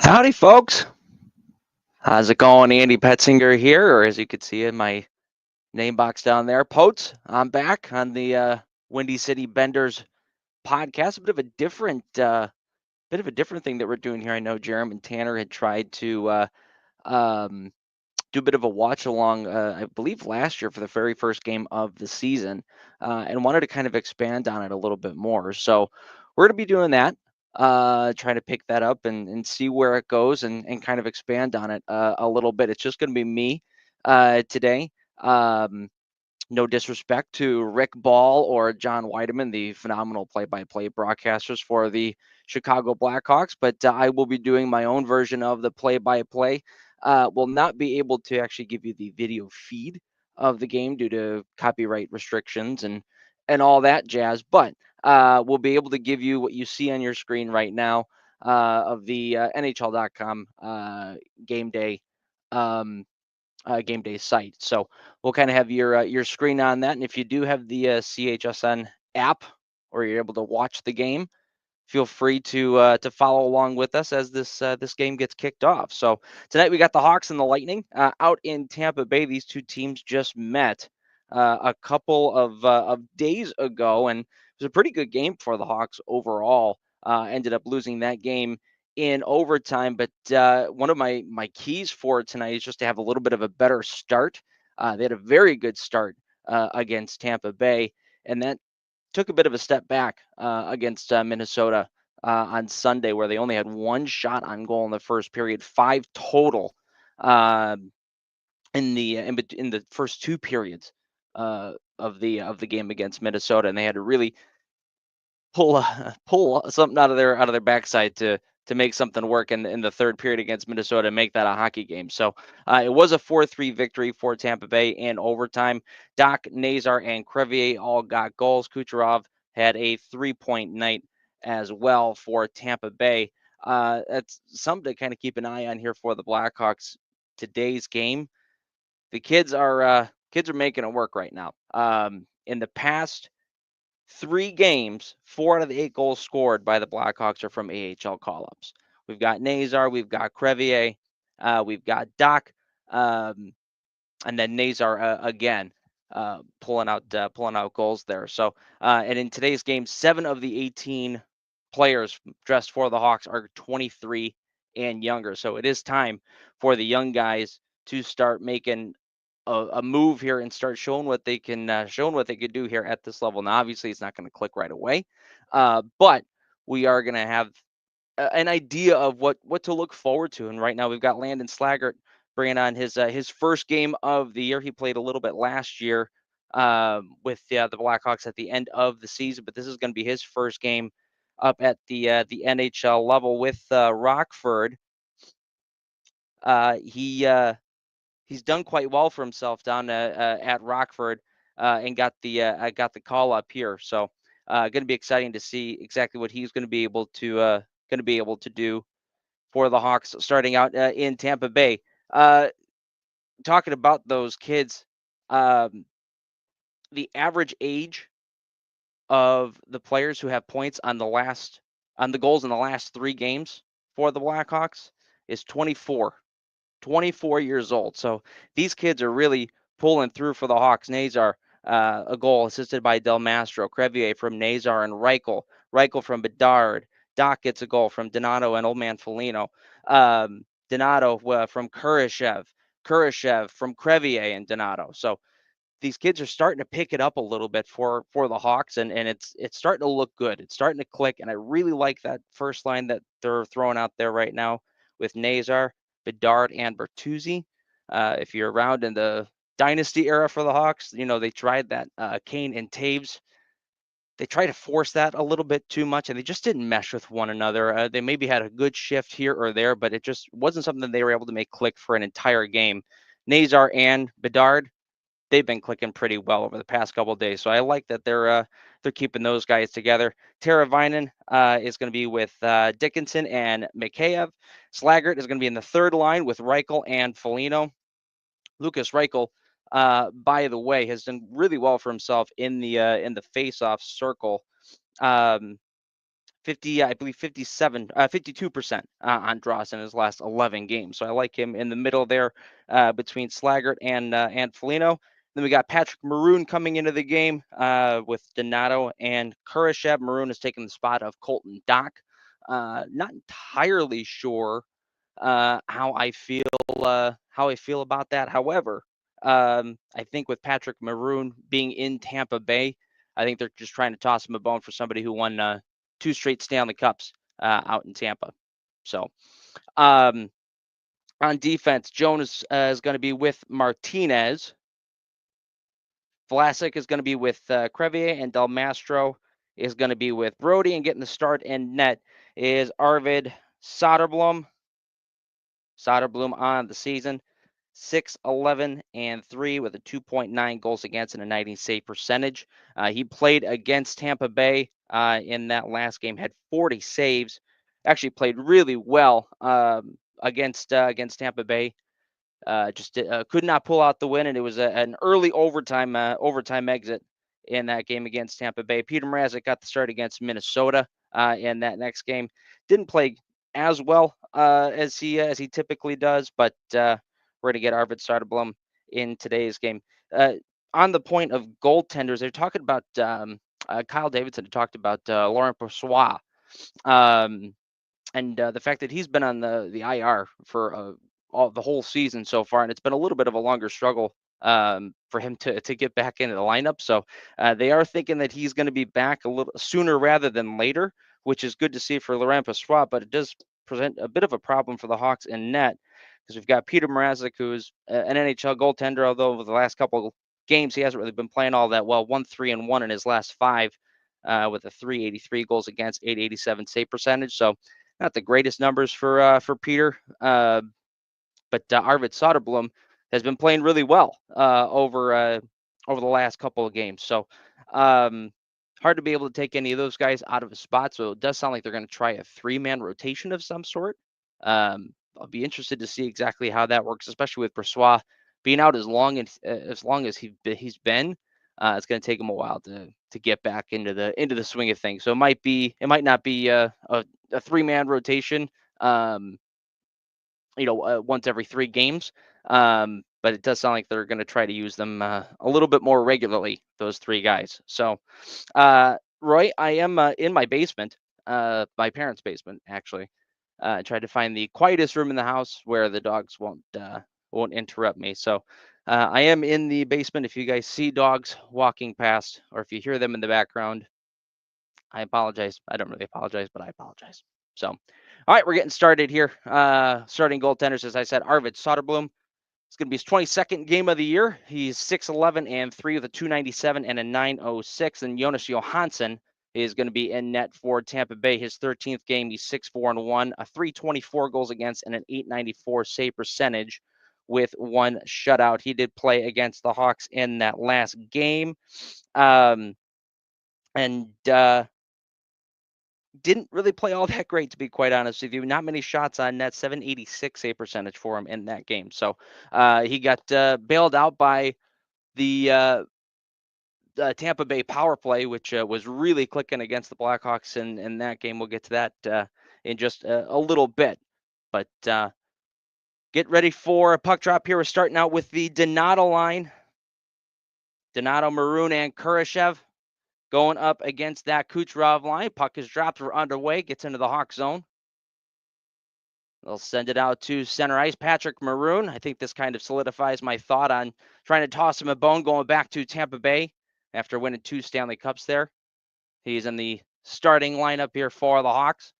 Howdy, folks. How's it going? Andy Petzinger here, or as you can see in my name box down there, Potes. I'm back on the Windy City Benders podcast. A bit of a different thing that we're doing here. I know Jeremy and Tanner had tried to um, do a bit of a watch along, I believe last year for the very first game of the season, and wanted to kind of expand on it a little bit more. So we're going to be doing that, trying to pick that up and see where it goes and kind of expand on it a little bit. It's just going to be me today. No disrespect to Rick Ball or John Weideman, the phenomenal play-by-play broadcasters for the Chicago Blackhawks, but I will be doing my own version of the play-by-play. Will not be able to actually give you the video feed of the game due to copyright restrictions and all that jazz, but we'll be able to give you what you see on your screen right now of the NHL.com game day. Game day site. So we'll kind of have your screen on that, and if you do have the CHSN app or you're able to watch the game, feel free to follow along with us as this game gets kicked off. So tonight we got the Hawks and the Lightning out in Tampa Bay. These two teams just met a couple of days ago, and it was a pretty good game for the Hawks overall. Ended up losing that game in overtime, but one of my keys for tonight is just to have a little bit of a better start. They had a very good start against Tampa Bay, and that took a bit of a step back against Minnesota on Sunday, where they only had one shot on goal in the first period, five total uh, in the first two periods of the game against Minnesota, and they had to really pull something out of their backside to make something work in the third period against Minnesota and make that a hockey game. So it was a 4-3 victory for Tampa Bay in overtime. Doc, Nazar, and Crevier all got goals. Kucherov had a 3-point night as well for Tampa Bay. That's something to kind of keep an eye on here for the Blackhawks. Today's game, the kids are making it work right now. In the past three games, 4 out of the 8 goals scored by the Blackhawks are from AHL call-ups. We've got Nazar, we've got Crevier, we've got Doc, um, and then Nazar again pulling out goals there. So, and in today's game, 7 of the 18 players dressed for the Hawks are 23 and younger. So it is time for the young guys to start making a move here and start showing what they could do here at this level. Now, obviously, it's not going to click right away, but we are going to have an idea of what to look forward to. And right now, we've got Landon Slaggert bringing on his first game of the year. He played a little bit last year with the Blackhawks at the end of the season, but this is going to be his first game up at the NHL level with Rockford. He's done quite well for himself down at Rockford and got the call up here. So going to be exciting to see exactly what he's going to be able to do for the Hawks starting out in Tampa Bay. Talking about those kids, um, the average age of the players who have points on the goals in the last 3 games for the Blackhawks is 24. 24 years old. So these kids are really pulling through for the Hawks. Nazar, a goal assisted by Del Mastro. Crevier from Nazar and Reichel. Reichel from Bedard. Doc gets a goal from Donato and Old Man Foligno. Donato from Kurashev. Kurashev from Crevier and Donato. So these kids are starting to pick it up a little bit for the Hawks, and it's starting to look good. It's starting to click, and I really like that first line that they're throwing out there right now with Nazar, Bedard, and Bertuzzi. If you're around in the dynasty era for the Hawks, they tried that Kane and Taves. They tried to force that a little bit too much, and they just didn't mesh with one another. They maybe had a good shift here or there, but it just wasn't something they were able to make click for an entire game. Nazar and Bedard, they've been clicking pretty well over the past couple of days. So I like that they're keeping those guys together. Teravainen is going to be with Dickinson and Mikheyev. Slaggert is going to be in the third line with Reichel and Foligno. Lucas Reichel, by the way, has done really well for himself in the face-off circle. I believe 52% on draws in his last 11 games. So I like him in the middle there between Slaggert and Foligno. Then we got Patrick Maroon coming into the game with Donato and Kurashev. Maroon has taken the spot of Colton Dock. Not entirely sure how I feel about that. However, I think with Patrick Maroon being in Tampa Bay, I think they're just trying to toss him a bone for somebody who won 2 straight Stanley Cups out in Tampa. So on defense, Jones is going to be with Martinez. Vlasic is going to be with Crevier, and Del Mastro is going to be with Brody. And getting the start in net is Arvid Soderblom. Soderblom on the season, 6-11-3 with a 2.9 goals against and a 90 save percentage. He played against Tampa Bay in that last game, had 40 saves. Actually played really well against Tampa Bay. Just could not pull out the win, and it was an early overtime exit in that game against Tampa Bay. Peter Mrazek got the start against Minnesota in that next game. Didn't play as well as he typically does, but we're going to get Arvid Soderblom in today's game. On the point of goaltenders, they're talking about Kyle Davidson had talked about Laurent Brossoit. And the fact that he's been on the IR for the whole season so far, and it's been a little bit of a longer struggle for him to get back into the lineup. So they are thinking that he's going to be back a little sooner rather than later, which is good to see for Laurent Brossoit, but it does present a bit of a problem for the Hawks in net because we've got Peter Mrazek, who's an NHL goaltender, although over the last couple of games he hasn't really been playing all that well. 1-3-1 in his last 5 with a 383 goals against, 887 save percentage. So not the greatest numbers for Peter, but Arvid Soderblom has been playing really well over the last couple of games. So hard to be able to take any of those guys out of a spot. So it does sound like they're going to try a 3-man rotation of some sort. I'll be interested to see exactly how that works, especially with Brossoit being out as long as he's been. It's going to take him a while to get back into the swing of things. So it might not be a 3-man rotation, once every 3 games. But it does sound like they're going to try to use them a little bit more regularly, those 3 guys. So, Roy, I am in my basement, my parents' basement, actually. Tried to find the quietest room in the house where the dogs won't interrupt me. So I am in the basement. If you guys see dogs walking past, or if you hear them in the background, I apologize. I don't really apologize, but I apologize. So, all right, we're getting started here. Starting goaltenders, as I said, Arvid Soderblom. It's going to be his 22nd game of the year. He's 6-11-3 with a 297 and a 906. And Jonas Johansson is going to be in net for Tampa Bay. His 13th game, he's 6-4-1, a 324 goals against and an 894 save percentage with 1 shutout. He did play against the Hawks in that last game. Didn't really play all that great, to be quite honest with you. Not many shots on net, 786 save percentage for him in that game. So he got bailed out by the Tampa Bay power play, which was really clicking against the Blackhawks in that game. We'll get to that in just a little bit. But get ready for a puck drop here. We're starting out with the Donato line. Donato, Maroon, and Kurashev going up against that Kucherov line. Puck is dropped. We're underway. Gets into the Hawk zone. They'll send it out to center ice. Patrick Maroon. I think this kind of solidifies my thought on trying to toss him a bone going back to Tampa Bay after winning 2 Stanley Cups there. He's in the starting lineup here for the Hawks.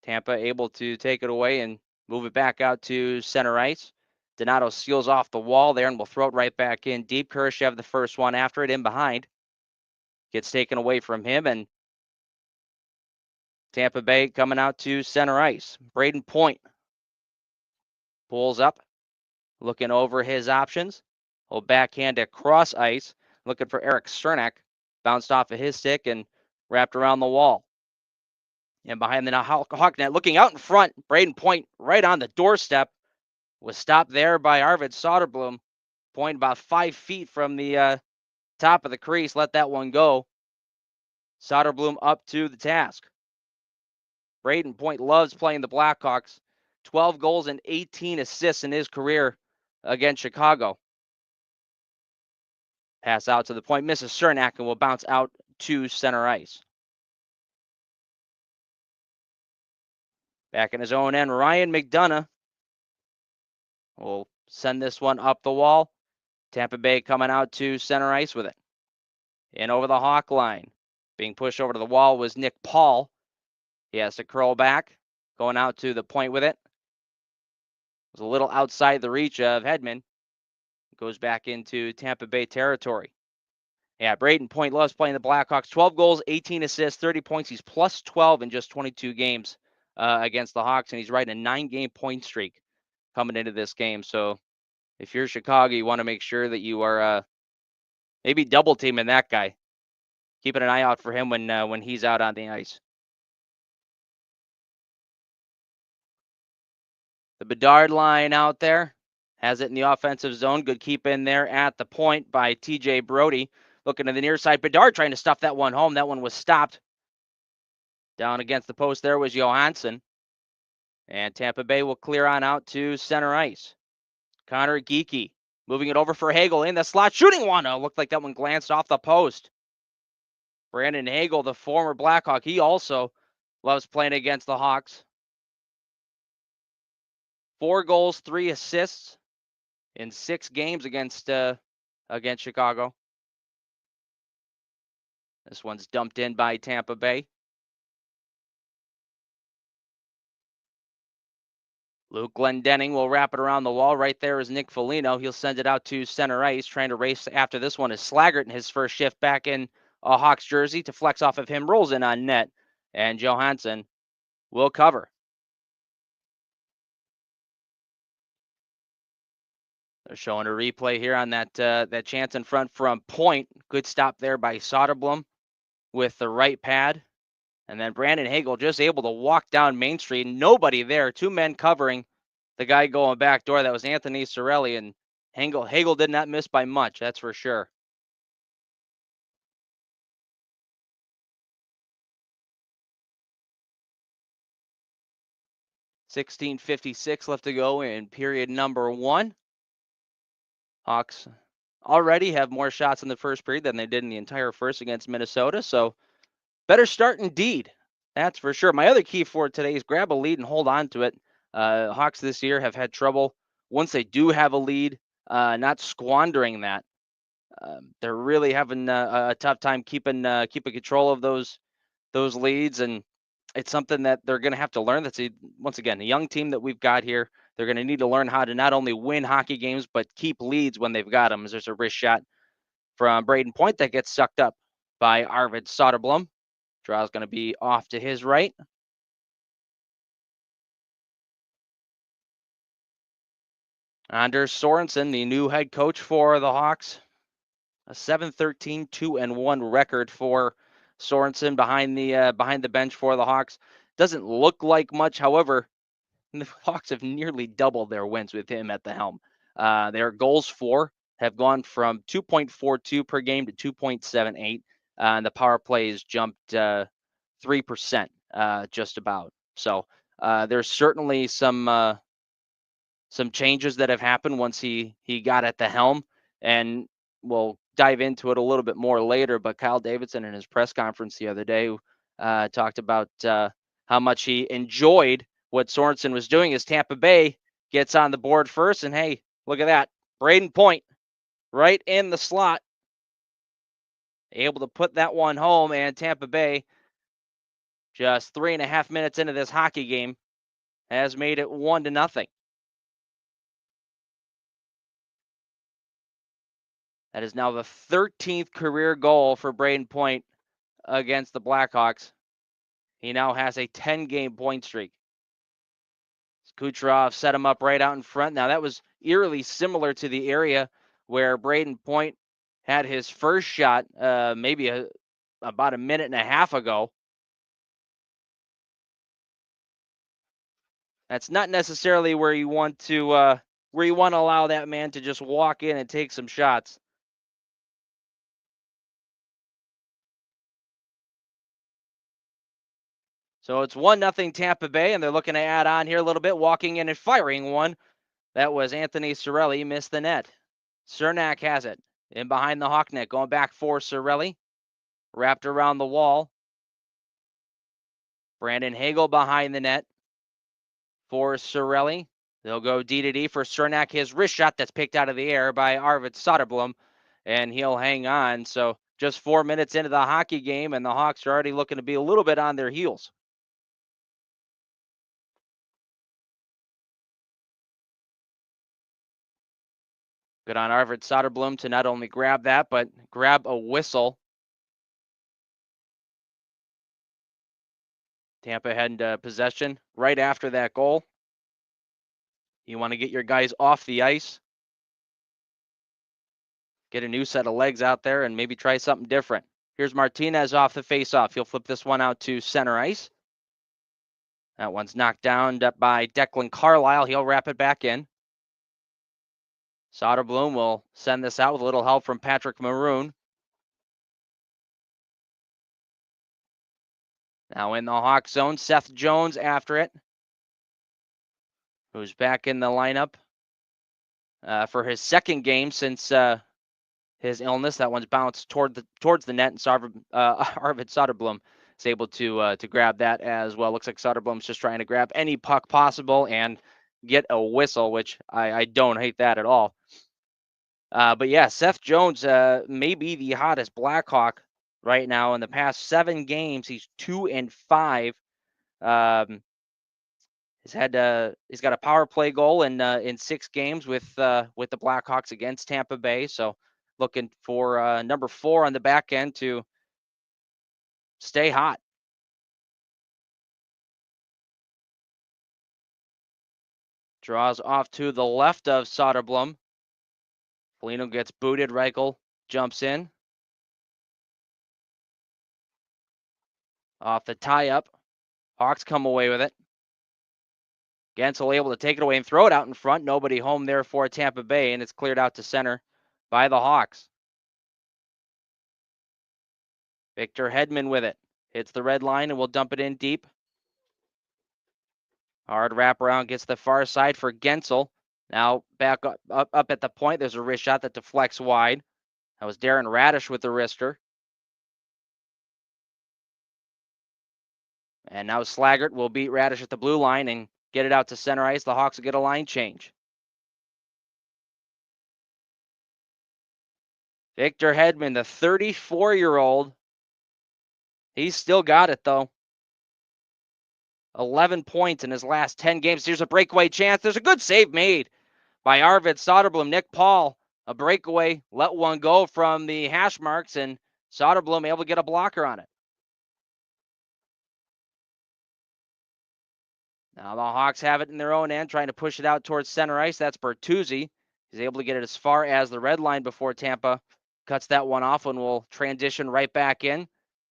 Tampa able to take it away and move it back out to center ice. Donato seals off the wall there and will throw it right back in deep. Kurashev the first one after it in behind. Gets taken away from him, and Tampa Bay coming out to center ice. Braden Point pulls up, looking over his options. Will backhand across ice, looking for Eric Cernak. Bounced off of his stick and wrapped around the wall. And behind the Hawk net, looking out in front, Braden Point right on the doorstep. Was stopped there by Arvid Soderblom. Point about 5 feet from the top of the crease. Let that one go. Soderblom up to the task. Braden Point loves playing the Blackhawks. 12 goals and 18 assists in his career against Chicago. Pass out to the point, misses Cernak, and will bounce out to center ice. Back in his own end, Ryan McDonough will send this one up the wall. Tampa Bay coming out to center ice with it. In over the Hawk line. Being pushed over to the wall was Nick Paul. He has to curl back, going out to the point with it. It was a little outside the reach of Hedman. Goes back into Tampa Bay territory. Yeah, Braden Point loves playing the Blackhawks. 12 goals, 18 assists, 30 points. He's plus 12 in just 22 games against the Hawks, and he's riding a 9-game point streak coming into this game. So if you're Chicago, you want to make sure that you are maybe double teaming that guy. Keeping an eye out for him when he's out on the ice. The Bedard line out there has it in the offensive zone. Good keep in there at the point by TJ Brody. Looking to the near side. Bedard trying to stuff that one home. That one was stopped. Down against the post there was Johansson. And Tampa Bay will clear on out to center ice. Connor Geekie moving it over for Hagel in the slot. Shooting one. Oh, looked like that one glanced off the post. Brandon Hagel, the former Blackhawk, he also loves playing against the Hawks. 4 goals, 3 assists in 6 games against Chicago. This one's dumped in by Tampa Bay. Luke Glendening will wrap it around the wall. Right there is Nick Foligno. He'll send it out to center ice. Trying to race after this one is Slaggert in his first shift back in a Hawks jersey to flex off of him. Rolls in on net. And Johansson will cover. They're showing a replay here on that chance in front from Point. Good stop there by Soderblom with the right pad. And then Brandon Hagel just able to walk down Main Street. Nobody there. 2 men covering the guy going back door. That was Anthony Cirelli. And Hagel did not miss by much, that's for sure. $16:56 left to go in period number 1. Hawks already have more shots in the first period than they did in the entire first against Minnesota. So better start indeed. That's for sure. My other key for today is grab a lead and hold on to it. Hawks this year have had trouble once they do have a lead, not squandering that. They're really having a tough time keeping control of those leads, and it's something that they're going to have to learn. That's once again a young team that we've got here. They're going to need to learn how to not only win hockey games but keep leads when they've got them. As there's a wrist shot from Braden Point that gets sucked up by Arvid Soderblom. Draw's going to be off to his right. Anders Sorensen, the new head coach for the Hawks. A 7-13, 2-1 record for Sorensen behind the bench for the Hawks. Doesn't look like much. However, the Hawks have nearly doubled their wins with him at the helm. Their goals for have gone from 2.42 per game to 2.78. And the power play has jumped 3%, just about. So there's certainly some changes that have happened once he got at the helm, and we'll dive into it a little bit more later. But Kyle Davidson in his press conference the other day talked about how much he enjoyed what Sorensen was doing as Tampa Bay gets on the board first. And hey, look at that. Braden Point right in the slot, able to put that one home, and Tampa Bay, just 3.5 minutes into this hockey game, has made it 1-0. That is now the 13th career goal for Braden Point against the Blackhawks. He now has a 10-game point streak. Kucherov set him up right out in front. Now, that was eerily similar to the area where Braden Point had his first shot maybe about a minute and a half ago. That's not necessarily where you want to allow that man to just walk in and take some shots. So it's 1-0 Tampa Bay, and they're looking to add on here a little bit, walking in and firing one. That was Anthony Cirelli, missed the net. Cernak has it in behind the Hawk net, going back for Cirelli. Wrapped around the wall. Brandon Hagel behind the net for Cirelli. They'll go D to D for Cernak. His wrist shot that's picked out of the air by Arvid Soderblom, and he'll hang on. So just 4 minutes into the hockey game, and the Hawks are already looking to be a little bit on their heels. Good on Arvid Soderblom to not only grab that, but grab a whistle. Tampa had possession right after that goal. You want to get your guys off the ice, get a new set of legs out there, and maybe try something different. Here's Martinez off the face-off. He'll flip this one out to center ice. That one's knocked down by Declan Carlisle. He'll wrap it back in. Soderblom will send this out with a little help from Patrick Maroon. Now in the Hawk zone, Seth Jones after it, who's back in the lineup for his second game since his illness. That one's bounced towards the net, and Arvid Soderblom is able to grab that as well. Looks like Soderblom's just trying to grab any puck possible and get a whistle, which I don't hate that at all. But yeah, Seth Jones may be the hottest Blackhawk right now. In the past 7 games, he's 2-5. He's got a power play goal in 6 games with the Blackhawks against Tampa Bay. So looking for number 4 on the back end to stay hot. Draws off to the left of Soderblom. Foligno gets booted. Reichel jumps in. Off the tie-up. Hawks come away with it. Gensel able to take it away and throw it out in front. Nobody home there for Tampa Bay, and it's cleared out to center by the Hawks. Victor Hedman with it. Hits the red line and will dump it in deep. Hard wraparound, gets the far side for Gensel. Now back up at the point. There's a wrist shot that deflects wide. That was Darren Radish with the wrister. And now Slaggert will beat Radish at the blue line and get it out to center ice. The Hawks will get a line change. Victor Hedman, the 34-year-old. He's still got it, though. 11 points in his last 10 games. Here's a breakaway chance. There's a good save made by Arvid Soderblom. Nick Paul, a breakaway, let one go from the hash marks, and Soderblom able to get a blocker on it. Now the Hawks have it in their own end, trying to push it out towards center ice. That's Bertuzzi. He's able to get it as far as the red line before Tampa cuts that one off and will transition right back in.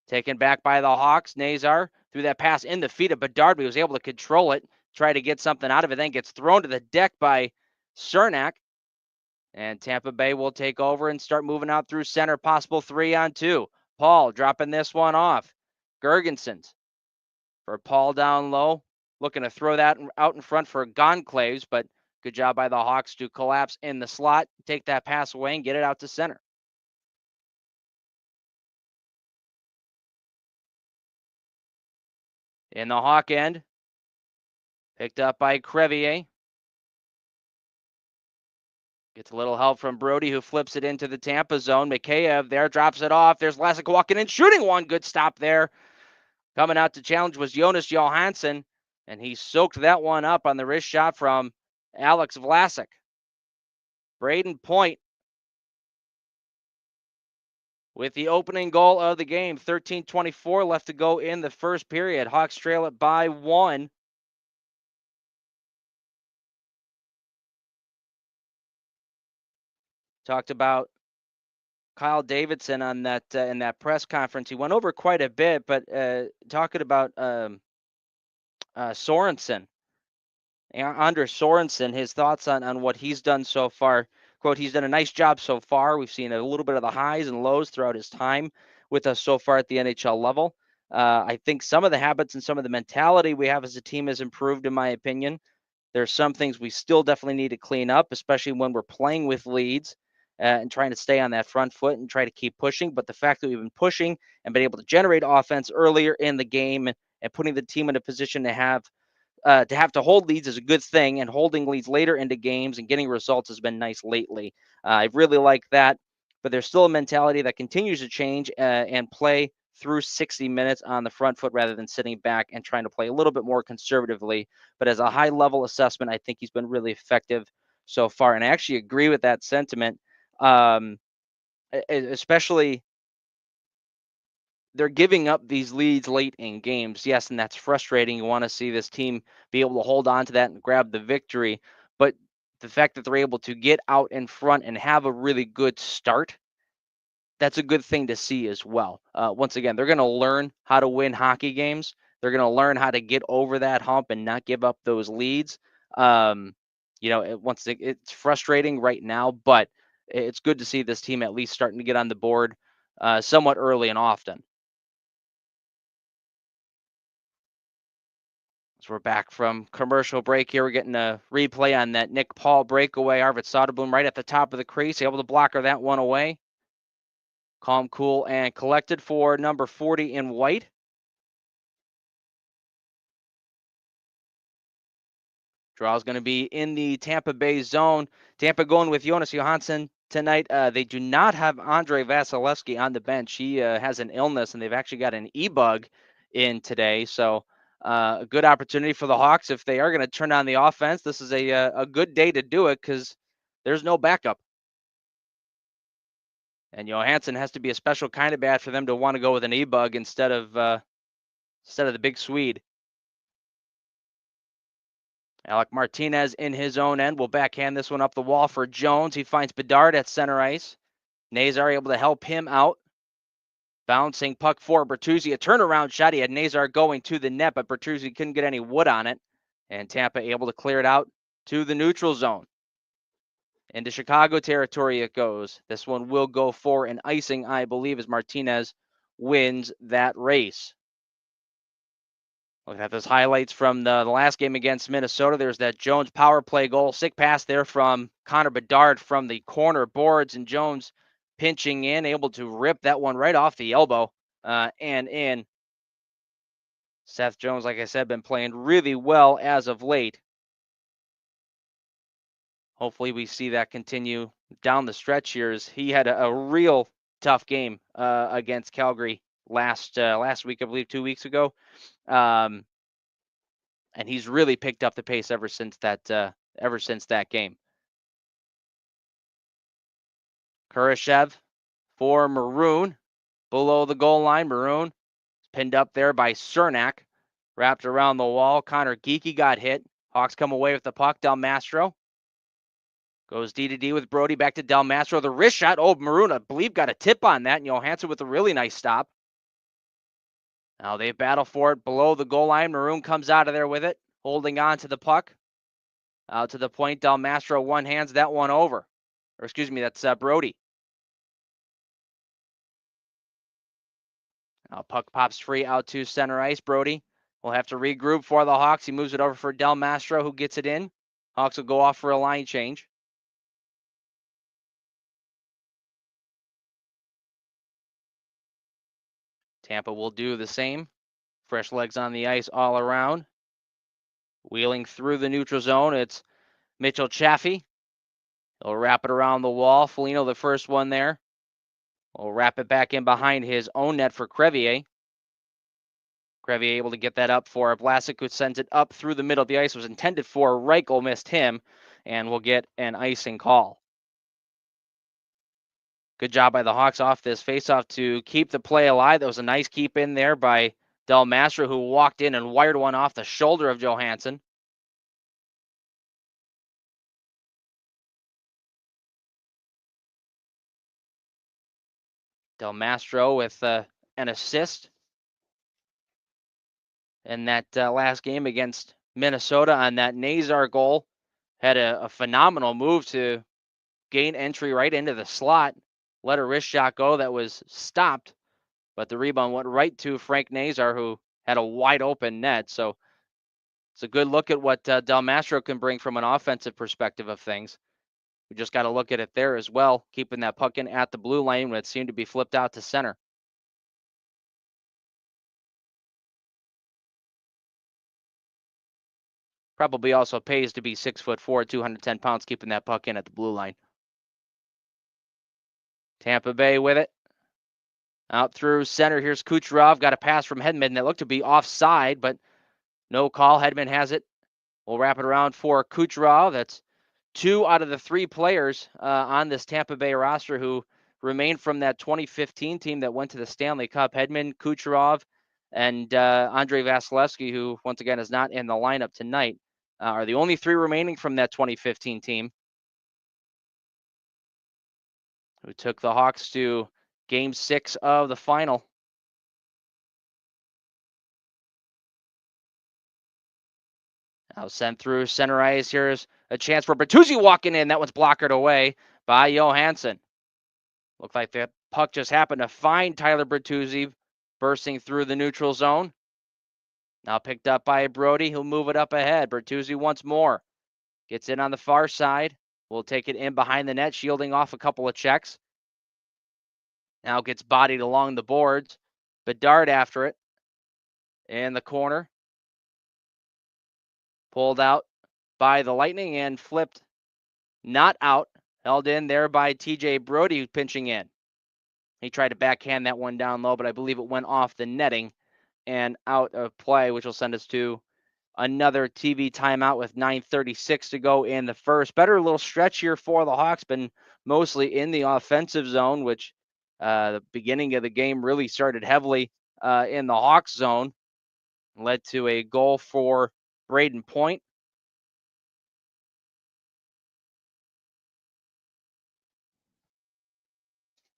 Taken back by the Hawks. Nazar threw that pass in the feet of Bedard, but he was able to control it, try to get something out of it, then gets thrown to the deck by Cernak. And Tampa Bay will take over and start moving out through center, possible 3-on-2. Paul dropping this one off. Gergensons for Paul down low. Looking to throw that out in front for Gonclaves, but good job by the Hawks to collapse in the slot, take that pass away, and get it out to center. In the Hawk end, picked up by Crevier. Gets a little help from Brody, who flips it into the Tampa zone. Mikheyev there drops it off. There's Vlasic walking in, shooting one. Good stop there. Coming out to challenge was Jonas Johansson, and he soaked that one up on the wrist shot from Alex Vlasic. Braden Point with the opening goal of the game. 13:24 left to go in the first period. Hawks trail it by 1. Talked about Kyle Davidson on that in that press conference. He went over quite a bit, but talking about Sorensen, Anders Sorensen, his thoughts on what he's done so far. Quote, he's done a nice job so far. We've seen a little bit of the highs and lows throughout his time with us so far at the NHL level. I think some of the habits and some of the mentality we have as a team has improved, in my opinion. There's some things we still definitely need to clean up, especially when we're playing with leads and trying to stay on that front foot and try to keep pushing. But the fact that we've been pushing and been able to generate offense earlier in the game and putting the team in a position to have to hold leads is a good thing, and holding leads later into games and getting results has been nice lately. I really like that, but there's still a mentality that continues to change and play through 60 minutes on the front foot rather than sitting back and trying to play a little bit more conservatively. But as a high level assessment, I think he's been really effective so far, and I actually agree with that sentiment, um, especially they're giving up these leads late in games. Yes, and that's frustrating. You want to see this team be able to hold on to that and grab the victory. But the fact that they're able to get out in front and have a really good start, that's a good thing to see as well. Once again, they're going to learn how to win hockey games. They're going to learn how to get over that hump and not give up those leads. Um, it's frustrating right now, but it's good to see this team at least starting to get on the board somewhat early and often. So we're back from commercial break here. We're getting a replay on that Nick Paul breakaway. Arvid Soderblom right at the top of the crease, able to blocker that one away. Calm, cool, and collected for number 40 in white. Draw is going to be in the Tampa Bay zone. Tampa going with Jonas Johansson tonight. They do not have Andrei Vasilevsky on the bench. He has an illness, and they've actually got an e-bug in today. So a good opportunity for the Hawks if they are going to turn on the offense. This is a good day to do it because there's no backup. And Johansson has to be a special kind of bat for them to want to go with an e-bug instead of the big Swede. Alec Martinez in his own end will backhand this one up the wall for Jones. He finds Bedard at center ice. Nazar able to help him out. Bouncing puck for Bertuzzi. A turnaround shot. He had Nazar going to the net, but Bertuzzi couldn't get any wood on it. And Tampa able to clear it out to the neutral zone. Into Chicago territory it goes. This one will go for an icing, I believe, as Martinez wins that race. Looking at those highlights from the last game against Minnesota, there's that Jones power play goal. Sick pass there from Connor Bedard from the corner boards, and Jones pinching in, able to rip that one right off the elbow and in. Seth Jones, like I said, been playing really well as of late. Hopefully we see that continue down the stretch here, as he had a real tough game against Calgary last week, I believe 2 weeks ago. And he's really picked up the pace ever since that game. Kurashev for Maroon below the goal line. Maroon pinned up there by Cernak, wrapped around the wall. Connor Geekie got hit. Hawks come away with the puck. Del Mastro goes D to D with Brody, back to Del Mastro. The wrist shot. Oh, Maroon, I believe, got a tip on that. And Johansson with a really nice stop. Now they battle for it below the goal line. Maroon comes out of there with it, holding on to the puck. Out to the point. Del Mastro one hands that one over. Or excuse me, that's Brody. Now puck pops free out to center ice. Brody will have to regroup for the Hawks. He moves it over for Del Mastro, who gets it in. Hawks will go off for a line change. Tampa will do the same. Fresh legs on the ice all around. Wheeling through the neutral zone, it's Mitchell Chaffee. He'll wrap it around the wall. Foligno, the first one there. Will wrap it back in behind his own net for Crevier. Crevier able to get that up for Vlasic, who sends it up through the middle of the ice. It was intended for Reichel, missed him, and will get an icing call. Good job by the Hawks off this faceoff to keep the play alive. That was a nice keep in there by Del Mastro, who walked in and wired one off the shoulder of Johansson. Del Mastro with an assist in that last game against Minnesota on that Nazar goal. Had a phenomenal move to gain entry right into the slot. Let a wrist shot go that was stopped but the rebound went right to Frank Nazar, who had a wide open net. So it's a good look at what Del Mastro can bring from an offensive perspective of things. We just got to look at it there as well, keeping that puck in at the blue line when it seemed to be flipped out to center. Probably also pays to be 6'4", 210 pounds, keeping that puck in at the blue line. Tampa Bay with it. Out through center. Here's Kucherov. Got a pass from Hedman that looked to be offside, but no call. Hedman has it. We'll wrap it around for Kucherov. That's 2 out of the 3 players on this Tampa Bay roster who remained from that 2015 team that went to the Stanley Cup. Hedman, Kucherov, and Andrei Vasilevsky, who once again is not in the lineup tonight, are the only 3 remaining from that 2015 team who took the Hawks to Game 6 of the final. Now sent through center ice. Here's a chance for Bertuzzi walking in. That one's blockered away by Johansson. Looked like the puck just happened to find Tyler Bertuzzi bursting through the neutral zone. Now picked up by Brody. He'll move it up ahead. Bertuzzi once more. Gets in on the far side. Will take it in behind the net, shielding off a couple of checks. Now gets bodied along the boards. Bedard after it. In the corner. Pulled out by the Lightning and flipped. Not out. Held in there by TJ Brody pinching in. He tried to backhand that one down low, but I believe it went off the netting and out of play, which will send us to another TV timeout with 9:36 to go in the first. Better little stretch here for the Hawks, been mostly in the offensive zone, which the beginning of the game really started heavily in the Hawks zone. Led to a goal for Braden Point.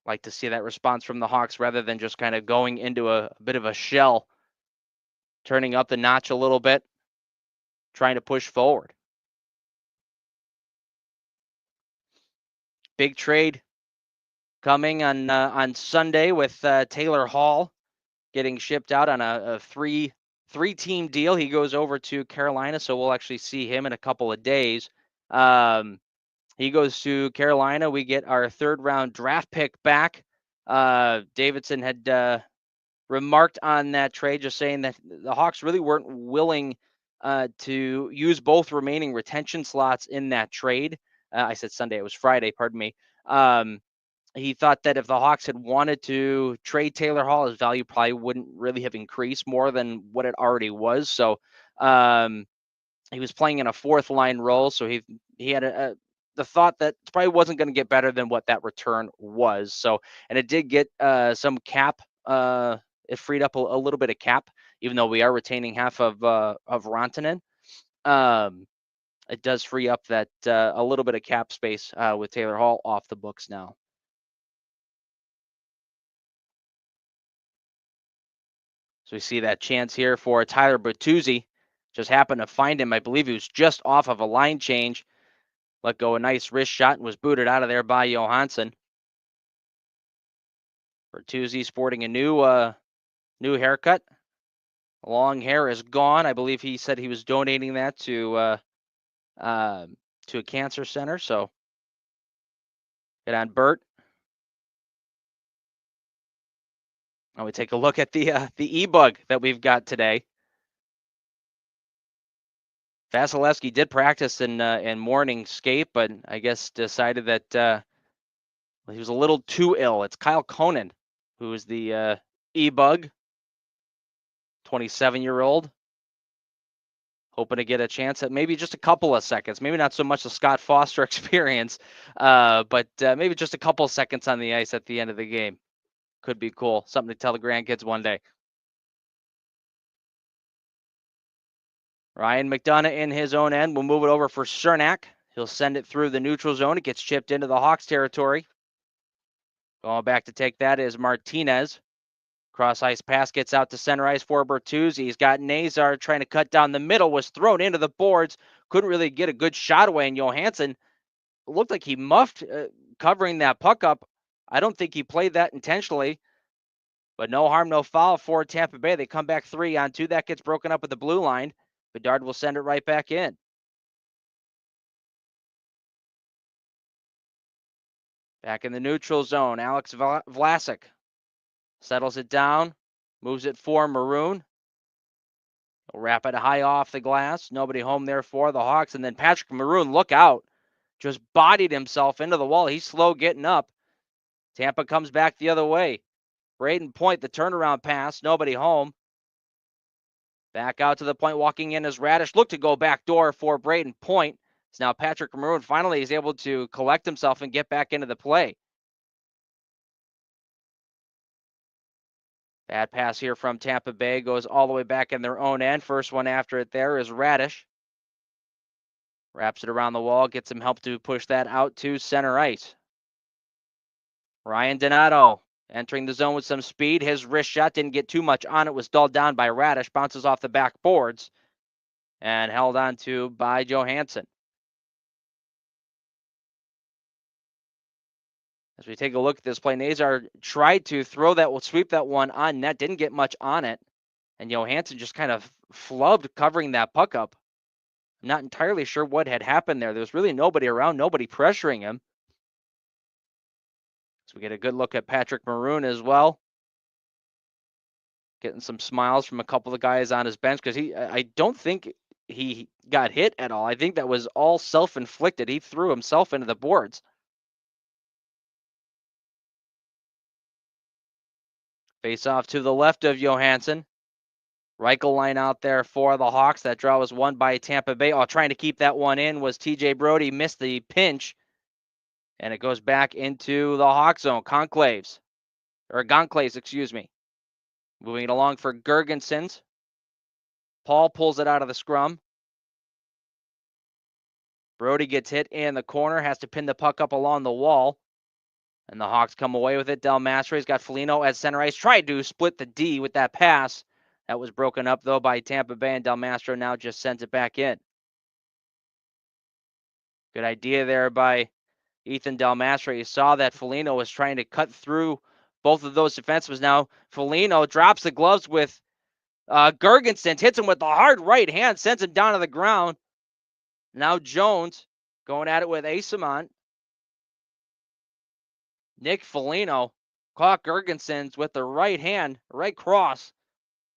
Like to see that response from the Hawks rather than just kind of going into a bit of a shell, turning up the notch a little bit, trying to push forward. Big trade coming on Sunday with Taylor Hall getting shipped out on a three-team deal. He goes over to Carolina, so we'll actually see him in a couple of days. He goes to Carolina. We get our 3rd-round draft pick back. Davidson had remarked on that trade, just saying that the Hawks really weren't willing to use both remaining retention slots in that trade. I said Sunday, it was Friday, pardon me. He thought that if the Hawks had wanted to trade Taylor Hall, his value probably wouldn't really have increased more than what it already was. So he was playing in a 4th-line role, so he had the thought that it probably wasn't going to get better than what that return was. So, and it did get some cap. It freed up a little bit of cap, even though we are retaining half of Rantanen. It does free up that a little bit of cap space with Taylor Hall off the books now. So we see that chance here for Tyler Bertuzzi. Just happened to find him. I believe he was just off of a line change. Let go a nice wrist shot and was booted out of there by Johansson. Bertuzzi sporting a new haircut. Long hair is gone. I believe he said he was donating that to a cancer center. So get on Bert. And we take a look at the e-bug that we've got today. Vasilevsky did practice in morning skate, but I guess decided that he was a little too ill. It's Kyle Conan, who is the e-bug, 27-year-old, hoping to get a chance at maybe just a couple of seconds. Maybe not so much the Scott Foster experience, but maybe just a couple of seconds on the ice at the end of the game. Could be cool. Something to tell the grandkids one day. Ryan McDonough in his own end will move it over for Cernak. He'll send it through the neutral zone. It gets chipped into the Hawks territory. Going back to take that is Martinez. Cross ice pass gets out to center ice for Bertuzzi. He's got Nazar trying to cut down the middle, was thrown into the boards. Couldn't really get a good shot away, and Johansson looked like he muffed covering that puck up. I don't think he played that intentionally. But no harm, no foul for Tampa Bay. They come back 3-on-2. That gets broken up at the blue line. Bedard will send it right back in. Back in the neutral zone, Alex Vlasic settles it down, moves it for Maroon. He'll wrap it high off the glass. Nobody home there for the Hawks. And then Patrick Maroon, look out, just bodied himself into the wall. He's slow getting up. Tampa comes back the other way. Braden Point, the turnaround pass, nobody home. Back out to the point, walking in as Radish looked to go back door for Braden Point. So now Patrick Maroon finally is able to collect himself and get back into the play. Bad pass here from Tampa Bay, goes all the way back in their own end. First one after it there is Radish. Wraps it around the wall, gets some help to push that out to center ice. Ryan Donato entering the zone with some speed. His wrist shot didn't get too much on it, was dulled down by Radish, bounces off the back boards, and held on to by Johansson. As we take a look at this play, Nazar tried to sweep that one on net, didn't get much on it, and Johansson just kind of flubbed covering that puck up. I'm not entirely sure what had happened there. There's really nobody around, nobody pressuring him. So we get a good look at Patrick Maroon as well. Getting some smiles from a couple of guys on his bench because I don't think he got hit at all. I think that was all self-inflicted. He threw himself into the boards. Face off to the left of Johansson. Reichel line out there for the Hawks. That draw was won by Tampa Bay. Trying to keep that one in was TJ Brody. Missed the pinch. And it goes back into the Hawk zone. Gonclaves, excuse me. Moving it along for Gergensons. Paul pulls it out of the scrum. Brody gets hit in the corner, has to pin the puck up along the wall. And the Hawks come away with it. Del Mastro's got Foligno at center ice. Tried to split the D with that pass. That was broken up, though, by Tampa Bay, and Del Mastro now just sends it back in. Good idea there by Ethan Del Mastro. You saw that Foligno was trying to cut through both of those defensemen. Now Foligno drops the gloves with Gergensen, hits him with the hard right hand, sends him down to the ground. Now Jones going at it with Asamont. Nick Foligno caught Gergensen with the right hand, right cross,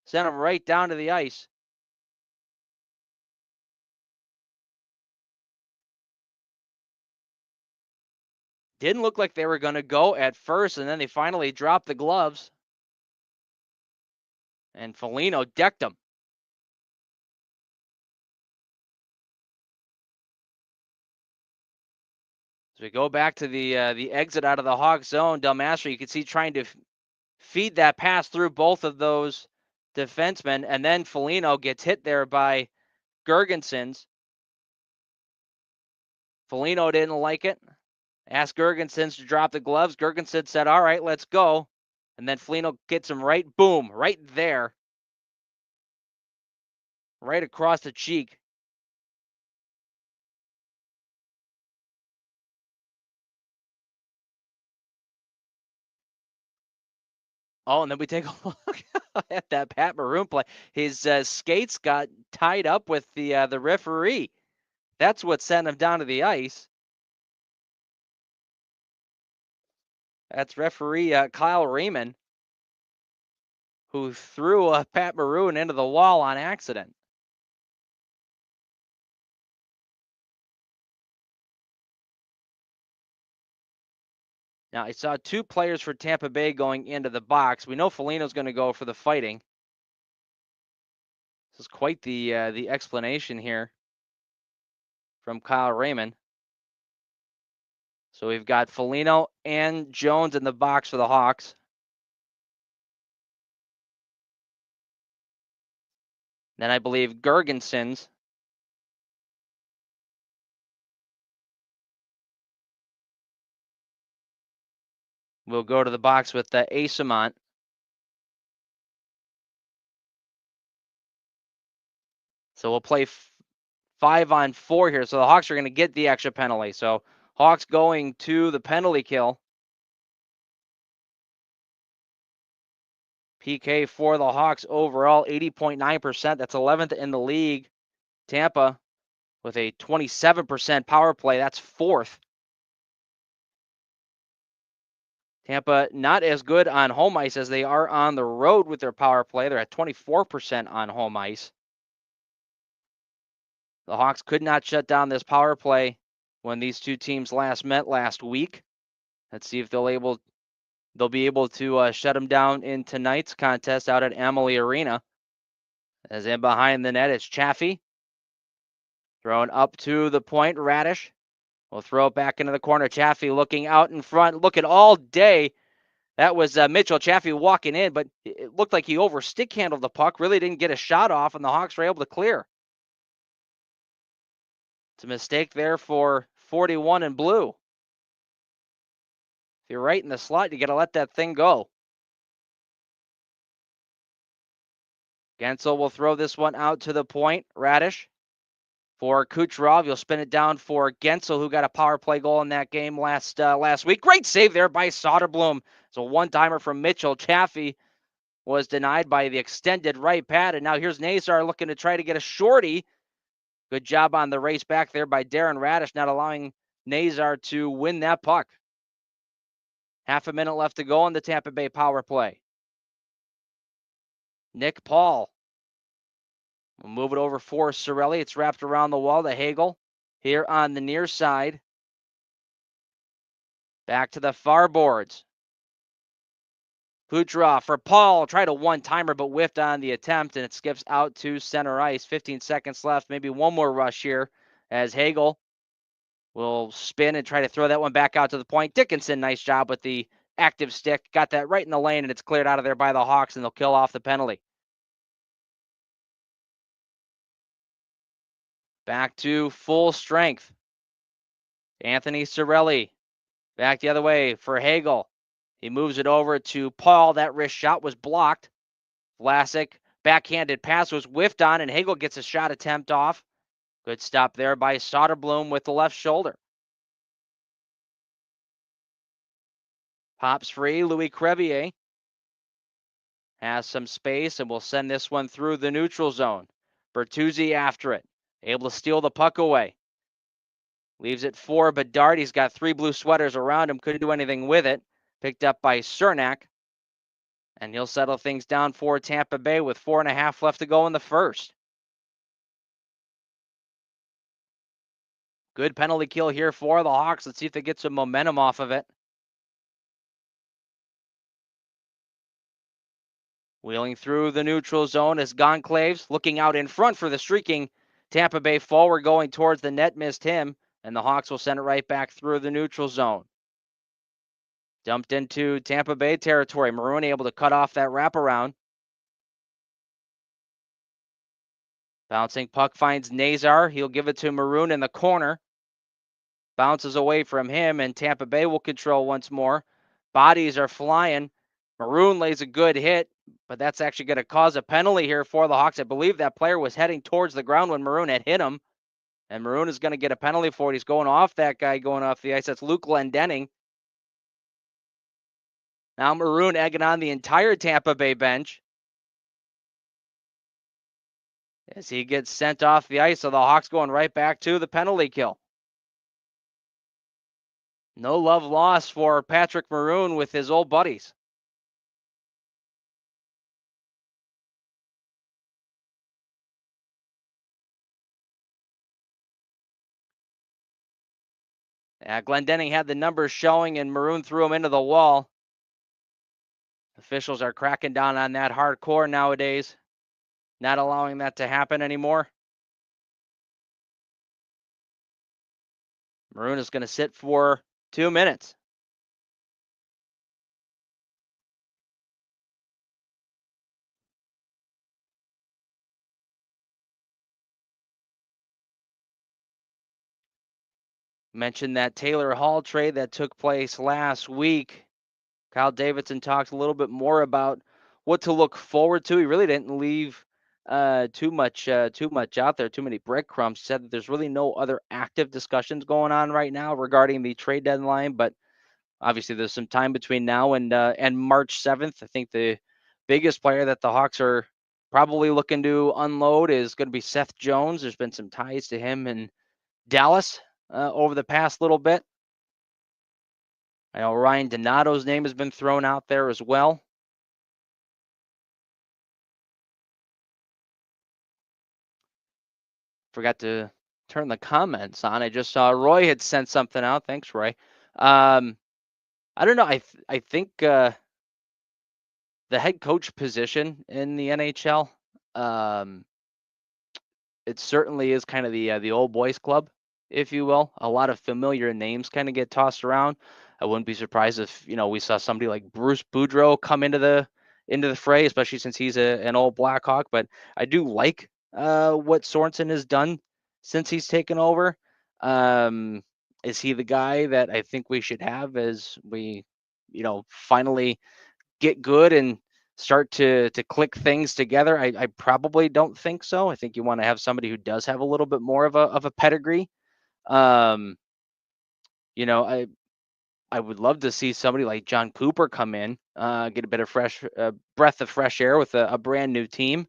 sent him right down to the ice. Didn't look like they were going to go at first, and then they finally dropped the gloves. And Foligno decked him. As we go back to the exit out of the Hawk zone, Del Mastro, you can see trying to feed that pass through both of those defensemen, and then Foligno gets hit there by Gergensons. Foligno didn't like it. Asked Gergensons to drop the gloves. Gergensen said, all right, let's go. And then Foligno gets him right there. Right across the cheek. And then we take a look at that Pat Maroon play. His skates got tied up with the referee. That's what sent him down to the ice. That's referee Kyle Raymond, who threw Pat Maroon into the wall on accident. Now, I saw two players for Tampa Bay going into the box. We know Foligno's going to go for the fighting. This is quite the explanation here from Kyle Raymond. So we've got Foligno and Jones in the box for the Hawks. Then I believe Gergensons will go to the box with Asamont. So we'll play 5-on-4 here. So the Hawks are going to get the extra penalty. So Hawks going to the penalty kill. PK for the Hawks overall, 80.9%. That's 11th in the league. Tampa with a 27% power play. That's 4th. Tampa not as good on home ice as they are on the road with their power play. They're at 24% on home ice. The Hawks could not shut down this power play when these two teams last met last week. Let's see if they'll be able to shut them down in tonight's contest out at Amalie Arena. As in behind the net, it's Chaffee. Thrown up to the point, Radish will throw it back into the corner. Chaffee looking out in front, looking all day. That was Mitchell Chaffee walking in, but it looked like he overstick handled the puck. Really didn't get a shot off, and the Hawks were able to clear. It's a mistake there for 41 in blue. If you're right in the slot, you got to let that thing go. Gensel will throw this one out to the point. Radish for Kucherov. You'll spin it down for Gensel, who got a power play goal in that game last week. Great save there by Soderblom. It's a one-timer from Mitchell. Chaffee was denied by the extended right pad, and now here's Nazar looking to try to get a shorty. Good job on the race back there by Darren Radish, not allowing Nazar to win that puck. Half a minute left to go on the Tampa Bay power play. Nick Paul will move it over for Cirelli. It's wrapped around the wall to Hagel here on the near side. Back to the far boards. Kucherov for Paul. Tried a one-timer, but whiffed on the attempt, and it skips out to center ice. 15 seconds left. Maybe one more rush here as Hagel will spin and try to throw that one back out to the point. Dickinson, nice job with the active stick. Got that right in the lane, and it's cleared out of there by the Hawks, and they'll kill off the penalty. Back to full strength. Anthony Cirelli back the other way for Hagel. He moves it over to Paul. That wrist shot was blocked. Vlasic, backhanded pass was whiffed on, and Hagel gets a shot attempt off. Good stop there by Soderblom with the left shoulder. Pops free. Louis Crevier has some space and will send this one through the neutral zone. Bertuzzi after it. Able to steal the puck away. Leaves it for Bedard. He's got 3 blue sweaters around him. Couldn't do anything with it. Picked up by Cernak. And he'll settle things down for Tampa Bay with 4.5 left to go in the first. Good penalty kill here for the Hawks. Let's see if they get some momentum off of it. Wheeling through the neutral zone as Gonclaves looking out in front for the streaking Tampa Bay forward going towards the net. Missed him, and the Hawks will send it right back through the neutral zone. Dumped into Tampa Bay territory. Maroon able to cut off that wraparound. Bouncing puck finds Nazar. He'll give it to Maroon in the corner. Bounces away from him, and Tampa Bay will control once more. Bodies are flying. Maroon lays a good hit, but that's actually going to cause a penalty here for the Hawks. I believe that player was heading towards the ground when Maroon had hit him, and Maroon is going to get a penalty for it. He's going off that guy going off the ice. That's Luke Glendening. Now Maroon egging on the entire Tampa Bay bench as he gets sent off the ice. So the Hawks going right back to the penalty kill. No love lost for Patrick Maroon with his old buddies. Glendening had the numbers showing, and Maroon threw him into the wall. Officials are cracking down on that hardcore nowadays, not allowing that to happen anymore. Maroon is going to sit for 2 minutes. Mentioned that Taylor Hall trade that took place last week. Kyle Davidson talked a little bit more about what to look forward to. He really didn't leave too much out there, too many breadcrumbs. He said that there's really no other active discussions going on right now regarding the trade deadline, but obviously there's some time between now and March 7th. I think the biggest player that the Hawks are probably looking to unload is going to be Seth Jones. There's been some ties to him in Dallas over the past little bit. I know Ryan Donato's name has been thrown out there as well. Forgot to turn the comments on. I just saw Roy had sent something out. Thanks, Roy. I don't know. I think the head coach position in the NHL, um, it certainly is kind of the old boys club, if you will. A lot of familiar names kind of get tossed around. I wouldn't be surprised if we saw somebody like Bruce Boudreau come into the fray, especially since he's an old Blackhawk. But I do like what Sorensen has done since he's taken over. Um, is he the guy that I think we should have as we, finally get good and start to click things together? I probably don't think so. I think you want to have somebody who does have a little bit more of a pedigree. Um, I would love to see somebody like John Cooper come in, get a bit of fresh breath of fresh air with a brand new team.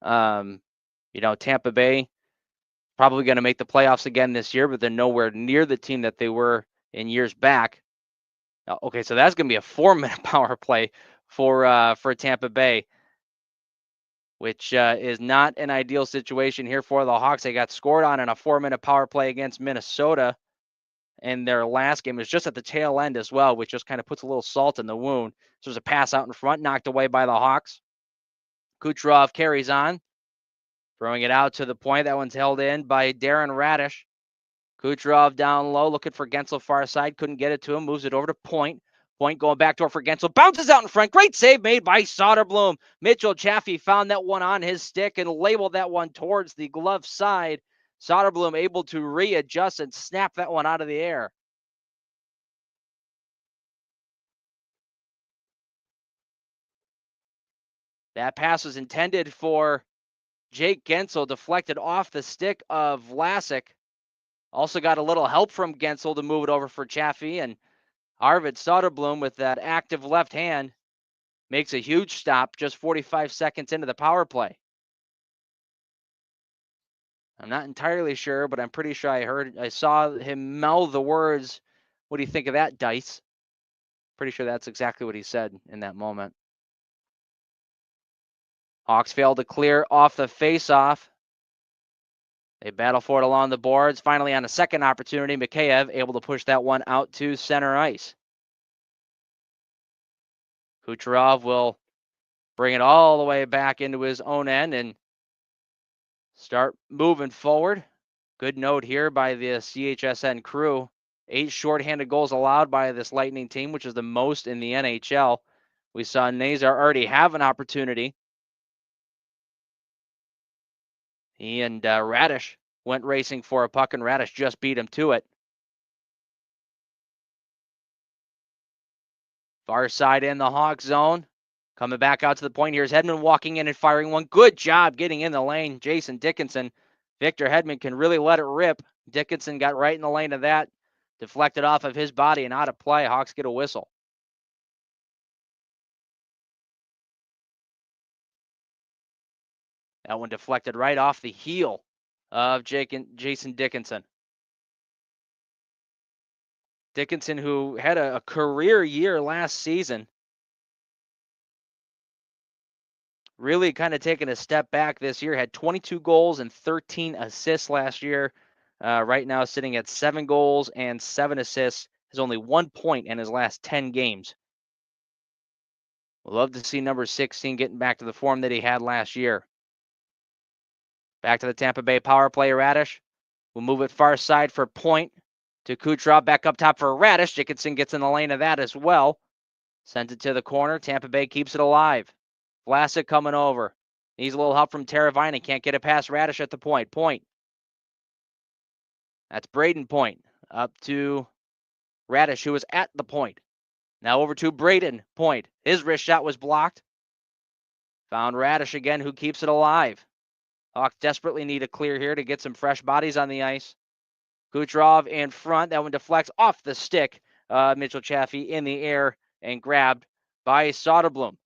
Um, Tampa Bay probably going to make the playoffs again this year, but they're nowhere near the team that they were in years back. Okay, so that's going to be a 4-minute power play for Tampa Bay, which is not an ideal situation here for the Hawks. They got scored on in a 4-minute power play against Minnesota, and their last game was just at the tail end as well, which just kind of puts a little salt in the wound. So there's a pass out in front, knocked away by the Hawks. Kucherov carries on, throwing it out to the point. That one's held in by Darren Radish. Kucherov down low, looking for Gensel far side. Couldn't get it to him. Moves it over to Point. Point going back door for Gensel. Bounces out in front. Great save made by Soderblom. Mitchell Chaffee found that one on his stick and labeled that one towards the glove side. Soderblom able to readjust and snap that one out of the air. That pass was intended for Jake Gensel, deflected off the stick of Vlasic. Also got a little help from Gensel to move it over for Chaffee, and Arvid Soderblom with that active left hand makes a huge stop just 45 seconds into the power play. I'm not entirely sure, but I'm pretty sure I saw him mouth the words, "What do you think of that, Dice?" Pretty sure that's exactly what he said in that moment. Hawks failed to clear off the face-off. They battle for it along the boards. Finally, on a second opportunity, Mikheyev able to push that one out to center ice. Kucherov will bring it all the way back into his own end and start moving forward. Good note here by the CHSN crew. 8 shorthanded goals allowed by this Lightning team, which is the most in the NHL. We saw Nazar already have an opportunity. He and Radish went racing for a puck, and Radish just beat him to it. Far side in the Hawk zone. Coming back out to the point. Here's Hedman walking in and firing one. Good job getting in the lane. Jason Dickinson. Victor Hedman can really let it rip. Dickinson got right in the lane of that. Deflected off of his body and out of play. Hawks get a whistle. That one deflected right off the heel of Jason Dickinson. Dickinson, who had a career year last season, really kind of taking a step back this year. Had 22 goals and 13 assists last year. Right now sitting at 7 goals and 7 assists. Has only 1 point in his last 10 games. We'll love to see number 16 getting back to the form that he had last year. Back to the Tampa Bay power play. Radish will move it far side for Point to Kucherov. Back up top for Radish. Dickinson gets in the lane of that as well. Sent it to the corner. Tampa Bay keeps it alive. Vlasic coming over. Needs a little help from Teravainen. Can't get it past Radish at the point. Point. That's Braden Point. Up to Radish, who was at the point. Now over to Braden Point. His wrist shot was blocked. Found Radish again, who keeps it alive. Hawks desperately need a clear here to get some fresh bodies on the ice. Kucherov in front. That one deflects off the stick. Mitchell Chaffee in the air and grabbed by Soderblom.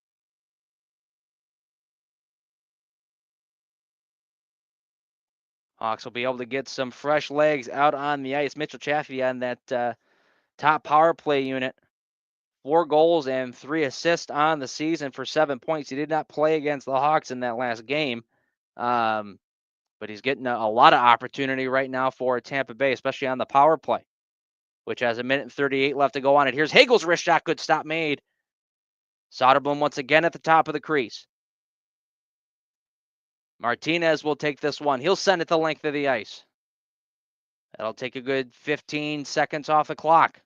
Hawks will be able to get some fresh legs out on the ice. Mitchell Chaffee on that top power play unit. 4 goals and 3 assists on the season for 7 points. He did not play against the Hawks in that last game, but he's getting a lot of opportunity right now for Tampa Bay, especially on the power play, which has 1:38 left to go on it. Here's Hagel's wrist shot. Good stop made. Soderblom once again at the top of the crease. Martinez will take this one. He'll send it the length of the ice. That'll take a good 15 seconds off the clock.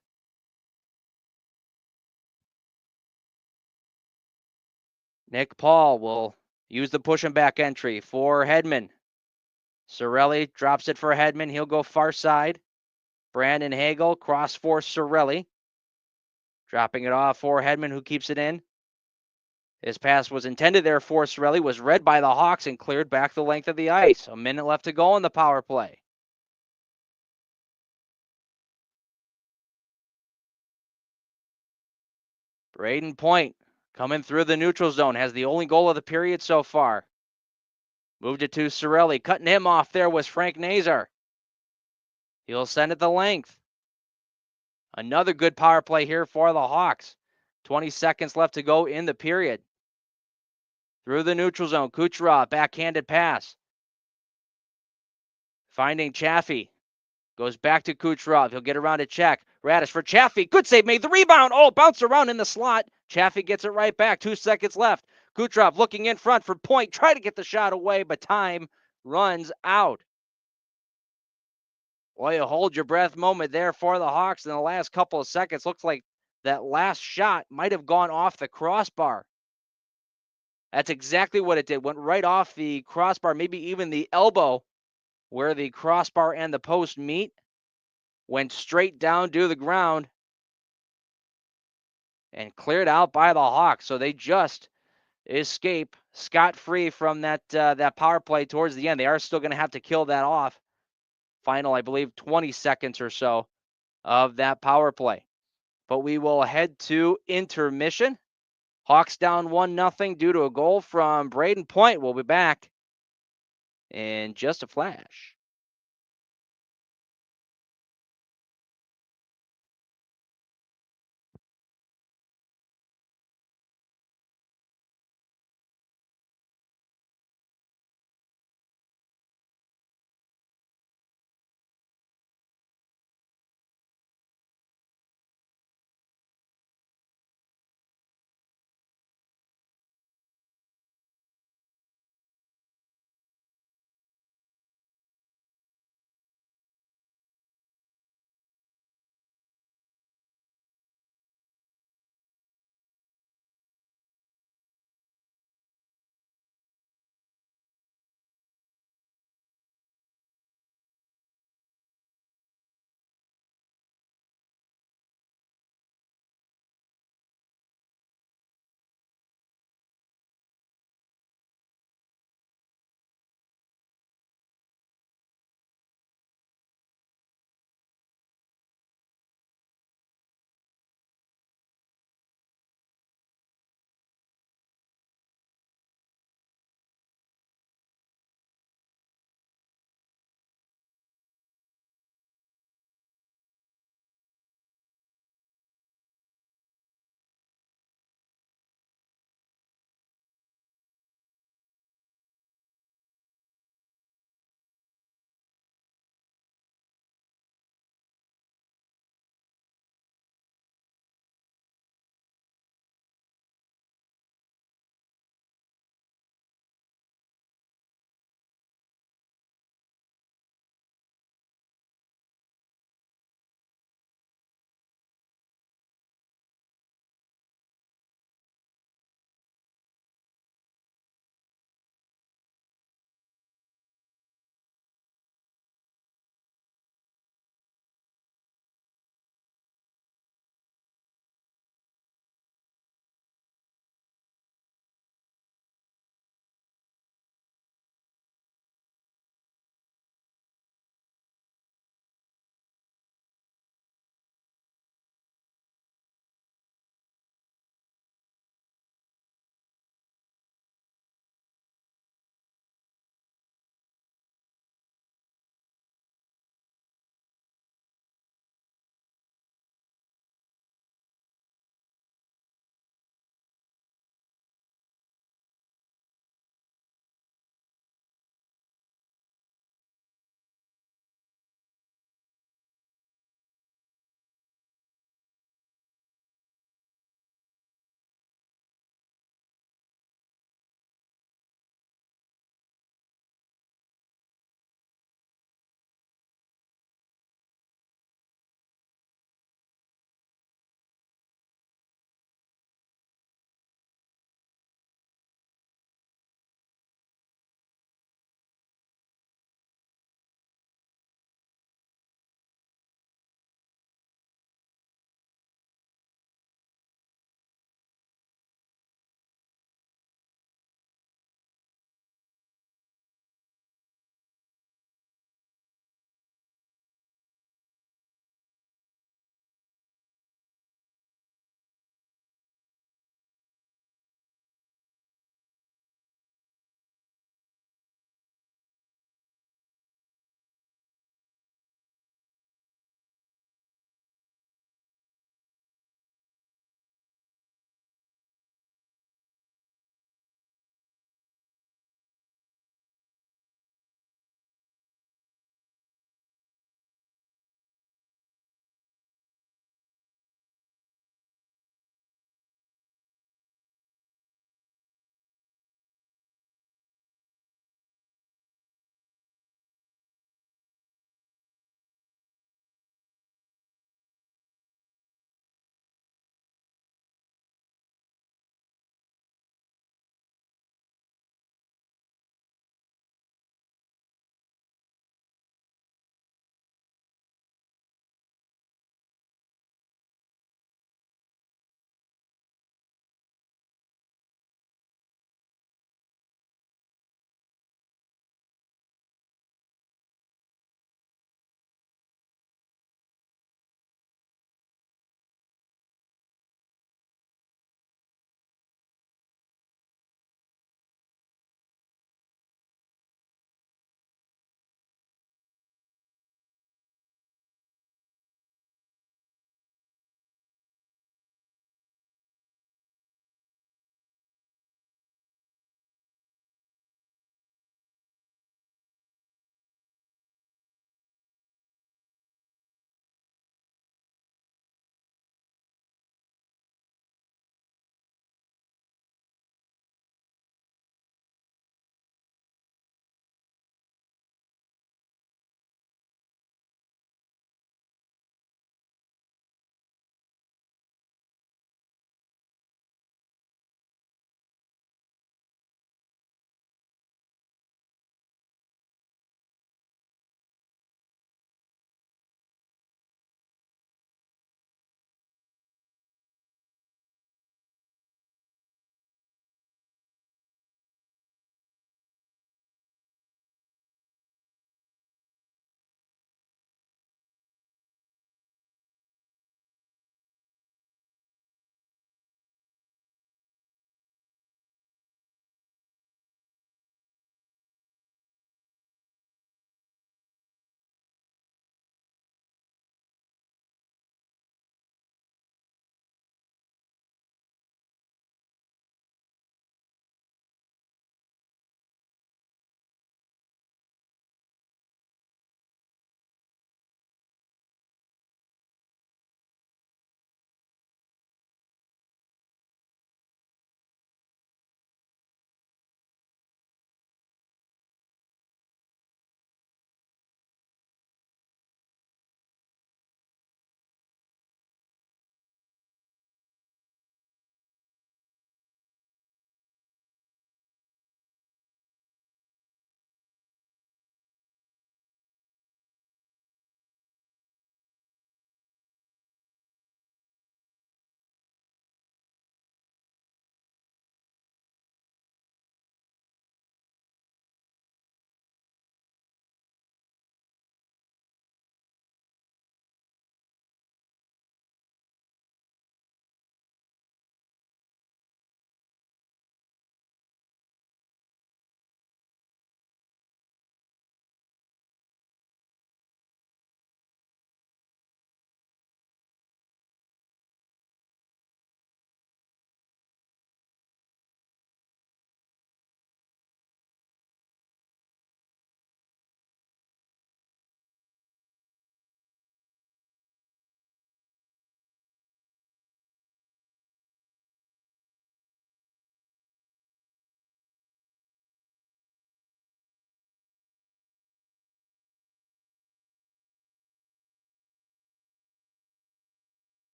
Nick Paul will use the push and back entry for Hedman. Cirelli drops it for Hedman. He'll go far side. Brandon Hagel cross for Cirelli. Dropping it off for Hedman, who keeps it in. His pass was intended there for Cirelli, was read by the Hawks and cleared back the length of the ice. A minute left to go on the power play. Braden Point coming through the neutral zone, has the only goal of the period so far. Moved it to Cirelli. Cutting him off there was Frank Nazar. He'll send it the length. Another good power play here for the Hawks. 20 seconds left to go in the period. Through the neutral zone, Kucherov, backhanded pass. Finding Chaffee. Goes back to Kucherov. He'll get around to check. Radish for Chaffee. Good save made. The rebound. Oh, bounced around in the slot. Chaffee gets it right back. 2 seconds left. Kucherov looking in front for Point. Try to get the shot away, but time runs out. Well, you hold your breath moment there for the Hawks in the last couple of seconds. Looks like that last shot might have gone off the crossbar. That's exactly what it did. Went right off the crossbar, maybe even the elbow where the crossbar and the post meet. Went straight down to the ground and cleared out by the Hawks. So they just escape scot-free from that power play towards the end. They are still going to have to kill that off. Final, I believe, 20 seconds or so of that power play. But we will head to intermission. Hawks down 1-0 due to a goal from Braden Point. We'll be back in just a flash.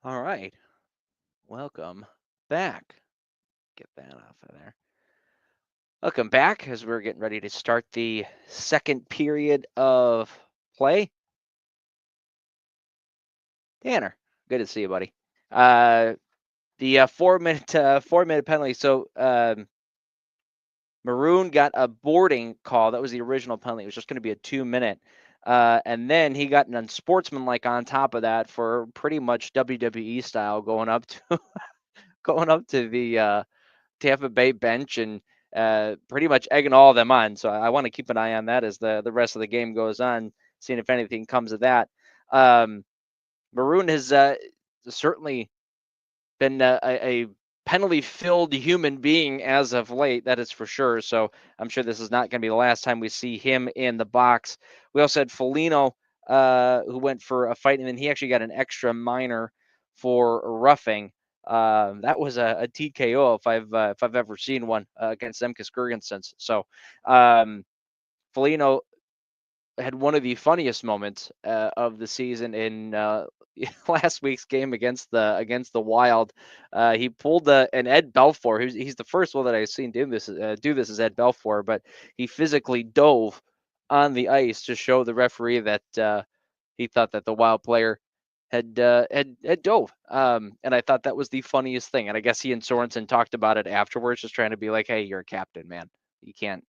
All right. Welcome back. Get that off of there. Welcome back as we're getting ready to start the second period of play. Tanner, good to see you, buddy. The 4-minute penalty. So Maroon got a boarding call. That was the original penalty. It was just going to be a 2-minute. And then he got an unsportsmanlike on top of that for pretty much WWE style going up to the Tampa Bay bench and pretty much egging all of them on. So I want to keep an eye on that as the rest of the game goes on, seeing if anything comes of that. Maroon has certainly been a penalty-filled human being as of late, that is for sure. So I'm sure this is not going to be the last time we see him in the box. We also had Foligno, who went for a fight, and then he actually got an extra minor for roughing. That was a TKO if I've ever seen one against Zemkus Girgensons. So Foligno had one of the funniest moments of the season in last week's game against the Wild. He pulled an Ed Belfour. He's the first one that I've seen do this as Ed Belfour, but he physically dove on the ice to show the referee that he thought that the Wild player had dove. And I thought that was the funniest thing. And I guess he and Sorensen talked about it afterwards, just trying to be like, "Hey, you're a captain, man. You can't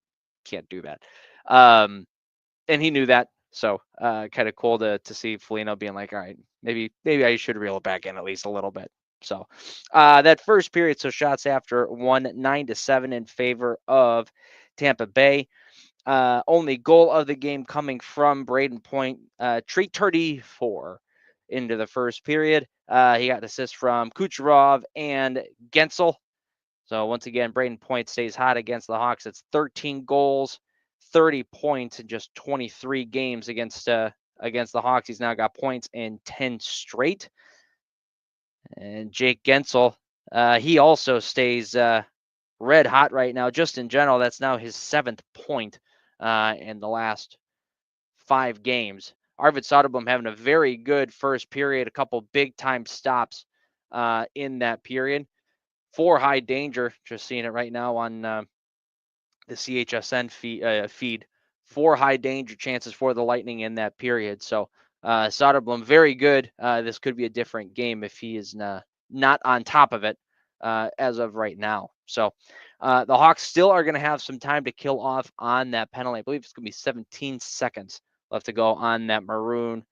do that." And he knew that. So kind of cool to see Foligno being like, all right, maybe I should reel it back in at least a little bit. So that first period, so shots after won 9-7 in favor of Tampa Bay. Only goal of the game coming from Braden Point, 3:34 into the first period. He got an assist from Kucherov and Gensel. So once again, Braden Point stays hot against the Hawks. It's 13 goals, 30 points in just 23 games against the Hawks. He's now got points in 10 straight. And Jake Gensel, he also stays red hot right now. Just in general, that's now his 7th point in the last 5 games. Arvid Soderblom having a very good first period, a couple big time stops in that period. 4 high danger, just seeing it right now on the CHSN feed. 4 high danger chances for the Lightning in that period. So Soderblom, very good. This could be a different game if he is not on top of it as of right now. So the Hawks still are going to have some time to kill off on that penalty. I believe it's going to be 17 seconds left to go on that Maroon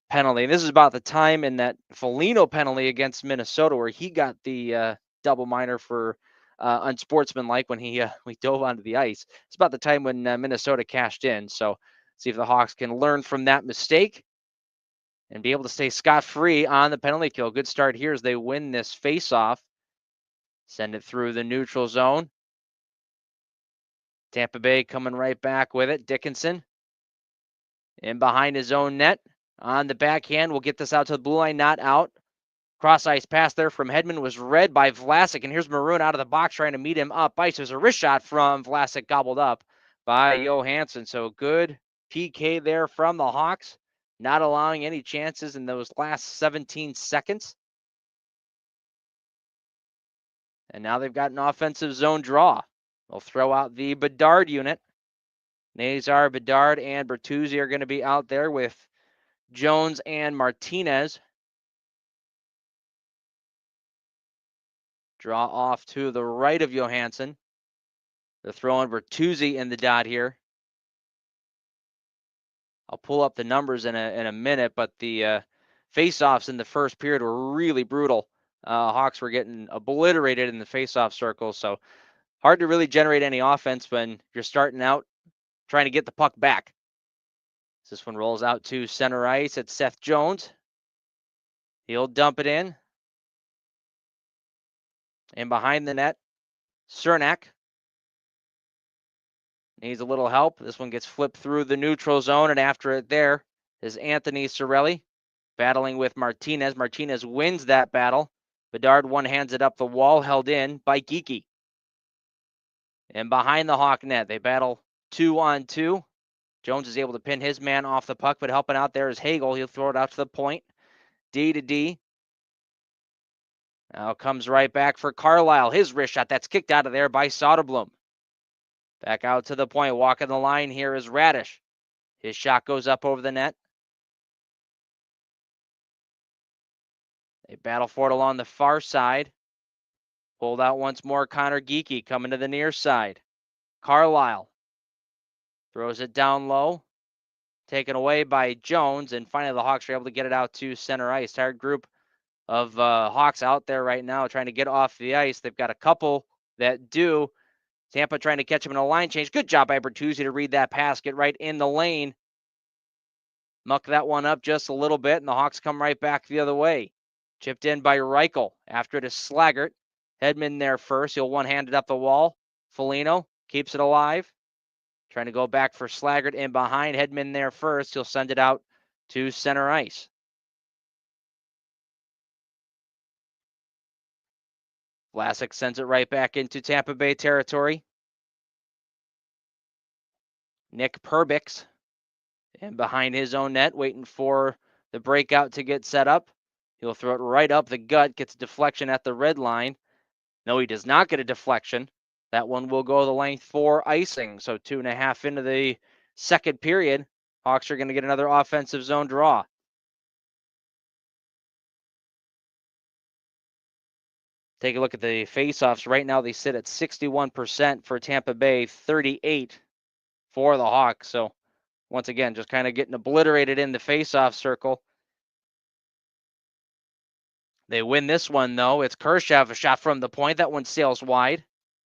penalty. And this is about the time in that Foligno penalty against Minnesota where he got the double minor for unsportsmanlike when he dove onto the ice. It's about the time when Minnesota cashed in. So see if the Hawks can learn from that mistake and be able to stay scot-free on the penalty kill. Good start here as they win this face-off. Send it through the neutral zone. Tampa Bay coming right back with it. Dickinson in behind his own net. On the backhand, we'll get this out to the blue line, not out. Cross ice pass there from Hedman was read by Vlasic, and here's Maroon out of the box trying to meet him up ice. There's a wrist shot from Vlasic gobbled up by Johansson. So good PK there from the Hawks, not allowing any chances in those last 17 seconds. And now they've got an offensive zone draw. They'll throw out the Bedard unit. Nazar, Bedard, and Bertuzzi are going to be out there with Jones and Martinez. Draw off to the right of Johansson. They're throwing Bertuzzi in the dot here. I'll pull up the numbers in a minute, but the face-offs in the first period were really brutal. Hawks were getting obliterated in the face-off circle, so hard to really generate any offense when you're starting out trying to get the puck back. This one rolls out to center ice at Seth Jones. He'll dump it in. And behind the net, Cernak needs a little help. This one gets flipped through the neutral zone, and after it there is Anthony Cirelli battling with Martinez. Martinez wins that battle. Bedard one-hands it up the wall, held in by Geekie. And behind the Hawk net, they battle 2-on-2. Jones is able to pin his man off the puck, but helping out there is Hagel. He'll throw it out to the point. D to D. Now comes right back for Carlisle. His wrist shot that's kicked out of there by Soderblom. Back out to the point. Walking the line here is Radish. His shot goes up over the net. They battle for it along the far side. Pulled out once more. Connor Geekie coming to the near side. Carlisle throws it down low. Taken away by Jones. And finally the Hawks are able to get it out to center ice. Tired group of Hawks out there right now trying to get off the ice. They've got a couple that do. Tampa trying to catch him in a line change. Good job by Bertuzzi to read that pass, get right in the lane. Muck that one up just a little bit, and the Hawks come right back the other way. Chipped in by Reichel. After it is Slaggert. Hedman there first. He'll one-hand it up the wall. Foligno keeps it alive. Trying to go back for Slaggert in behind. Hedman there first. He'll send it out to center ice. Vlasic sends it right back into Tampa Bay territory. Nick Perbix and behind his own net, waiting for the breakout to get set up. He'll throw it right up the gut, gets a deflection at the red line. No, he does not get a deflection. That one will go the length for icing. So 2.5 into the second period. Hawks are going to get another offensive zone draw. Take a look at the faceoffs. Right now they sit at 61% for Tampa Bay, 38 for the Hawks. So once again, just kind of getting obliterated in the faceoff circle. They win this one, though. It's Kershav, a shot from the point. That one sails wide.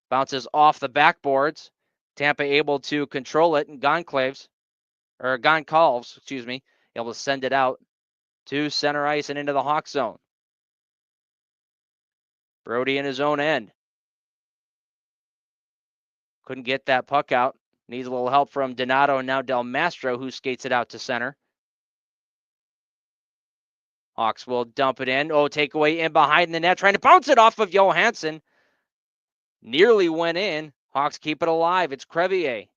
Bounces off the backboards. Tampa able to control it, and Goncalves, able to send it out to center ice and into the Hawk zone. Brody in his own end. Couldn't get that puck out. Needs a little help from Donato and now Del Mastro, who skates it out to center. Hawks will dump it in. Oh, takeaway in behind the net, trying to bounce it off of Johansson. Nearly went in. Hawks keep it alive. It's Crevier.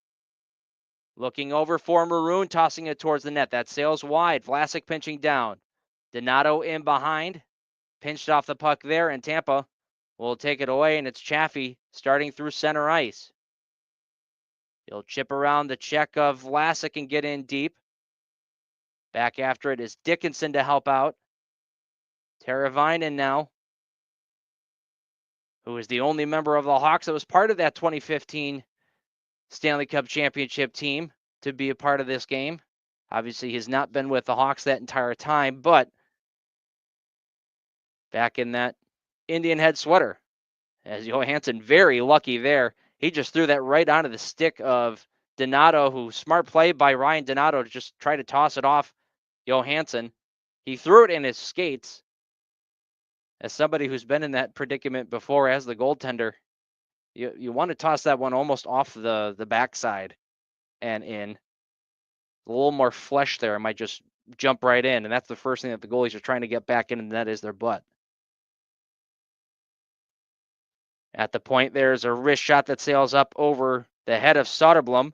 Looking over for Maroon, tossing it towards the net. That sails wide. Vlasic pinching down. Donato in behind. Pinched off the puck there, and Tampa will take it away, and it's Chaffee starting through center ice. He'll chip around the check of Vlasic and get in deep. Back after it is Dickinson to help out. Teravainen now, who is the only member of the Hawks that was part of that 2015 Stanley Cup championship team to be a part of this game. Obviously, he's not been with the Hawks that entire time, but back in that Indian head sweater, as Johansson very lucky there. He just threw that right onto the stick of Donato, who smart play by Ryan Donato to just try to toss it off Johansson. He threw it in his skates. As somebody who's been in that predicament before as the goaltender, you want to toss that one almost off the backside and in. A little more flesh there. It might just jump right in, and that's the first thing that the goalies are trying to get back in, and that is their butt. At the point, there's a wrist shot that sails up over the head of Soderblom.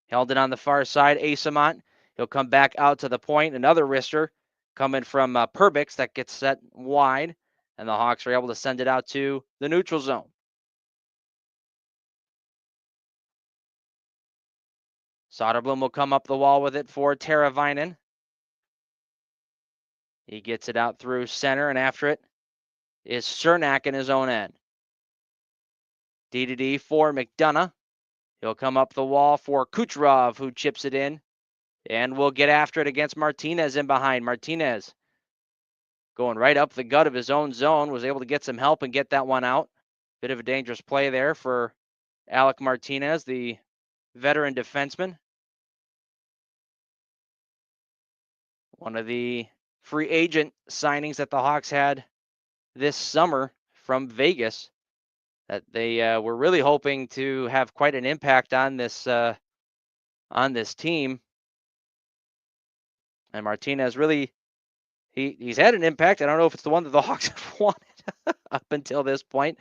Held it on the far side. Asamont, he'll come back out to the point. Another wrister coming from Perbix that gets set wide, and the Hawks are able to send it out to the neutral zone. Soderblom will come up the wall with it for Teravainen. He gets it out through center, and after it is Cernak in his own end. D for McDonough. He'll come up the wall for Kucherov, who chips it in, and will get after it against Martinez in behind. Martinez going right up the gut of his own zone, was able to get some help and get that one out. Bit of a dangerous play there for Alec Martinez, the veteran defenseman. One of the free agent signings that the Hawks had this summer from Vegas that they were really hoping to have quite an impact on this team. And Martinez really, he's had an impact. I don't know if it's the one that the Hawks have wanted up until this point,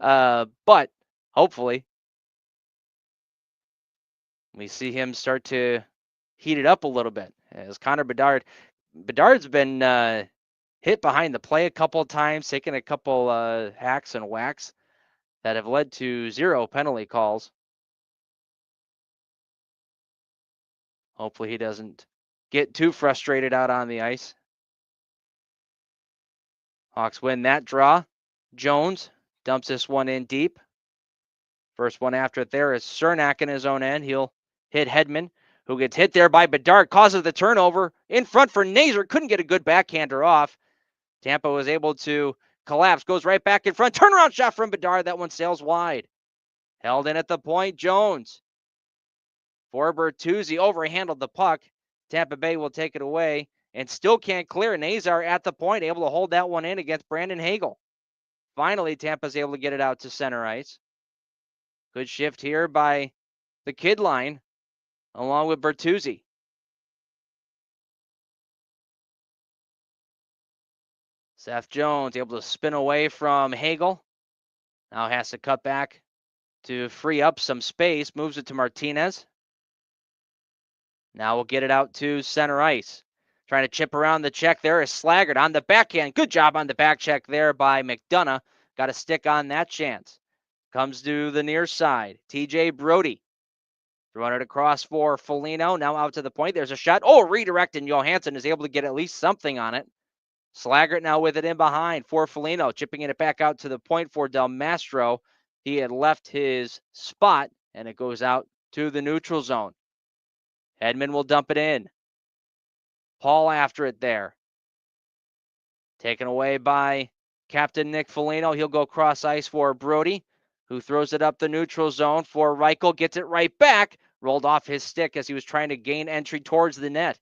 but hopefully we see him start to heat it up a little bit. As Connor Bedard's been hit behind the play a couple of times, taking a couple hacks and whacks that have led to 0 penalty calls. Hopefully he doesn't get too frustrated out on the ice. Hawks win that draw. Jones dumps this one in deep. First one after it there is Cernak in his own end. He'll hit Hedman, who gets hit there by Bedard, causes the turnover. In front for Nazer, couldn't get a good backhander off. Tampa was able to collapse, goes right back in front. Turnaround shot from Bedard. That one sails wide. Held in at the point, Jones. For Bertuzzi, overhandled the puck. Tampa Bay will take it away and still can't clear. Nazar at the point, able to hold that one in against Brandon Hagel. Finally, Tampa's able to get it out to center ice. Good shift here by the kid line, along with Bertuzzi. Seth Jones able to spin away from Hagel. Now has to cut back to free up some space. Moves it to Martinez. Now we'll get it out to center ice. Trying to chip around the check there is Slaggert on the backhand. Good job on the back check there by McDonough. Got a stick on that chance. Comes to the near side. TJ Brody. Throwing it across for Foligno. Now out to the point. There's a shot. Oh, redirect, and Johansson is able to get at least something on it. Slaggert now with it in behind for Foligno. Chipping it back out to the point for Del Mastro. He had left his spot, and it goes out to the neutral zone. Hedman will dump it in. Paul after it there. Taken away by Captain Nick Foligno. He'll go cross ice for Brody, who throws it up the neutral zone for Reichel. Gets it right back. Rolled off his stick as he was trying to gain entry towards the net.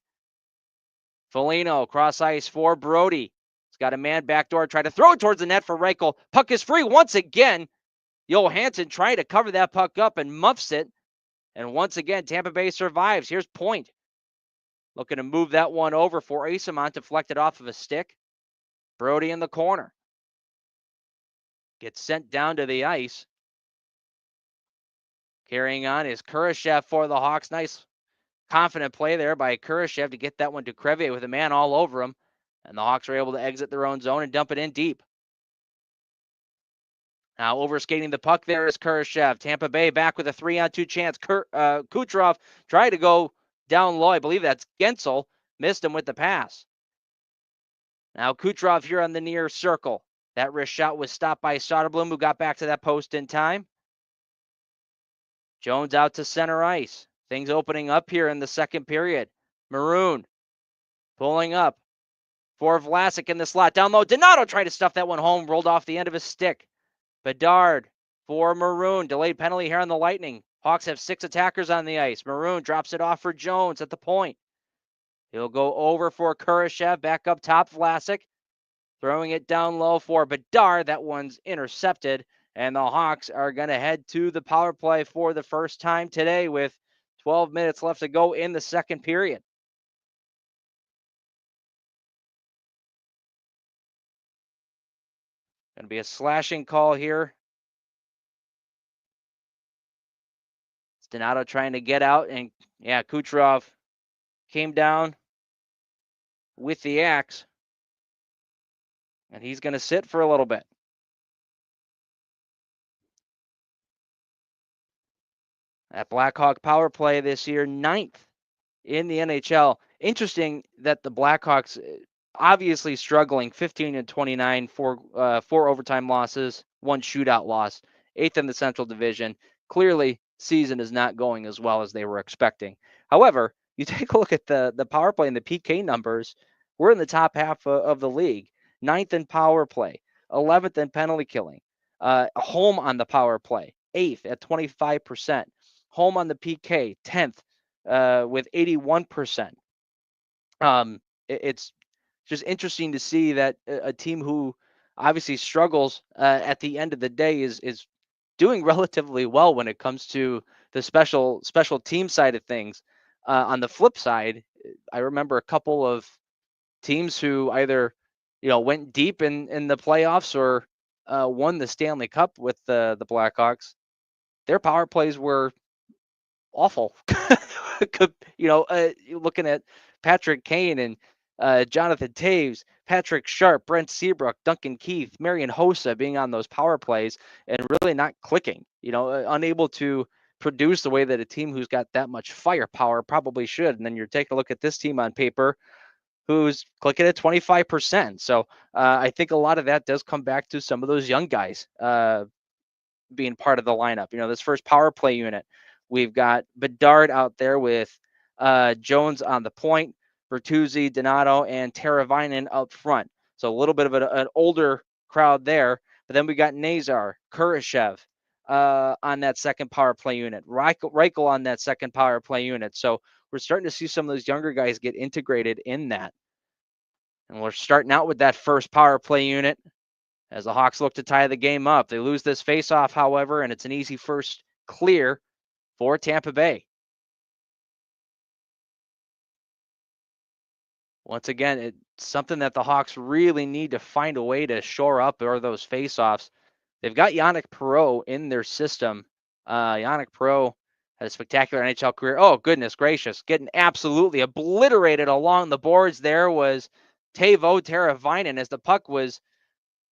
Foligno cross ice for Brody. He's got a man backdoor. Try to throw it towards the net for Reichel. Puck is free once again. Johansson trying to cover that puck up and muffs it. And once again, Tampa Bay survives. Here's Point. Looking to move that one over for Asamont, deflected off of a stick. Brody in the corner. Gets sent down to the ice. Carrying on is Kurashev for the Hawks. Nice confident play there by Kurashev to get that one to Crevier with a man all over him. And the Hawks are able to exit their own zone and dump it in deep. Now overskating the puck there is Kurashev. Tampa Bay back with a 3-on-2 chance. Kucherov tried to go down low. I believe that's Gensel. Missed him with the pass. Now Kucherov here on the near circle. That wrist shot was stopped by Soderblom, who got back to that post in time. Jones out to center ice. Things opening up here in the second period. Maroon pulling up for Vlasic in the slot. Down low, Donato tried to stuff that one home. Rolled off the end of his stick. Bedard for Maroon. Delayed penalty here on the Lightning. Hawks have 6 attackers on the ice. Maroon drops it off for Jones at the point. He'll go over for Kurashev. Back up top, Vlasic. Throwing it down low for Bedard. That one's intercepted. And the Hawks are going to head to the power play for the first time today with 12 minutes left to go in the second period. Going to be a slashing call here. It's Donato trying to get out. And, yeah, Kucherov came down with the axe. And he's going to sit for a little bit. That Blackhawk power play this year, 9th in the NHL. Interesting that the Blackhawks obviously struggling, 15-29, four overtime losses, 1 shootout loss, 8th in the Central Division. Clearly, season is not going as well as they were expecting. However, you take a look at the power play and the PK numbers, we're in the top half of the league. 9th in power play, 11th in penalty killing, home on the power play, 8th at 25%, home on the PK, 10th with 81%. It's just interesting to see that a team who obviously struggles at the end of the day is doing relatively well when it comes to the special team side of things. On the flip side, I remember a couple of teams who either went deep in the playoffs or won the Stanley Cup with the Blackhawks. Their power plays were awful. Looking at Patrick Kane and Jonathan Taves, Patrick Sharp, Brent Seabrook, Duncan Keith, Marian Hossa being on those power plays and really not clicking, unable to produce the way that a team who's got that much firepower probably should. And then you're taking a look at this team on paper who's clicking at 25%. So I think a lot of that does come back to some of those young guys being part of the lineup. This first power play unit, we've got Bedard out there with Jones on the point, Bertuzzi, Donato, and Teravainen up front. So a little bit of an older crowd there. But then we got Nazar, Kurashev on that second power play unit, Reichel on that second power play unit. So we're starting to see some of those younger guys get integrated in that. And we're starting out with that first power play unit as the Hawks look to tie the game up. They lose this faceoff, however, and it's an easy first clear for Tampa Bay. Once again, it's something that the Hawks really need to find a way to shore up are those faceoffs. They've got Yannick Perreault in their system. Yannick Perreault had a spectacular NHL career. Oh, goodness gracious. Getting absolutely obliterated along the boards there was Teuvo Teravainen as the puck was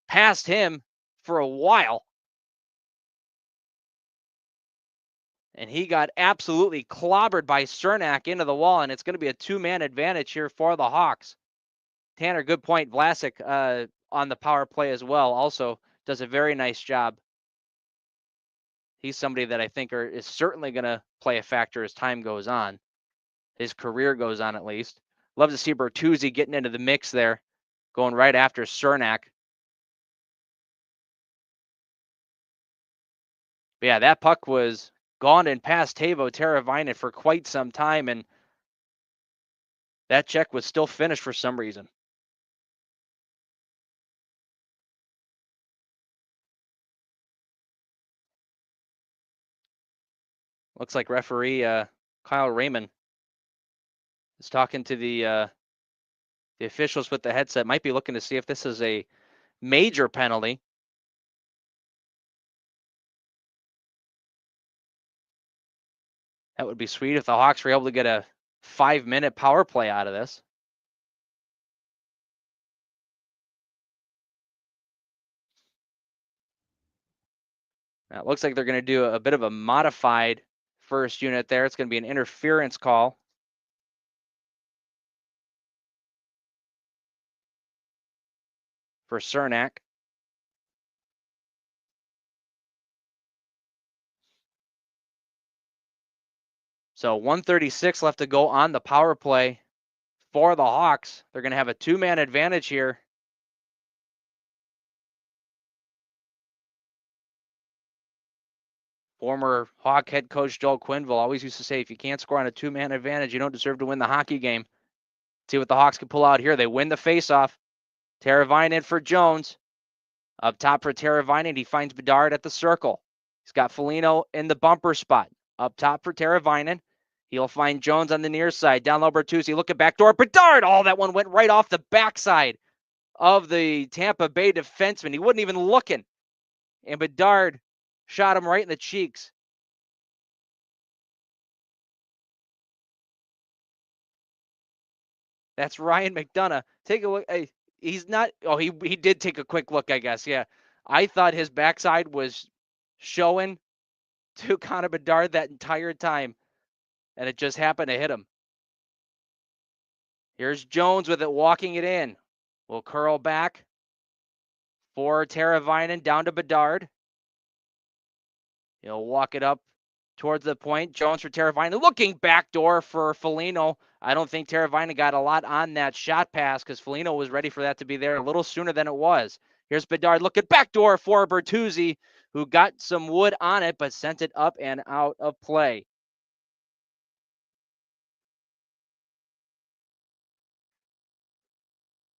past him for a while. And he got absolutely clobbered by Cernak into the wall, and it's going to be a two-man advantage here for the Hawks. Tanner, good point. Vlasic on the power play as well also does a very nice job. He's somebody that I think is certainly going to play a factor as time goes on. His career goes on, at least. Love to see Bertuzzi getting into the mix there, going right after Cernak. But yeah, that puck was gone and past Teuvo Teravainen for quite some time, and that check was still finished for some reason. Looks like referee Kyle Raymond is talking to the officials with the headset. Might be looking to see if this is a major penalty. That would be sweet if the Hawks were able to get a 5-minute power play out of this. Now, it looks like they're going to do a bit of a modified first unit there. It's going to be an interference call. For Cernak. So 1:36 left to go on the power play for the Hawks. They're going to have a two-man advantage here. Former Hawk head coach Joel Quenneville always used to say, if you can't score on a two-man advantage, you don't deserve to win the hockey game. See what the Hawks can pull out here. They win the faceoff. Teravainen for Jones. Up top for Teravainen, he finds Bedard at the circle. He's got Foligno in the bumper spot. Up top for Teravainen. He'll find Jones on the near side. Down low, Bertuzzi looking backdoor. Bedard! Oh, that one went right off the backside of the Tampa Bay defenseman. He wasn't even looking. And Bedard shot him right in the cheeks. That's Ryan McDonough. Take a look. He's not. Oh, he did take a quick look, I guess. Yeah. I thought his backside was showing to Connor Bedard that entire time, and it just happened to hit him. Here's Jones with it, walking it in. Will curl back for Teravainen down to Bedard. He'll walk it up towards the point. Jones for Teravainen, looking backdoor for Foligno. I don't think Teravainen got a lot on that shot pass because Foligno was ready for that to be there a little sooner than it was. Here's Bedard looking backdoor for Bertuzzi, who got some wood on it but sent it up and out of play.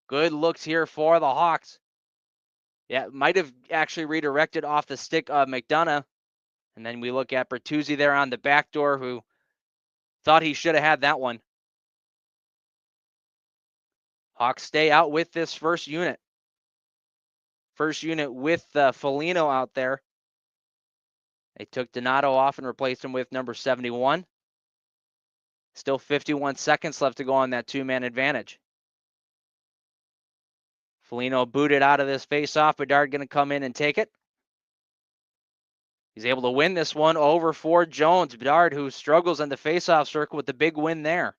Good looks here for the Hawks. Yeah, might have actually redirected off the stick of McDonough. And then we look at Bertuzzi there on the back door, who thought he should have had that one. Hawks stay out with this first unit. First unit with Foligno out there. They took Donato off and replaced him with number 71. Still 51 seconds left to go on that two-man advantage. Foligno booted out of this faceoff. Bedard going to come in and take it. He's able to win this one over for Jones. Bedard, who struggles in the faceoff circle with the big win there,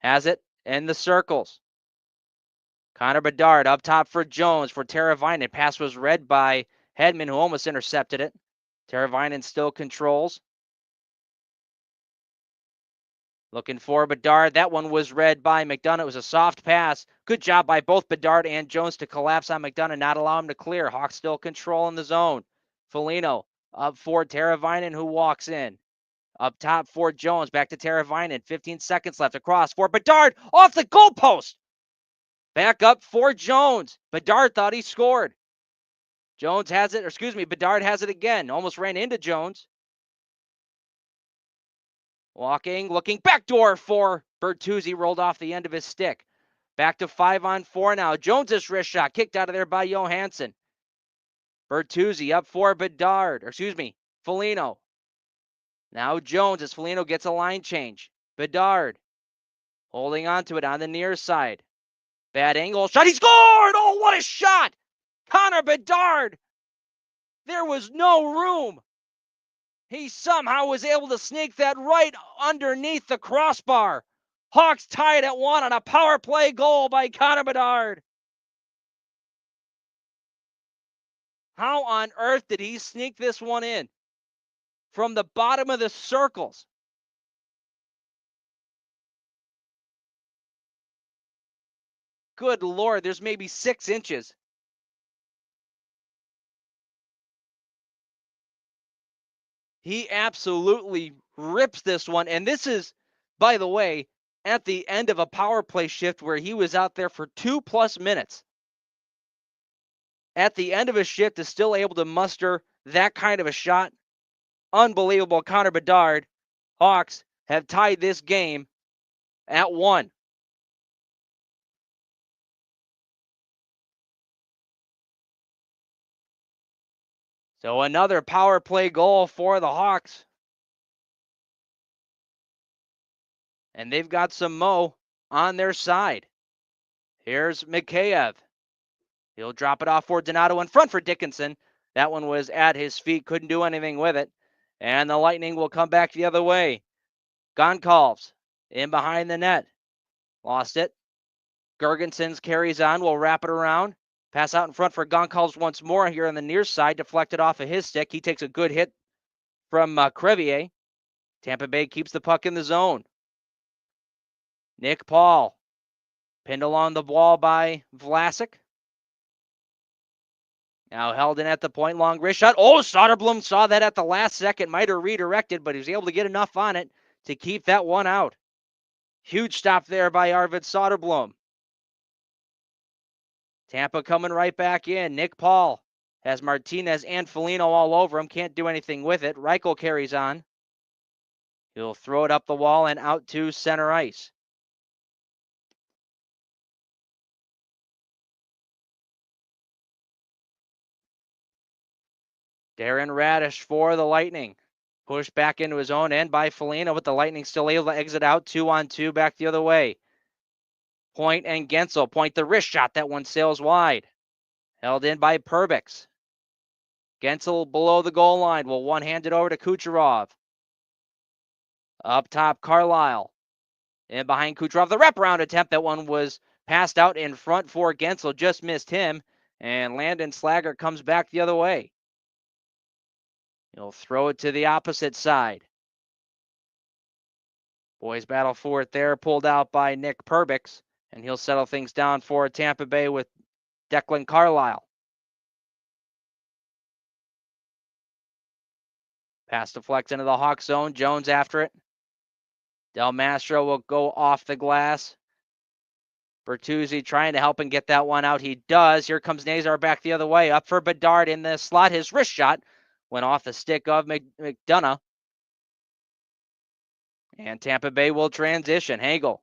has it in the circles. Connor Bedard up top for Jones for Teravainen. Pass was read by Hedman, who almost intercepted it. Teravainen still controls. Looking for Bedard. That one was read by McDonough. It was a soft pass. Good job by both Bedard and Jones to collapse on McDonough, not allow him to clear. Hawks still control in the zone. Foligno up for Teravainen, who walks in. Up top for Jones. Back to Teravainen. 15 seconds left. Across for Bedard. Off the goalpost. Back up for Jones. Bedard thought he scored. Jones has it, or excuse me, Bedard has it again. Almost ran into Jones. Walking, looking, backdoor for Bertuzzi, rolled off the end of his stick. Back to 5-on-4 now. Jones's wrist shot kicked out of there by Johansson. Bertuzzi up for Bedard, or excuse me, Foligno. Now Jones as Foligno gets a line change. Bedard holding on to it on the near side. Bad angle, shot, he scored! Oh, what a shot! Connor Bedard! There was no room. He somehow was able to sneak that right underneath the crossbar. Hawks tied at 1 on a power play goal by Connor Bedard. How on earth did he sneak this one in? From the bottom of the circles. Good Lord, there's maybe 6 inches. He absolutely rips this one. And this is, by the way, at the end of a power play shift where he was out there for 2+ minutes. At the end of a shift is still able to muster that kind of a shot. Unbelievable. Connor Bedard. Hawks have tied this game at 1. So another power play goal for the Hawks. And they've got some mo on their side. Here's Mikheyev. He'll drop it off for Donato in front for Dickinson. That one was at his feet. Couldn't do anything with it. And the Lightning will come back the other way. Goncalves in behind the net. Lost it. Girgensons carries on. Will wrap it around. Pass out in front for Goncalves once more here on the near side. Deflected off of his stick. He takes a good hit from Crevier. Tampa Bay keeps the puck in the zone. Nick Paul. Pinned along the wall by Vlasic. Now held in at the point, long wrist shot. Oh, Soderblom saw that at the last second. Might have redirected, but he was able to get enough on it to keep that one out. Huge stop there by Arvid Soderblom. Tampa coming right back in. Nick Paul has Martinez and Foligno all over him. Can't do anything with it. Reichel carries on. He'll throw it up the wall and out to center ice. Darren Radish for the Lightning. Pushed back into his own end by Foligno, but the Lightning still able to exit out 2-on-2 back the other way. Point and Gensel. Point the wrist shot. That one sails wide. Held in by Perbix. Gensel below the goal line will one-hand it over to Kucherov. Up top, Carlisle. And behind Kucherov, the wraparound attempt. That one was passed out in front for Gensel. Just missed him. And Landon Slager comes back the other way. He'll throw it to the opposite side. Boys battle for it there. Pulled out by Nick Perbix. And he'll settle things down for Tampa Bay with Declan Carlisle. Pass deflects into the Hawk zone. Jones after it. Del Mastro will go off the glass. Bertuzzi trying to help him get that one out. He does. Here comes Nazar back the other way. Up for Bedard in the slot. His wrist shot went off the stick of McDonough. And Tampa Bay will transition. Hagel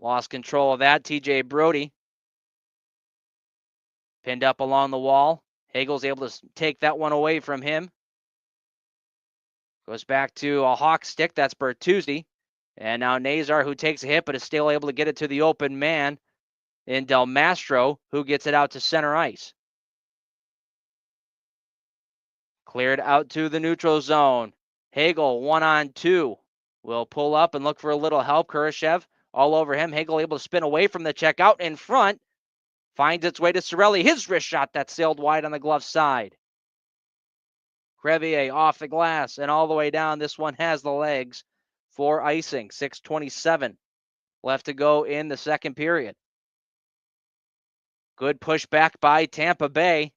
lost control of that. TJ Brody pinned up along the wall. Hagel's able to take that one away from him. Goes back to a Hawk stick. That's Bertuzzi. And now Nazar, who takes a hit, but is still able to get it to the open man. in Del Mastro, who gets it out to center ice. Cleared out to the neutral zone. Hagel 1-on-2 will pull up and look for a little help. Kurashev all over him. Hagel able to spin away from the check out in front. Finds its way to Cirelli. His wrist shot that sailed wide on the glove side. Crevier off the glass and all the way down. This one has the legs for icing. 6:27 left to go in the second period. Good pushback by Tampa Bay.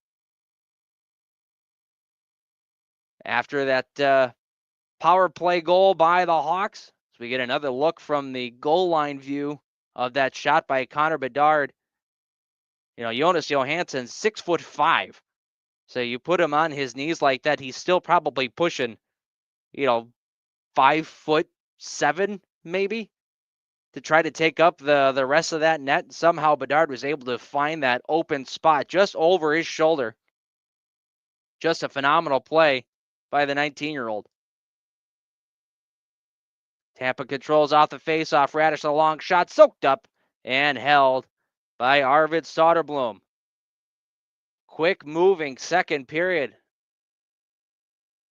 After that power play goal by the Hawks, so we get another look from the goal line view of that shot by Connor Bedard. Jonas Johansson, 6'5". So you put him on his knees like that, he's still probably pushing, 5'7" maybe, to try to take up the rest of that net. Somehow Bedard was able to find that open spot just over his shoulder. Just a phenomenal play by the 19-year-old. Tampa controls off the faceoff. Radish a long shot, soaked up and held by Arvid Soderblom. Quick moving second period.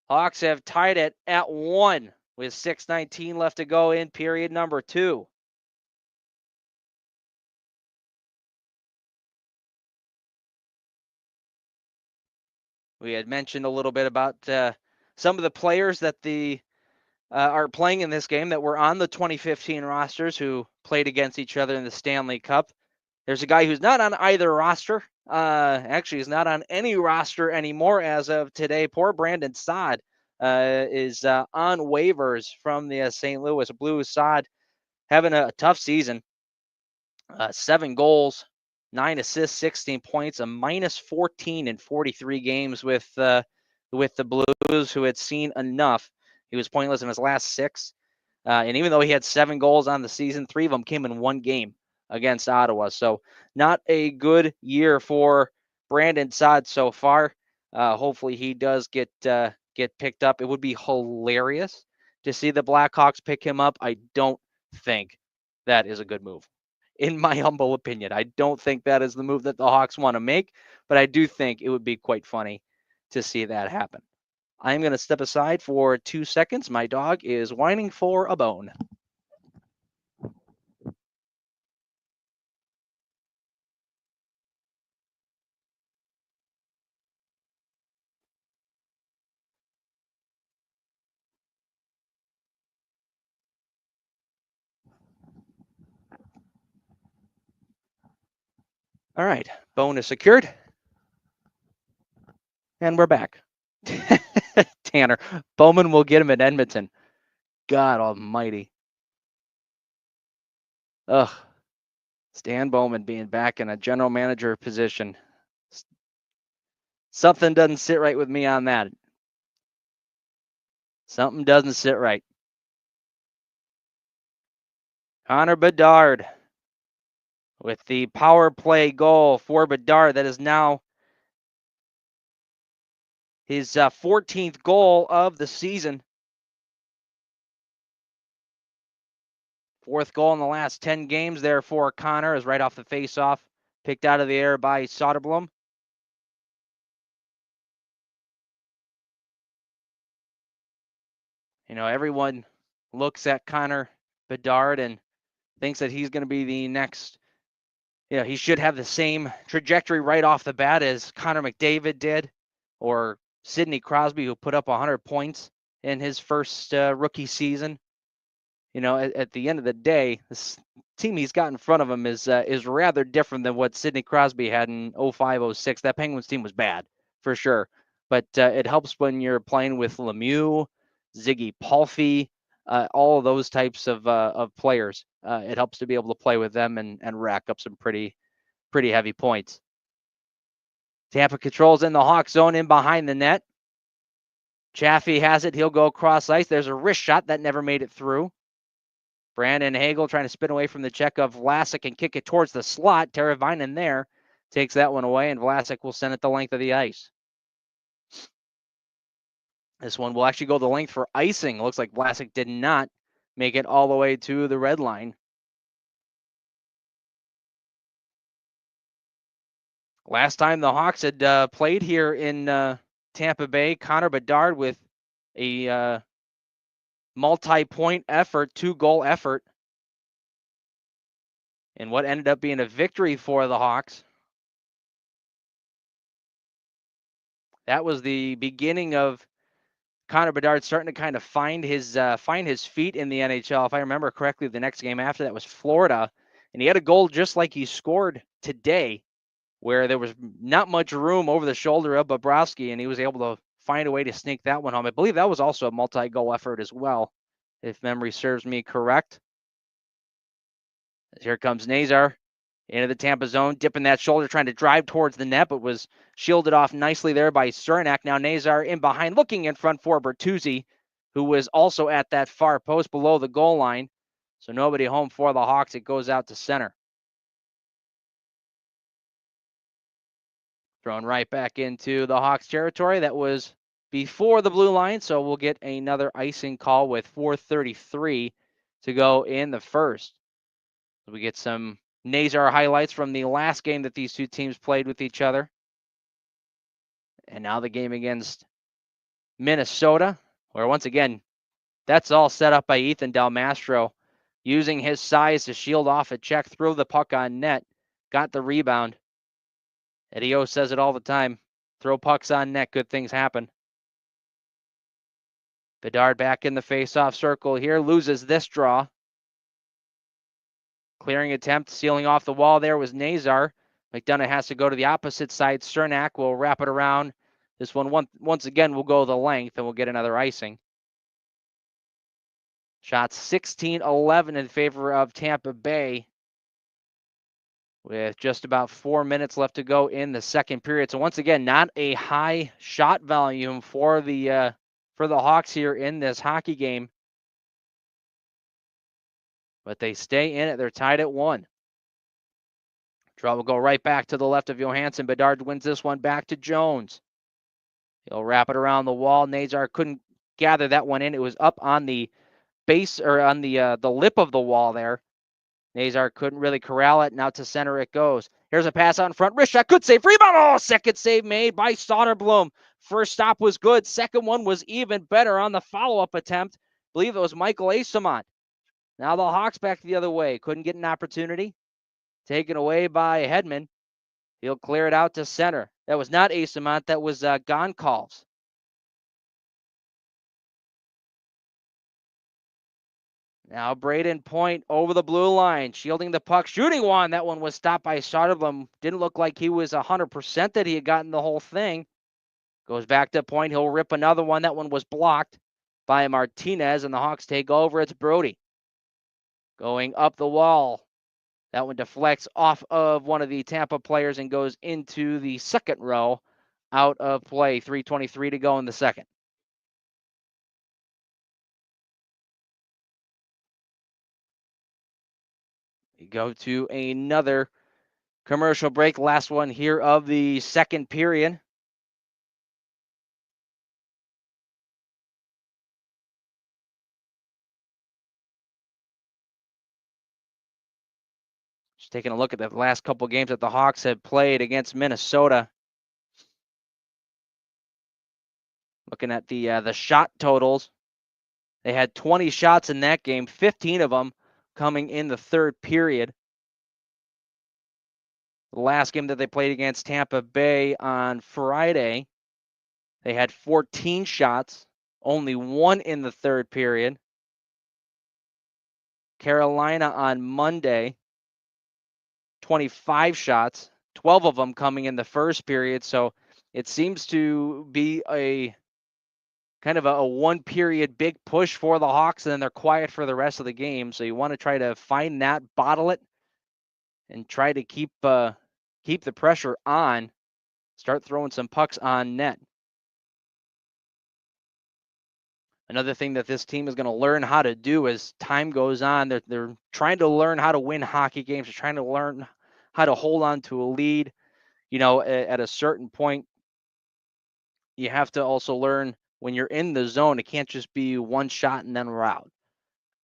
Hawks have tied it at 1 with 6:19 left to go in period number 2. We had mentioned a little bit about some of the players that are playing in this game that were on the 2015 rosters who played against each other in the Stanley Cup. There's a guy who's not on either roster. Actually, he's not on any roster anymore as of today. Poor Brandon Saad is on waivers from the St. Louis Blues. Saad having a tough season. 7 goals, 9 assists, 16 points, a -14 in 43 games with the Blues, who had seen enough. He was pointless in his last 6. And even though he had 7 goals on the season, 3 of them came in one game against Ottawa. So not a good year for Brandon Saad so far. Hopefully he does get picked up. It would be hilarious to see the Blackhawks pick him up. I don't think that is a good move. In my humble opinion, I don't think that is the move that the Hawks want to make, but I do think it would be quite funny to see that happen. I'm going to step aside for 2 seconds. My dog is whining for a bone. All right, bone is secured. And we're back. Tanner, Bowman will get him in Edmonton. God almighty. Ugh. Stan Bowman being back in a general manager position. Something doesn't sit right with me on that. Something doesn't sit right. Connor Bedard with the power play goal for Bedard. That is now his 14th goal of the season. 4th goal in the last 10 games there for Connor, is right off the faceoff, picked out of the air by Soderblom. Everyone looks at Connor Bedard and thinks that he's going to be the next. He should have the same trajectory right off the bat as Connor McDavid did, or Sidney Crosby, who put up 100 points in his first rookie season. At the end of the day, this team he's got in front of him is rather different than what Sidney Crosby had in 05-06. That Penguins team was bad, for sure. But it helps when you're playing with Lemieux, Ziggy Palffy, all of those types of players. It helps to be able to play with them and rack up some pretty heavy points. Tampa controls in the Hawk zone in behind the net. Chaffee has it. He'll go across ice. There's a wrist shot that never made it through. Brandon Hagel trying to spin away from the check of Vlasic and kick it towards the slot. Teravainen there takes that one away, and Vlasic will send it the length of the ice. This one will actually go the length for icing. Looks like Vlasic did not make it all the way to the red line. Last time the Hawks had played here in Tampa Bay, Connor Bedard with a multi-point effort, 2-goal effort, and what ended up being a victory for the Hawks. That was the beginning of Connor Bedard starting to kind of find his feet in the NHL. If I remember correctly, the next game after that was Florida, and he had a goal just like he scored today, where there was not much room over the shoulder of Bobrovsky, and he was able to find a way to sneak that one home. I believe that was also a multi-goal effort as well, if memory serves me correct. Here comes Nazar into the Tampa zone, dipping that shoulder, trying to drive towards the net, but was shielded off nicely there by Cernak. Now Nazar in behind, looking in front for Bertuzzi, who was also at that far post below the goal line. So nobody home for the Hawks. It goes out to center. Thrown right back into the Hawks territory. That was before the blue line, so we'll get another icing call with 4:33 to go in the first. We get some Nazar highlights from the last game that these two teams played with each other. And now the game against Minnesota, where once again, that's all set up by Ethan Del Mastro, using his size to shield off a check, throw the puck on net, got the rebound. Eddie O says it all the time. Throw pucks on net, good things happen. Bedard back in the face-off circle here, loses this draw. Clearing attempt, sealing off the wall there was Nazar. McDonough has to go to the opposite side. Cernak will wrap it around. This one, once again, will go the length, and we'll get another icing. Shots 16-11 in favor of Tampa Bay, with just about 4 minutes left to go in the second period. So once again, not a high shot volume for the Hawks here in this hockey game, but they stay in it. They're tied at 1. Draw will go right back to the left of Johansson. Bedard wins this one back to Jones. He'll wrap it around the wall. Nazar couldn't gather that one in. It was up on the base, or on the lip of the wall there. Nazar couldn't really corral it. Now to center it goes. Here's a pass out in front. Wrist shot, good save. Rebound. Oh, second save made by Soderblom. First stop was good. Second one was even better on the follow-up attempt. I believe it was Michael Asamont. Now the Hawks back the other way. Couldn't get an opportunity. Taken away by Hedman. He'll clear it out to center. That was not Asamont. That was Goncalves. Now Braden Point over the blue line, shielding the puck, shooting one. That one was stopped by Soderblom. Didn't look like he was 100% that he had gotten the whole thing. Goes back to Point. He'll rip another one. That one was blocked by Martinez, and the Hawks take over. It's Brody going up the wall. That one deflects off of one of the Tampa players and goes into the second row, out of play. 3:23 to go in the second. We go to another commercial break. Last one here of the second period. Just taking a look at the last couple games that the Hawks have played against Minnesota. Looking at the shot totals, they had 20 shots in that game, 15 of them coming in the third period. The last game that they played against Tampa Bay on Friday, they had 14 shots, only one in the third period. Carolina on Monday, 25 shots, 12 of them coming in the first period. So it seems to be a kind of a one period big push for the Hawks, and then they're quiet for the rest of the game. So you want to try to find that, bottle it, and try to keep the pressure on. Start throwing some pucks on net. Another thing that this team is going to learn how to do as time goes on, they're trying to learn how to win hockey games. They're trying to learn how to hold on to a lead. You know, at a certain point, you have to also learn when you're in the zone, it can't just be one shot and then we're out.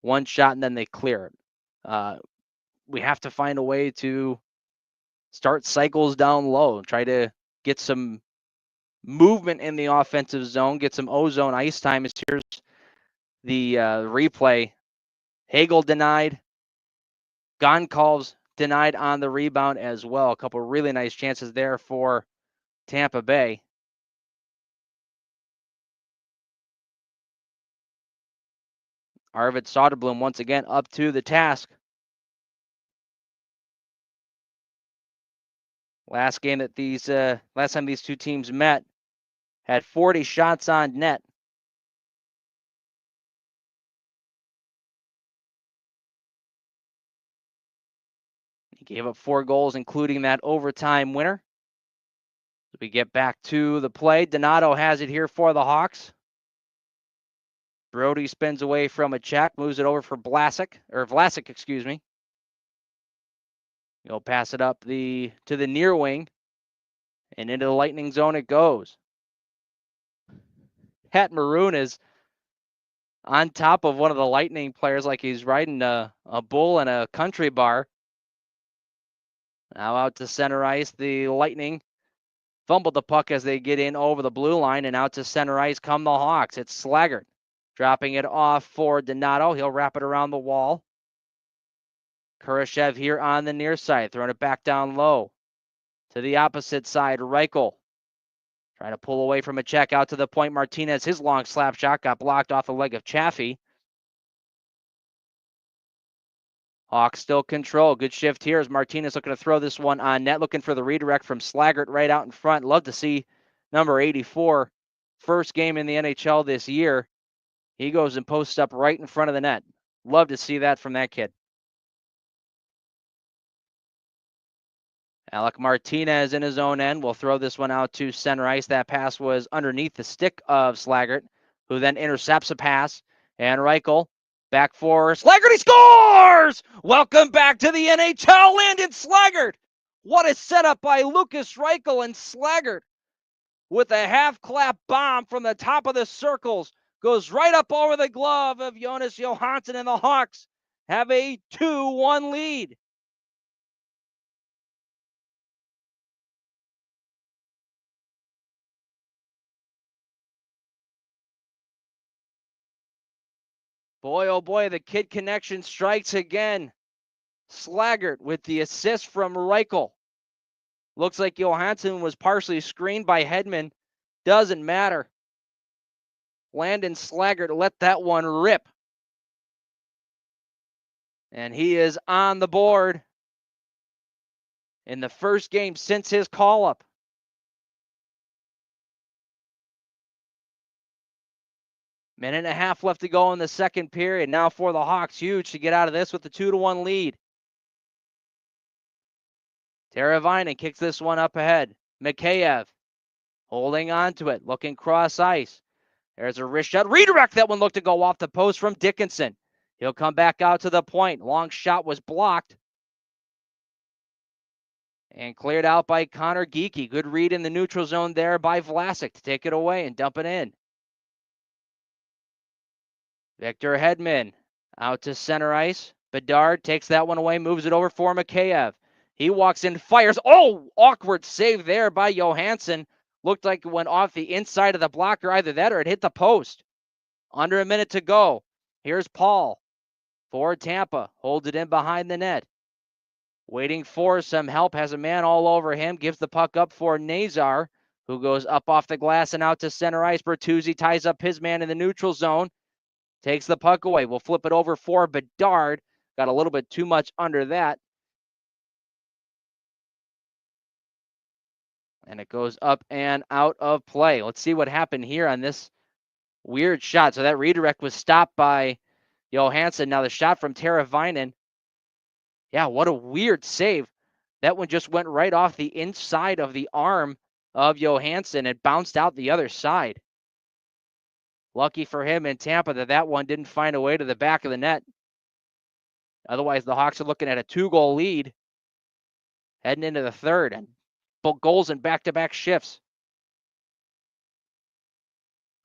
One shot and then they clear it. We have to find a way to start cycles down low, try to get some movement in the offensive zone, get some ozone ice time. Here's the replay. Hagel denied. Goncalves denied on the rebound as well. A couple really nice chances there for Tampa Bay. Arvid Soderblom once again up to the task. Last time these two teams met, had 40 shots on net. He gave up 4 goals, including that overtime winner. We get back to the play. Donato has it here for the Hawks. Brody spins away from a check, moves it over for Vlasic, excuse me. He'll pass it up to the near wing, and into the Lightning zone it goes. Pat Maroon is on top of one of the Lightning players like he's riding a bull in a country bar. Now out to center ice, the Lightning fumbled the puck as they get in over the blue line, and out to center ice come the Hawks. It's Slaggert dropping it off for Donato. He'll wrap it around the wall. Kurashev here on the near side, throwing it back down low. To the opposite side, Reichel trying to pull away from a check out to the point. Martinez, his long slap shot got blocked off the leg of Chaffee. Hawks still control. Good shift here as Martinez looking to throw this one on net, looking for the redirect from Slaggert right out in front. Love to see number 84, first game in the NHL this year. He goes and posts up right in front of the net. Love to see that from that kid. Alec Martinez in his own end will throw this one out to center ice. That pass was underneath the stick of Slaggert, who then intercepts a pass. And Reichel back for Slaggert. He scores! Welcome back to the NHL, Landon Slaggert. What a setup by Lucas Reichel, and Slaggert with a half-clap bomb from the top of the circles. Goes right up over the glove of Jonas Johansson, and the Hawks have a 2-1 lead. Boy, oh boy, the kid connection strikes again. Slaggert with the assist from Reichel. Looks like Johansson was partially screened by Hedman. Doesn't matter. Landon Slaggert let that one rip. And he is on the board in the first game since his call-up. Minute and a half left to go in the second period. Now for the Hawks, huge to get out of this with the 2-1 lead. Teravainen kicks this one up ahead. Mikheyev holding on to it, looking cross ice. There's a wrist shot. Redirect, that one looked to go off the post from Dickinson. He'll come back out to the point. Long shot was blocked. And cleared out by Connor Geekie. Good read in the neutral zone there by Vlasic to take it away and dump it in. Victor Hedman out to center ice. Bedard takes that one away, moves it over for Mikheyev. He walks in, fires. Oh, awkward save there by Johansson. Looked like it went off the inside of the blocker, either that or it hit the post. Under a minute to go. Here's Paul for Tampa. Holds it in behind the net. Waiting for some help. Has a man all over him. Gives the puck up for Nazar, who goes up off the glass and out to center ice. Bertuzzi ties up his man in the neutral zone. Takes the puck away. We'll flip it over for Bedard. Got a little bit too much under that. And it goes up and out of play. Let's see what happened here on this weird shot. So that redirect was stopped by Johansson. Now the shot from Teravainen. Yeah, what a weird save. That one just went right off the inside of the arm of Johansson and bounced out the other side. Lucky for him in Tampa that one didn't find a way to the back of the net. Otherwise, the Hawks are looking at a 2-goal lead heading into the third, and both goals in back-to-back shifts.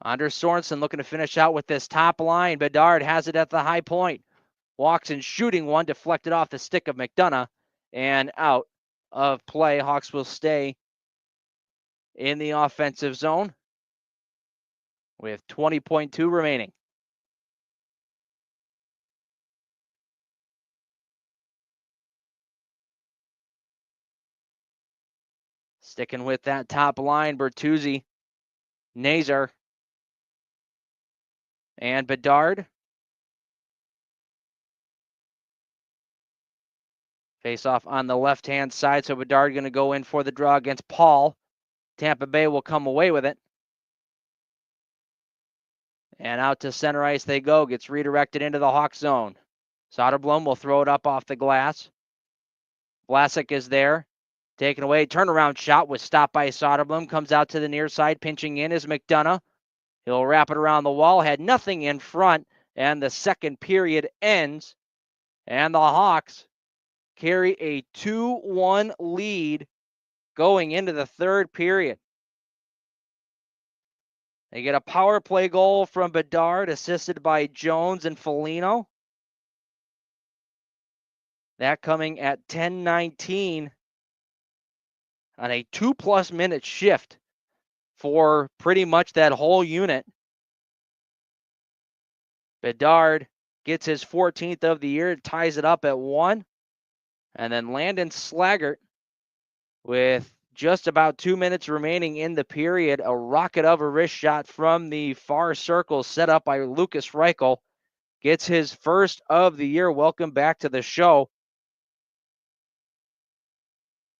Anders Sorensen looking to finish out with this top line. Bedard has it at the high point. Walks in shooting one, deflected off the stick of McDonough and out. of play. Hawks will stay in the offensive zone with 20.2 remaining. Sticking with that top line, Bertuzzi, Nazar, and Bedard. Face off on the left-hand side, so Bedard going to go in for the draw against Paul. Tampa Bay will come away with it. And out to center ice they go. Gets redirected into the Hawk zone. Soderblom will throw it up off the glass. Vlasic is there. Taken away. Turnaround shot was stopped by Soderblom. Comes out to the near side. Pinching in is McDonough. He'll wrap it around the wall. Had nothing in front. And the second period ends. And the Hawks carry a 2-1 lead going into the third period. They get a power play goal from Bedard, assisted by Jones and Foligno. That coming at 10:19 on a 2+ minute shift for pretty much that whole unit. Bedard gets his 14th of the year, ties it up at 1. And then Landon Slaggert, with just about 2 minutes remaining in the period, a rocket of a wrist shot from the far circle set up by Lucas Reichel, gets his first of the year. Welcome back to the show.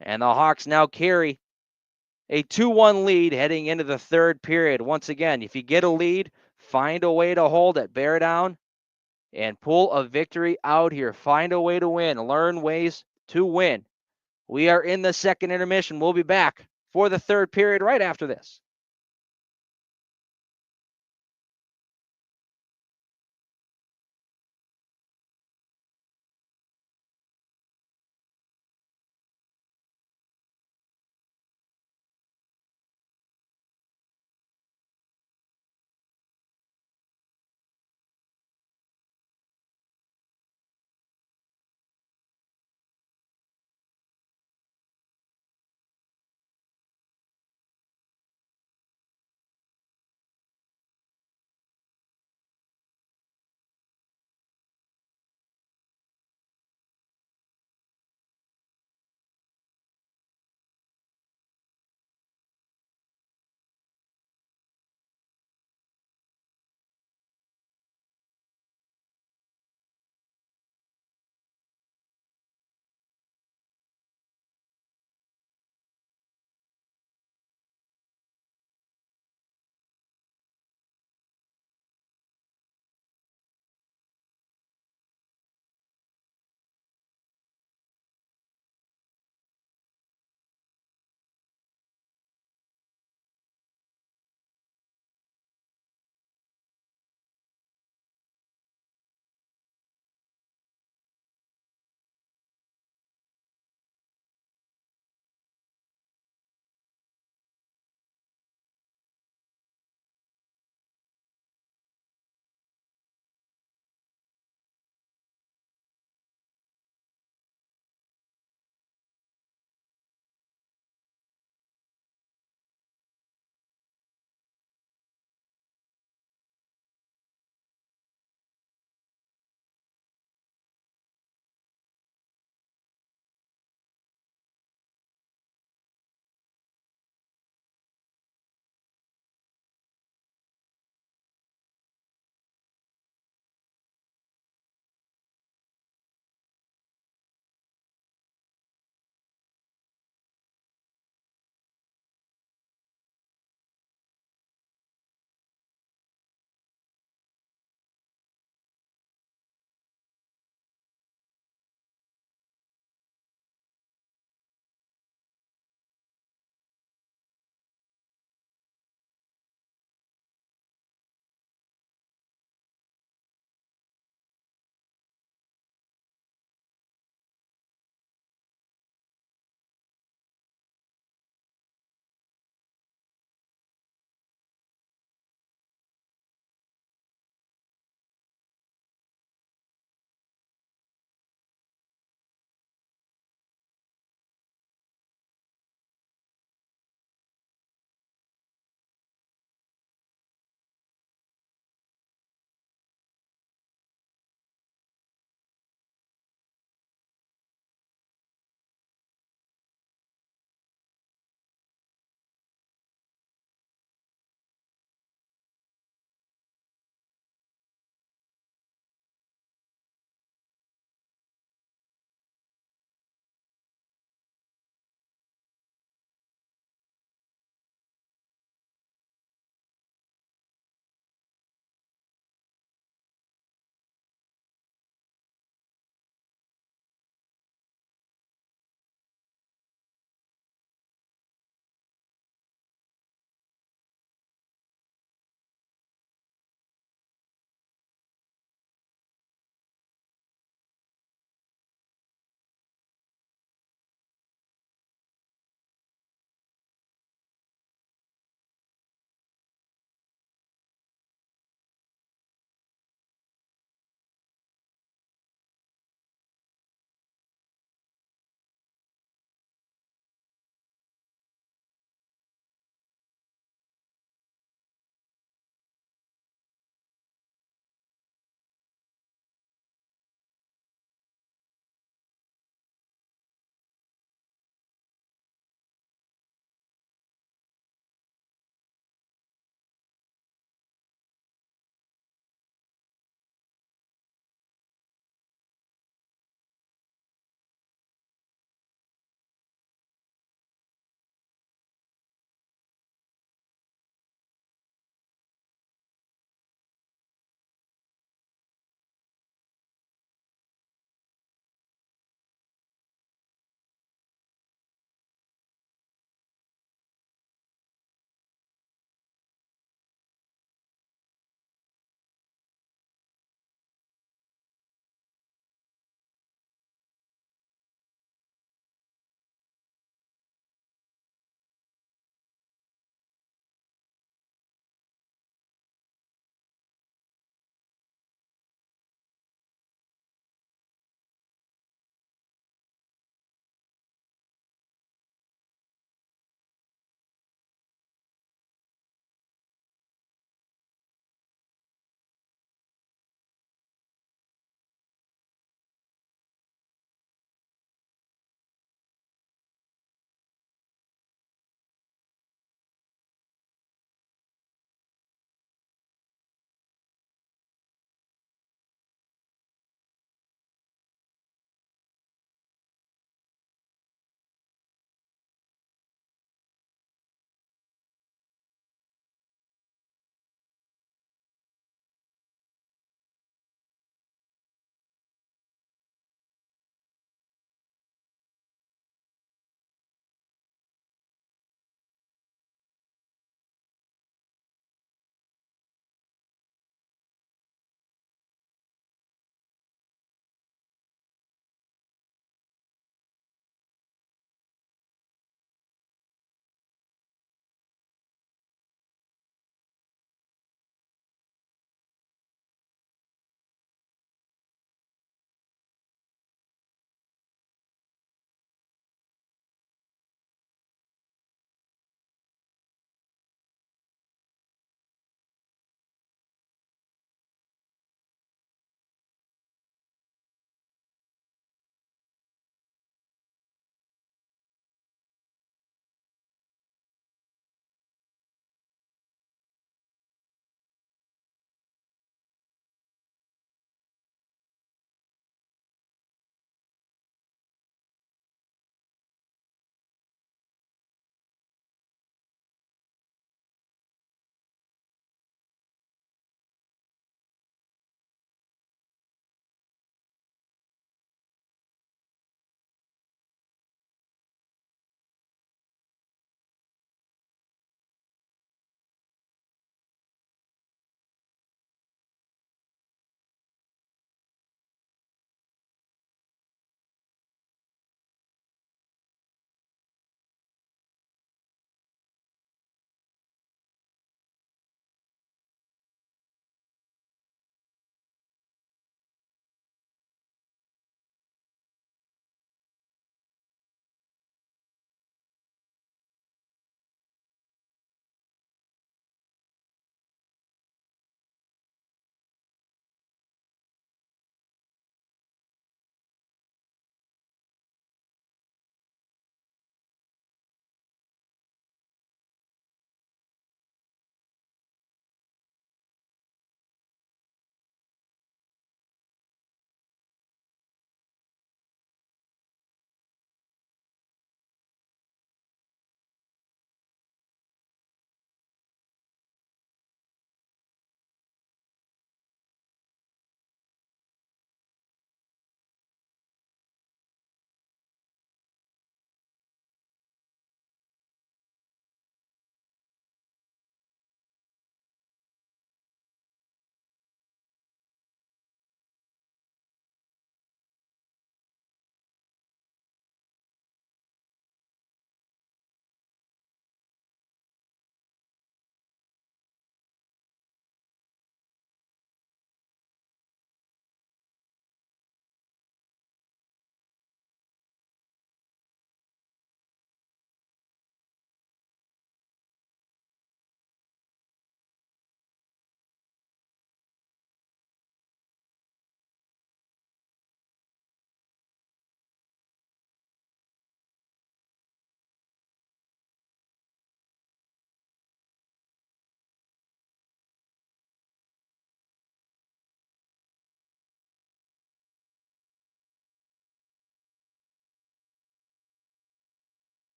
And the Hawks now carry a 2-1 lead heading into the third period. Once again, if you get a lead, find a way to hold it, bear down, and pull a victory out here. Find a way to win. Learn ways to win. We are in the second intermission. We'll be back for the third period right after this.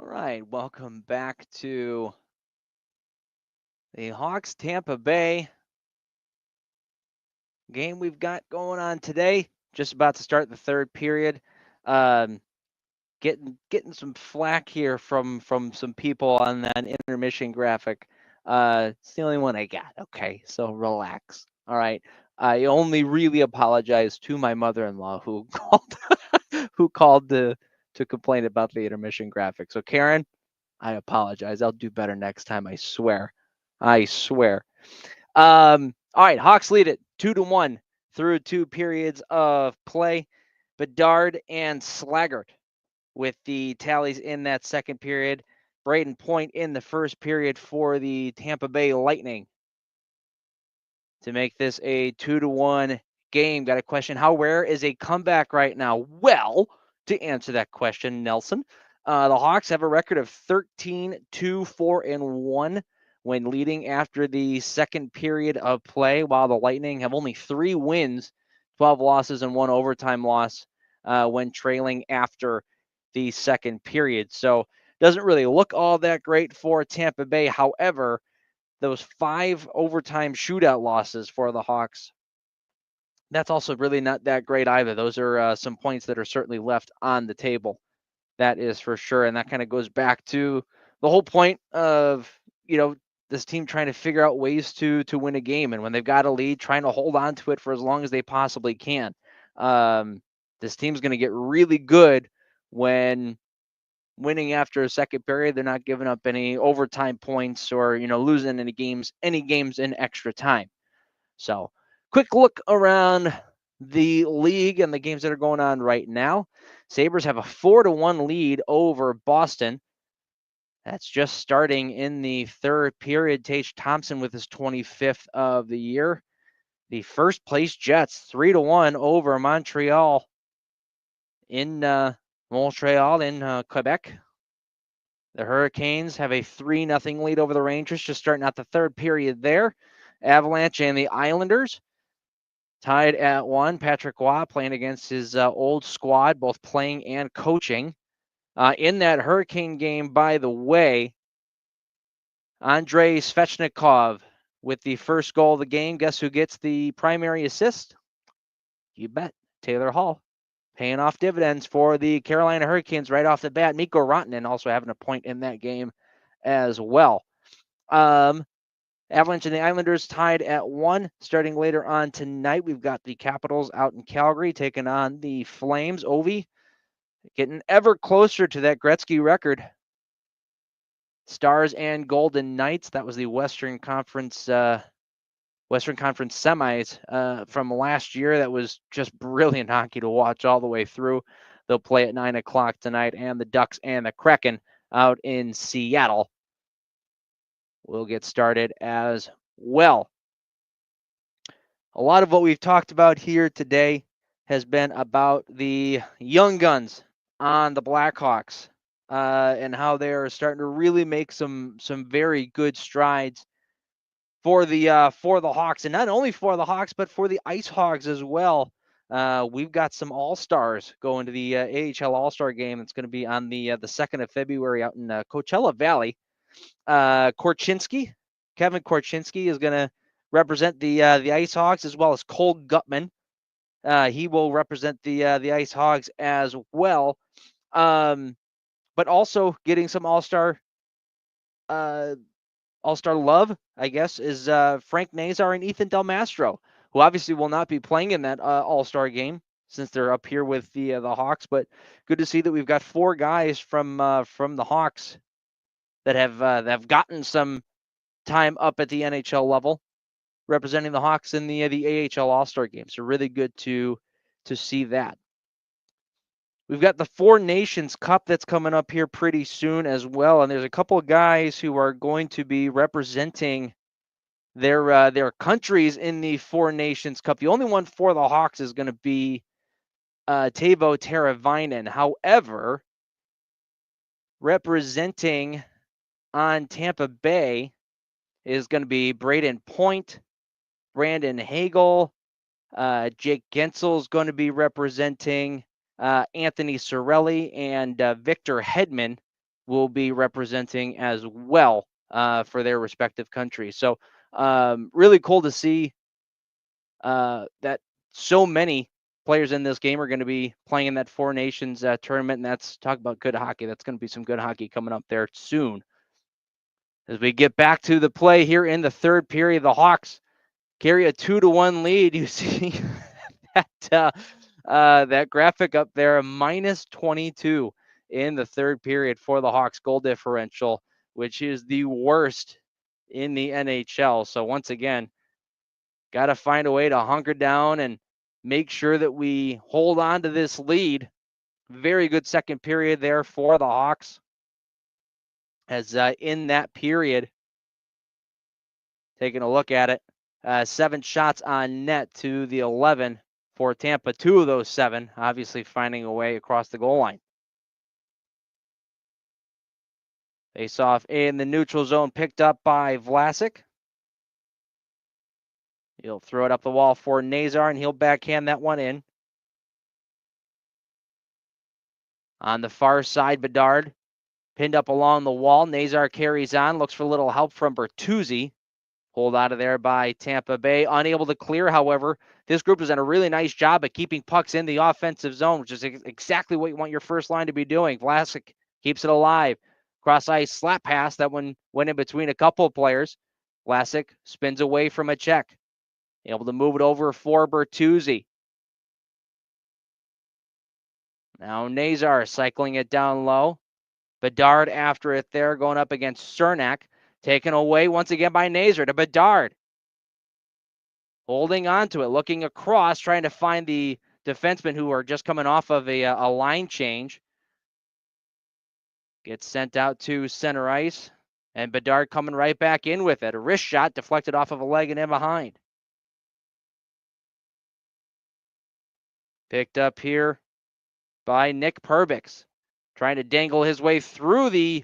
All right, welcome back to the Hawks Tampa Bay game we've got going on today. Just about to start the third period. Um, getting some flack here from some people on that intermission graphic. It's the only one I got. Okay, so relax. All right. I only really apologize to my mother-in-law who called to complain about the intermission graphic. So Karen, I apologize. I'll do better next time. I swear. I swear. All right. Hawks lead it 2-1 through 2 periods of play. Bedard and Slaggert with the tallies in that second period. Braden Point in the first period for the Tampa Bay Lightning to make this a 2-1 game. Got a question. How rare is a comeback right now? Well, to answer that question, Nelson, the Hawks have a record of 13-2-4-1 when leading after the second period of play, while the Lightning have only 3 wins, 12 losses, and 1 overtime loss when trailing after the second period. So doesn't really look all that great for Tampa Bay. However, those 5 overtime shootout losses for the Hawks, that's also really not that great either. Those are some points that are certainly left on the table. That is for sure. And that kind of goes back to the whole point of, this team trying to figure out ways to win a game. And when they've got a lead, trying to hold on to it for as long as they possibly can. This team's going to get really good when winning after a second period. They're not giving up any overtime points or, losing any games in extra time. So quick look around the league and the games that are going on right now. Sabres have a 4-1 lead over Boston. That's just starting in the third period. Tage Thompson with his 25th of the year. The first place Jets 3-1 over Montreal in Quebec. The Hurricanes have a 3-0 lead over the Rangers, just starting out the third period there. Avalanche and the Islanders tied at 1. Patrick Roy playing against his old squad, both playing and coaching. In that Hurricane game, by the way, Andrei Svechnikov with the first goal of the game. Guess who gets the primary assist? You bet. Taylor Hall. Paying off dividends for the Carolina Hurricanes right off the bat. Mikko Rantanen also having a point in that game as well. Avalanche and the Islanders tied at 1. Starting later on tonight, we've got the Capitals out in Calgary taking on the Flames. Ovi getting ever closer to that Gretzky record. Stars and Golden Knights. That was the Western Conference semis from last year. That was just brilliant hockey to watch all the way through. They'll play at 9 o'clock tonight, and the Ducks and the Kraken out in Seattle will get started as well. A lot of what we've talked about here today has been about the young guns on the Blackhawks and how they are starting to really make some very good strides for the Hawks, and not only for the Hawks, but for the Ice Hogs as well. We've got some All-Stars going to the AHL All-Star game. It's going to be on the 2nd of February out in Coachella Valley. Kevin Korchinski is going to represent the Ice Hogs, as well as Cole Gutman. He will represent the Ice Hogs as well. But also getting some All-Star love, I guess, is Frank Nazar and Ethan Del Mastro, who obviously will not be playing in that All-Star game since they're up here with the Hawks. But good to see that we've got 4 guys from the Hawks that have gotten some time up at the NHL level, representing the Hawks in the AHL All-Star game. So really good to see that. We've got the 4 Nations Cup that's coming up here pretty soon as well, and there's a couple of guys who are going to be representing their countries in the 4 Nations Cup. The only one for the Hawks is going to be Teuvo Teravainen. However, representing on Tampa Bay is going to be Braden Point, Brandon Hagel, Jake Gensel is going to be representing Anthony Cirelli and Victor Hedman will be representing as well for their respective countries. So really cool to see that so many players in this game are going to be playing in that Four Nations tournament. And that's talk about good hockey. That's going to be some good hockey coming up there soon. As we get back to the play here in the third period, the Hawks carry a 2-1 lead. You see that graphic up there, minus 22 in the third period for the Hawks goal differential, which is the worst in the NHL. So once again, got to find a way to hunker down and make sure that we hold on to this lead. Very good second period there for the Hawks. As in that period, taking a look at it, 7 shots on net to the 11 for Tampa. 2 of those 7, obviously finding a way across the goal line. Face off in the neutral zone, picked up by Vlasic. He'll throw it up the wall for Nazar, and he'll backhand that one in. On the far side, Bedard pinned up along the wall. Nazar carries on, looks for a little help from Bertuzzi. Pulled out of there by Tampa Bay. Unable to clear, however. This group has done a really nice job at keeping pucks in the offensive zone, which is exactly what you want your first line to be doing. Vlasic keeps it alive. Cross ice slap pass. That one went in between a couple of players. Vlasic spins away from a check. Able to move it over for Bertuzzi. Now Nazar cycling it down low. Bedard after it there, going up against Cernak. Taken away once again by Nazar to Bedard. Holding on to it, looking across, trying to find the defensemen who are just coming off of a line change. Gets sent out to center ice, and Bedard coming right back in with it. A wrist shot deflected off of a leg and in behind. Picked up here by Nick Perbix, trying to dangle his way through the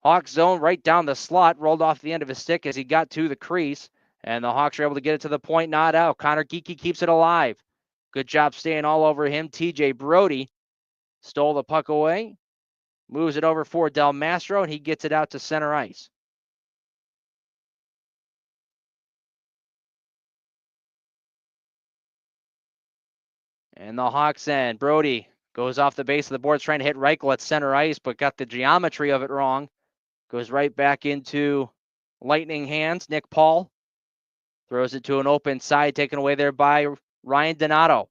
Hawks zone right down the slot, rolled off the end of his stick as he got to the crease, and the Hawks are able to get it to the point, not out. Connor Geekie keeps it alive. Good job staying all over him. TJ Brody stole the puck away, moves it over for Del Mastro, and he gets it out to center ice. And the Hawks end. Brody goes off the base of the boards, trying to hit Reichel at center ice, but got the geometry of it wrong. Goes right back into lightning hands. Nick Paul throws it to an open side, taken away there by Ryan Donato.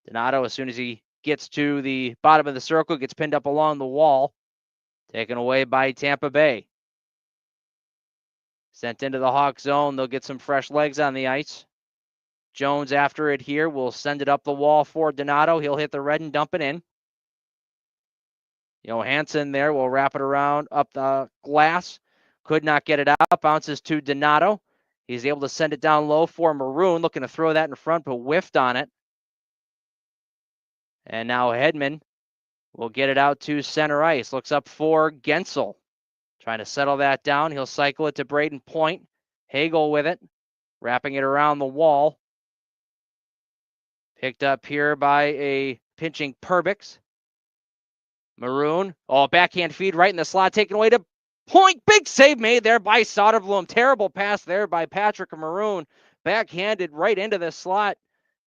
Donato, as soon as he gets to the bottom of the circle, gets pinned up along the wall. Taken away by Tampa Bay. Sent into the Hawk zone. They'll get some fresh legs on the ice. Jones after it here will send it up the wall for Donato. He'll hit the red and dump it in. Johansson there will wrap it around up the glass. Could not get it out. Bounces to Donato. He's able to send it down low for Maroon. Looking to throw that in front, but whiffed on it. And now Hedman will get it out to center ice. Looks up for Gensel. Trying to settle that down. He'll cycle it to Braden Point. Hagel with it. Wrapping it around the wall. Picked up here by a pinching Perbix. Maroon. Oh, backhand feed right in the slot. Taken away to Point. Big save made there by Soderblom. Terrible pass there by Patrick Maroon. Backhanded right into the slot.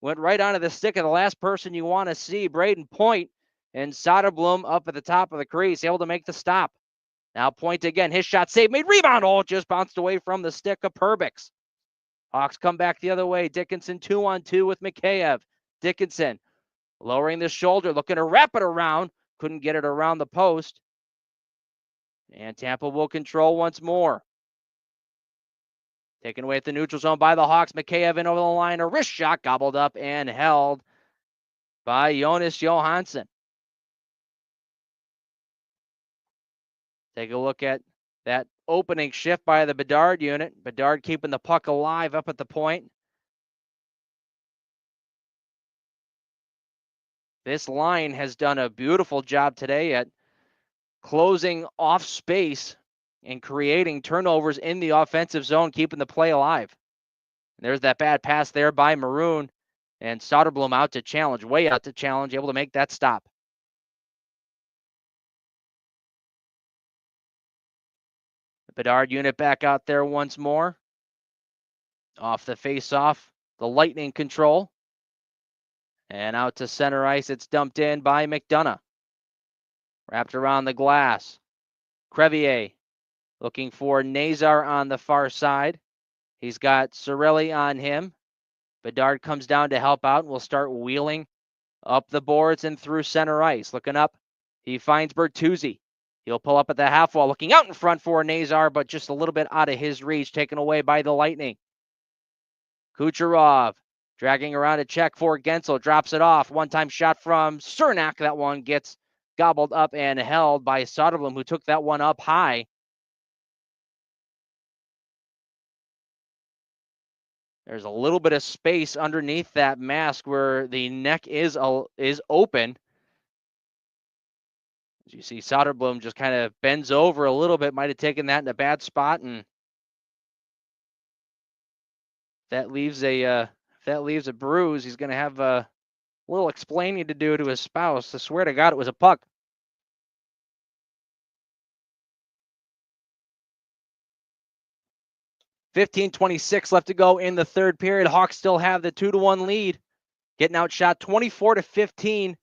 Went right onto the stick of the last person you want to see, Braden Point. And Soderblom up at the top of the crease, able to make the stop. Now Point again. His shot save made. Rebound. Oh, just bounced away from the stick of Perbix. Hawks come back the other way. Dickinson 2-on-2 with Mikheyev. Dickinson lowering the shoulder, looking to wrap it around. Couldn't get it around the post. And Tampa will control once more. Taken away at the neutral zone by the Hawks. Mikheyev in over the line. A wrist shot gobbled up and held by Jonas Johansson. Take a look at that opening shift by the Bedard unit. Bedard keeping the puck alive up at the point. This line has done a beautiful job today at closing off space and creating turnovers in the offensive zone, keeping the play alive. And there's that bad pass there by Maroon, and Soderblom out to challenge, way out to challenge, able to make that stop. Bedard unit back out there once more. Off the face-off, the Lightning control. And out to center ice, it's dumped in by McDonough. Wrapped around the glass. Crevier looking for Nazar on the far side. He's got Cirelli on him. Bedard comes down to help out and will start wheeling up the boards and through center ice. Looking up, he finds Bertuzzi. He'll pull up at the half wall, looking out in front for Nazar, but just a little bit out of his reach, taken away by the Lightning. Kucherov dragging around a check for Gensel, drops it off. One-time shot from Cernak. That one gets gobbled up and held by Soderblom, who took that one up high. There's a little bit of space underneath that mask where the neck is open. As you see, Soderblom just kind of bends over a little bit, might have taken that in a bad spot, and that leaves a bruise. He's going to have a little explaining to do to his spouse. I swear to God, it was a puck. .26 left to go in the third period. Hawks still have the 2-1 lead. Getting outshot 24-15.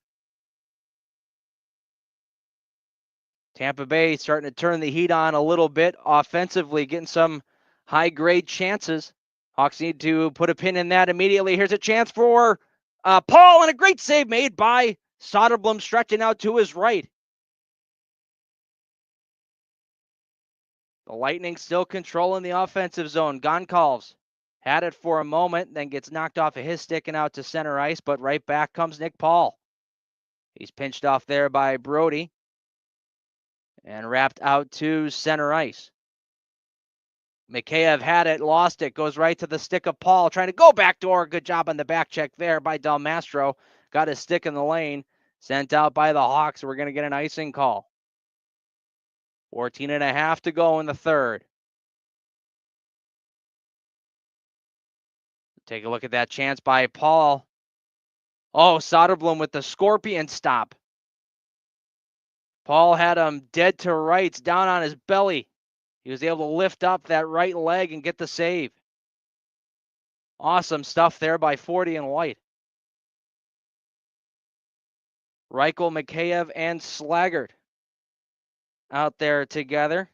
Tampa Bay starting to turn the heat on a little bit offensively, getting some high-grade chances. Hawks need to put a pin in that immediately. Here's a chance for Paul, and a great save made by Soderblom, stretching out to his right. The Lightning still controlling the offensive zone. Goncalves had it for a moment, then gets knocked off of his stick and out to center ice, but right back comes Nick Paul. He's pinched off there by Brody and wrapped out to center ice. Mikheyev had it, lost it, goes right to the stick of Paul, trying to go backdoor. Good job on the back check there by Del Mastro. Got his stick in the lane, sent out by the Hawks. We're going to get an icing call. 14.5 to go in the third. Take a look at that chance by Paul. Oh, Soderblom with the scorpion stop. Paul had him dead to rights, down on his belly. He was able to lift up that right leg and get the save. Awesome stuff there by 40 and White. Reichel, Mikheyev, and Slaggert out there together.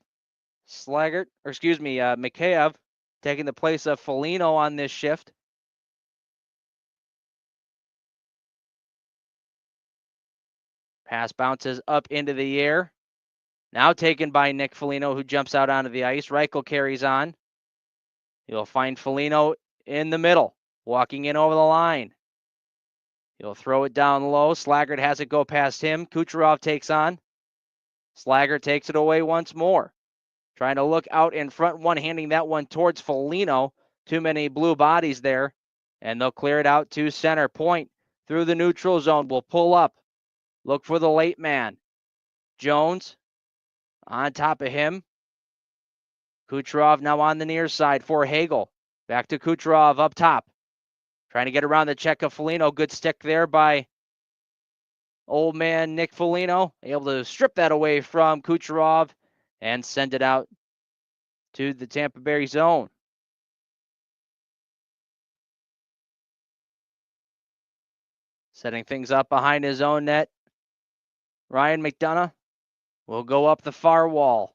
Mikheyev taking the place of Foligno on this shift. Pass bounces up into the air. Now taken by Nick Foligno, who jumps out onto the ice. Reichel carries on. He'll find Foligno in the middle, walking in over the line. He'll throw it down low. Slaggert has it go past him. Kucherov takes on. Slaggert takes it away once more. Trying to look out in front, one-handing that one towards Foligno. Too many blue bodies there. And they'll clear it out to center point. Through the neutral zone. Will pull up. Look for the late man. Jones on top of him. Kucherov now on the near side for Hagel. Back to Kucherov up top. Trying to get around the check of Foligno. Good stick there by old man Nick Foligno. Able to strip that away from Kucherov and send it out to the Tampa Bay zone. Setting things up behind his own net. Ryan McDonough will go up the far wall.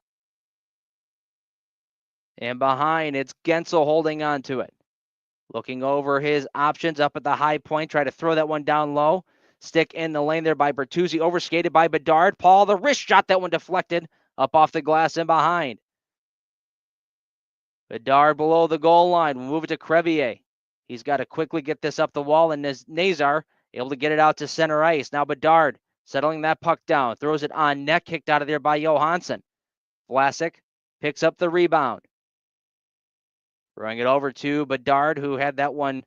And behind, it's Gensel holding on to it. Looking over his options up at the high point. Try to throw that one down low. Stick in the lane there by Bertuzzi. Overskated by Bedard. Paul, the wrist shot. That one deflected up off the glass and behind. Bedard below the goal line. We'll move it to Crevier. He's got to quickly get this up the wall. And Nazar able to get it out to center ice. Now Bedard settling that puck down. Throws it on net. Kicked out of there by Johansson. Vlasic picks up the rebound. Throwing it over to Bedard, who had that one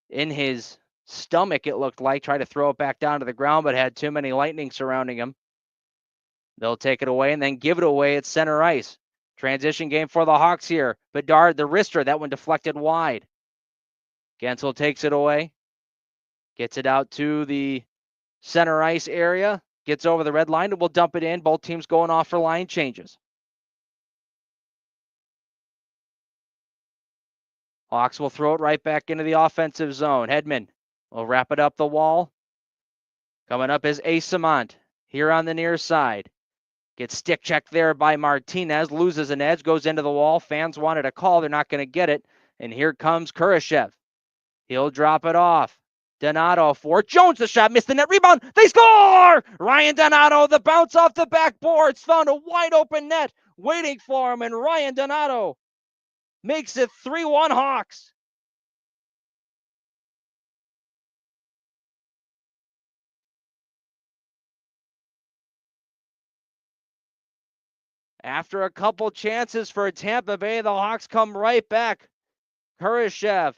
in his stomach, it looked like. Tried to throw it back down to the ground, but had too many Lightning surrounding him. They'll take it away and then give it away at center ice. Transition game for the Hawks here. Bedard, the wrister, that one deflected wide. Gensel takes it away. Gets it out to the center ice area. Gets over the red line and will dump it in. Both teams going off for line changes. Hawks will throw it right back into the offensive zone. Hedman will wrap it up the wall. Coming up is Asamont here on the near side. Gets stick checked there by Martinez. Loses an edge. Goes into the wall. Fans wanted a call. They're not going to get it. And here comes Kurashev. He'll drop it off. Donato for Jones. The shot missed the net. Rebound. They score! Ryan Donato, the bounce off the backboards. Found a wide open net waiting for him. And Ryan Donato makes it 3-1 Hawks. After a couple chances for Tampa Bay, the Hawks come right back. Kurashev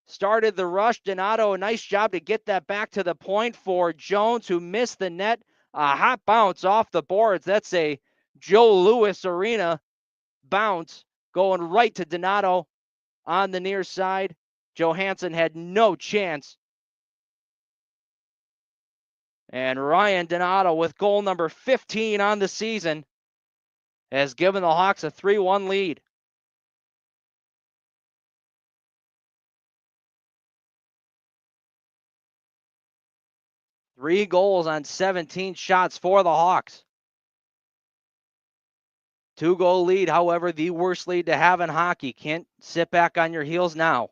started the rush. Donato, a nice job to get that back to the point for Jones, who missed the net. A hot bounce off the boards. That's a Joe Louis Arena bounce going right to Donato on the near side. Johansson had no chance. And Ryan Donato, with goal number 15 on the season, has given the Hawks a 3-1 lead. Three goals on 17 shots for the Hawks. 2-goal lead, however, the worst lead to have in hockey. Can't sit back on your heels now.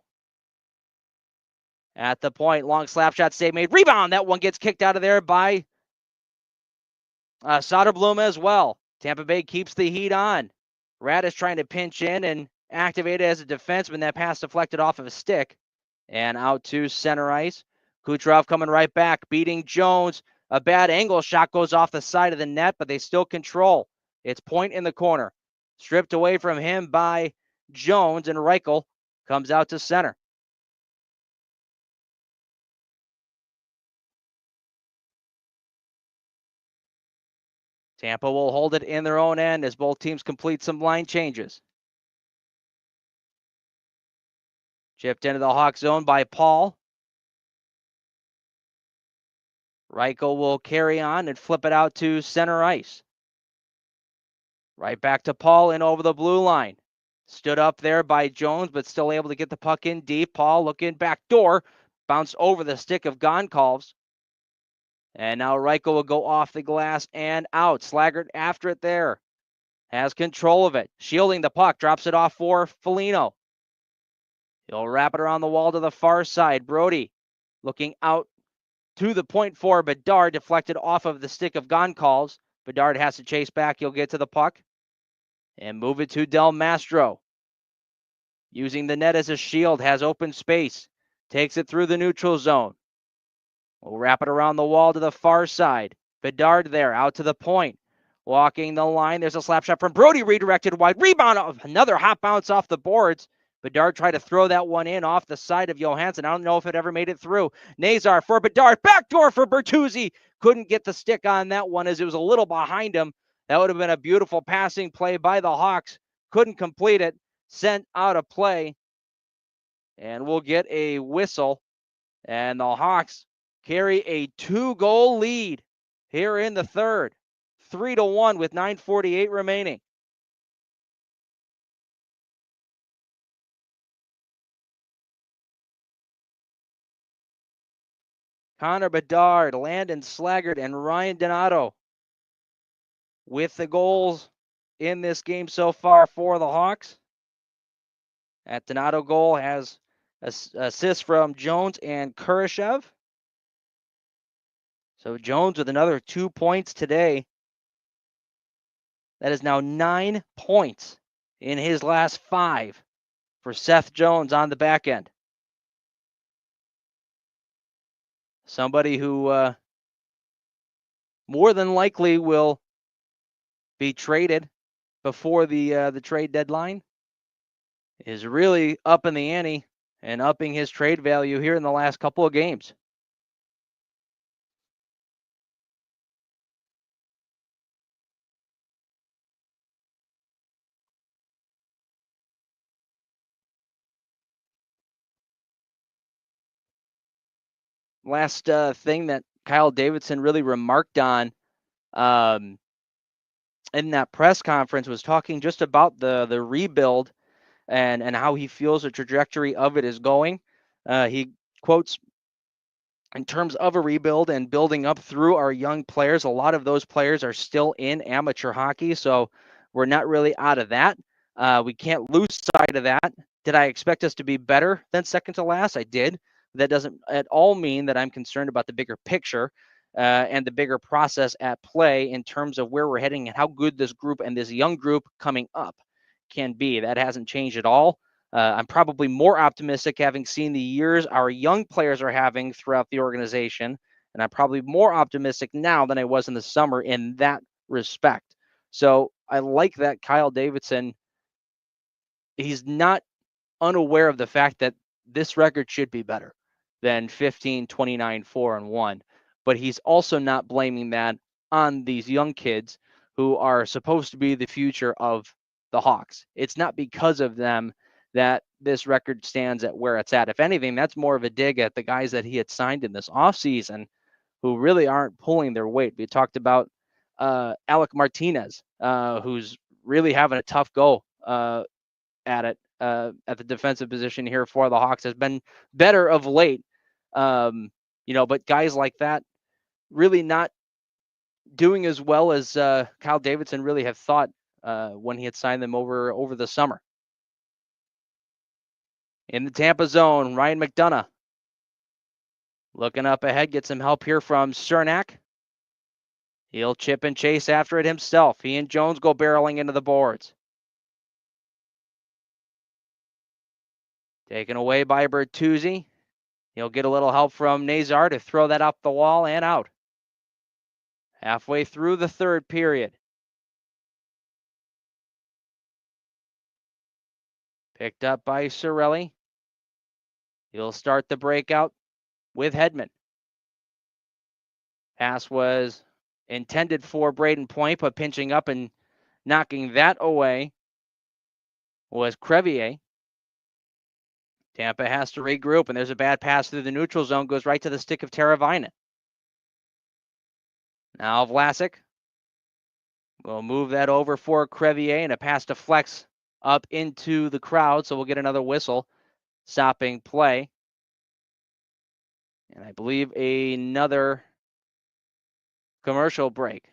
At the point, long slap shot save made. Rebound! That one gets kicked out of there by Soderblom as well. Tampa Bay keeps the heat on. Rad is trying to pinch in and activate it as a defenseman. That pass deflected off of a stick and out to center ice. Kucherov coming right back, beating Jones. A bad angle shot goes off the side of the net, but they still control. It's point in the corner. Stripped away from him by Jones, and Reichel comes out to center. Tampa will hold it in their own end as both teams complete some line changes. Chipped into the Hawk zone by Paul. Reichel will carry on and flip it out to center ice. Right back to Paul and over the blue line. Stood up there by Jones, but still able to get the puck in deep. Paul looking back door. Bounced over the stick of Goncalves. And now Reichel will go off the glass and out. Slaggert after it there. Has control of it. Shielding the puck. Drops it off for Foligno. He'll wrap it around the wall to the far side. Brody looking out to the point for Bedard. Deflected off of the stick of Goncalves. Bedard has to chase back. He'll get to the puck and move it to Del Mastro. Using the net as a shield. Has open space. Takes it through the neutral zone. We'll wrap it around the wall to the far side. Bedard there, out to the point. Walking the line. There's a slap shot from Brody, redirected wide. Rebound, another hot bounce off the boards. Bedard tried to throw that one in off the side of Johansson. I don't know if it ever made it through. Nazar for Bedard. Backdoor for Bertuzzi. Couldn't get the stick on that one as it was a little behind him. That would have been a beautiful passing play by the Hawks. Couldn't complete it. Sent out of play. And we'll get a whistle. And the Hawks carry a 2-goal lead here in the third. 3-1 with 9:48 remaining. Connor Bedard, Landon Slaggert, and Ryan Donato with the goals in this game so far for the Hawks. That Donato goal has assists from Jones and Kurashev. So Jones with another 2 points today. That is now 9 points in his last 5 for Seth Jones on the back end. Somebody who more than likely will be traded before the trade deadline, is really up in the ante and upping his trade value here in the last couple of games. Last thing that Kyle Davidson really remarked on in that press conference was talking just about the rebuild and how he feels the trajectory of it is going. He quotes, in terms of a rebuild and building up through our young players, a lot of those players are still in amateur hockey, so we're not really out of that. We can't lose sight of that. Did I expect us to be better than second to last? I did. That doesn't at all mean that I'm concerned about the bigger picture and the bigger process at play in terms of where we're heading and how good this group and this young group coming up can be. That hasn't changed at all. I'm probably more optimistic having seen the years our young players are having throughout the organization, and I'm probably more optimistic now than I was in the summer in that respect. So I like that Kyle Davidson, he's not unaware of the fact that this record should be better than 15, 29, 4, and 1. But he's also not blaming that on these young kids who are supposed to be the future of the Hawks. It's not because of them that this record stands at where it's at. If anything, that's more of a dig at the guys that he had signed in this offseason who really aren't pulling their weight. We talked about Alec Martinez, who's really having a tough go at it at the defensive position here for the Hawks, has been better of late. But guys like that really not doing as well as Kyle Davidson really have thought when he had signed them over the summer. In the Tampa zone, Ryan McDonough looking up ahead, get some help here from Cernak. He'll chip and chase after it himself. He and Jones go barreling into the boards. Taken away by Bertuzzi. He'll get a little help from Nazar to throw that up the wall and out. Halfway through the third period. Picked up by Cirelli. He'll start the breakout with Hedman. Pass was intended for Braden Point, but pinching up and knocking that away was Crevier. Tampa has to regroup, and there's a bad pass through the neutral zone, goes right to the stick of Teravainen. Now Vlasic will move that over for Crevier, and a pass deflects up into the crowd, so we'll get another whistle stopping play. And I believe another commercial break.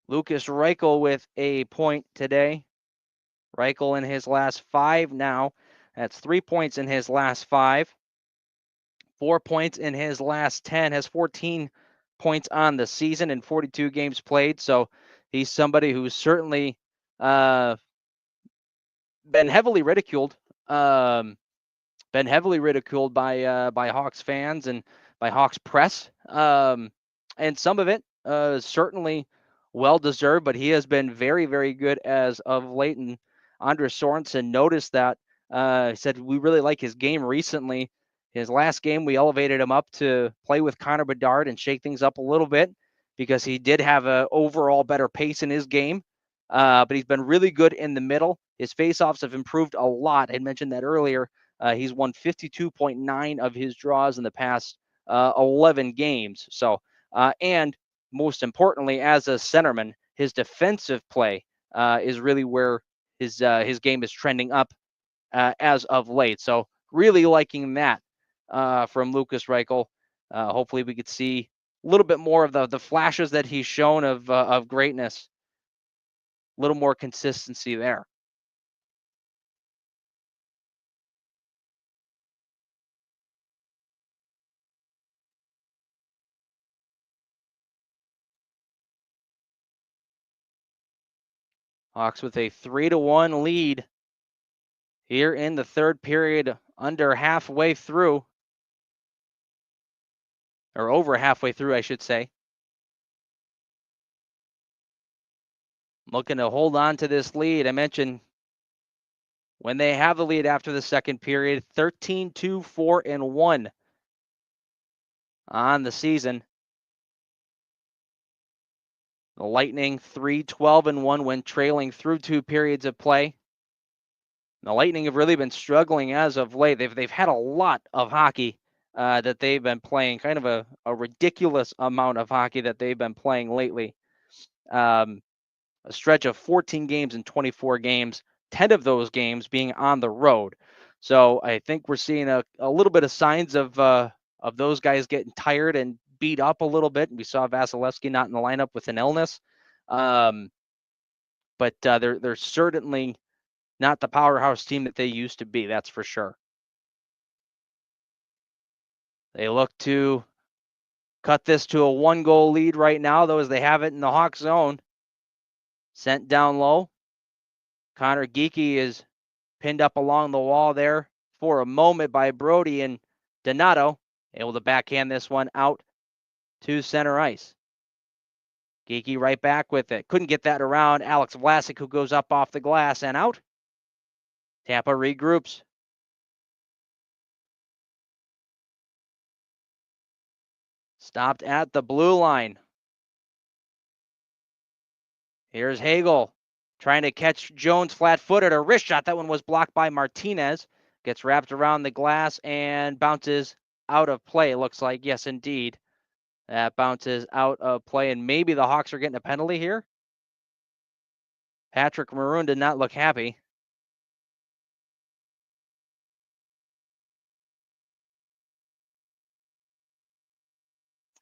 Lucas Reichel with a point today. Reichel in his last 5 now. That's 3 points in his last 5. 4 points in his last 10. Has 14 points on the season in 42 games played. So he's somebody who's certainly been heavily ridiculed. By Hawks fans and by Hawks press. And some of it certainly well deserved, but he has been very, very good as of late. And Andres Sorensen noticed that. He said we really like his game recently. His last game, we elevated him up to play with Connor Bedard and shake things up a little bit because he did have a overall better pace in his game. But he's been really good in the middle. His faceoffs have improved a lot. I mentioned that earlier. He's won 52.9 of his draws in the past 11 games. So, and most importantly, as a centerman, his defensive play is really where his game is trending up as of late. So, really liking that from Lucas Reichel. Hopefully, we could see a little bit more of the flashes that he's shown of greatness. A little more consistency there. Hawks with a 3-1 lead here in the third period, under halfway through, or over halfway through, I should say. Looking to hold on to this lead. I mentioned when they have the lead after the second period, 13-2, 4-1 on the season. The Lightning 3-12-1 when trailing through 2 periods of play. The Lightning have really been struggling as of late. They've had a lot of hockey that they've been playing, kind of a ridiculous amount of hockey that they've been playing lately. a stretch of 14 games and 24 games, 10 of those games being on the road. So I think we're seeing a little bit of signs of those guys getting tired and beat up a little bit. We saw Vasilevsky not in the lineup with an illness. But they're certainly not the powerhouse team that they used to be, that's for sure. They look to cut this to a 1-goal lead right now, though, as they have it in the Hawks zone. Sent down low. Connor Geekie is pinned up along the wall there for a moment by Brody, and Donato able to backhand this one out to center ice. Geekie right back with it. Couldn't get that around. Alex Vlasic, who goes up off the glass and out. Tampa regroups. Stopped at the blue line. Here's Hagel trying to catch Jones flat-footed. A wrist shot. That one was blocked by Martinez. Gets wrapped around the glass and bounces out of play, looks like. Yes, indeed. That bounces out of play, and maybe the Hawks are getting a penalty here. Patrick Maroon did not look happy.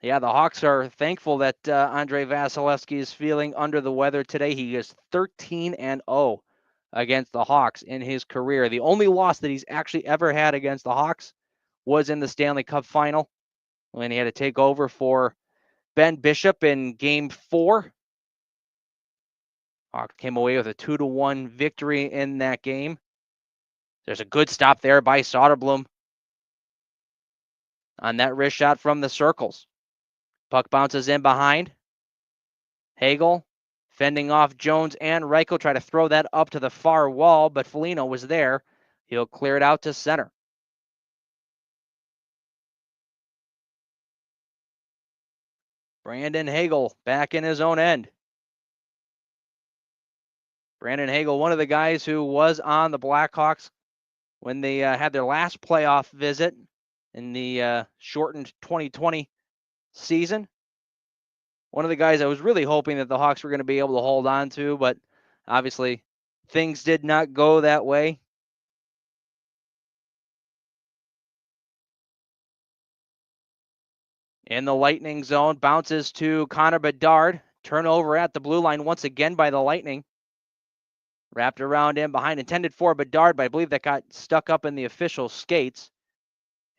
Yeah, the Hawks are thankful that Andrei Vasilevsky is feeling under the weather today. He is 13-0 against the Hawks in his career. The only loss that he's actually ever had against the Hawks was in the Stanley Cup final when he had to take over for Ben Bishop in Game 4. Hawks came away with a 2-1 victory in that game. There's a good stop there by Soderblom on that wrist shot from the circles. Puck bounces in behind. Hagel fending off Jones and Reichel. Try to throw that up to the far wall, but Foligno was there. He'll clear it out to center. Brandon Hagel back in his own end. Brandon Hagel, one of the guys who was on the Blackhawks when they had their last playoff visit in the shortened 2020 season. One of the guys I was really hoping that the Hawks were going to be able to hold on to, but obviously things did not go that way. In the Lightning zone, bounces to Connor Bedard. Turnover at the blue line once again by the Lightning. Wrapped around in behind, intended for Bedard, but I believe that got stuck up in the official skates.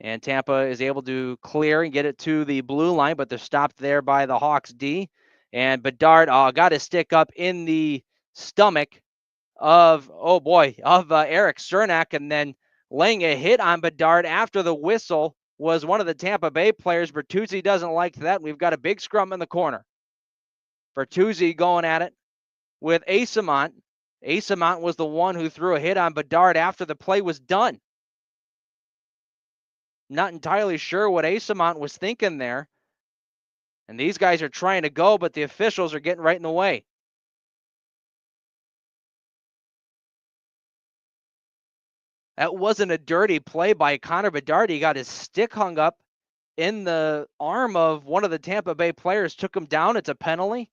And Tampa is able to clear and get it to the blue line, but they're stopped there by the Hawks D. And Bedard got his stick up in the stomach of Eric Cernak, and then laying a hit on Bedard after the whistle was one of the Tampa Bay players. Bertuzzi doesn't like that. We've got a big scrum in the corner. Bertuzzi going at it with Asamont. Asamont was the one who threw a hit on Bedard after the play was done. Not entirely sure what Asamont was thinking there. And these guys are trying to go, but the officials are getting right in the way. That wasn't a dirty play by Connor Bedard. He got his stick hung up in the arm of one of the Tampa Bay players, took him down. It's a penalty.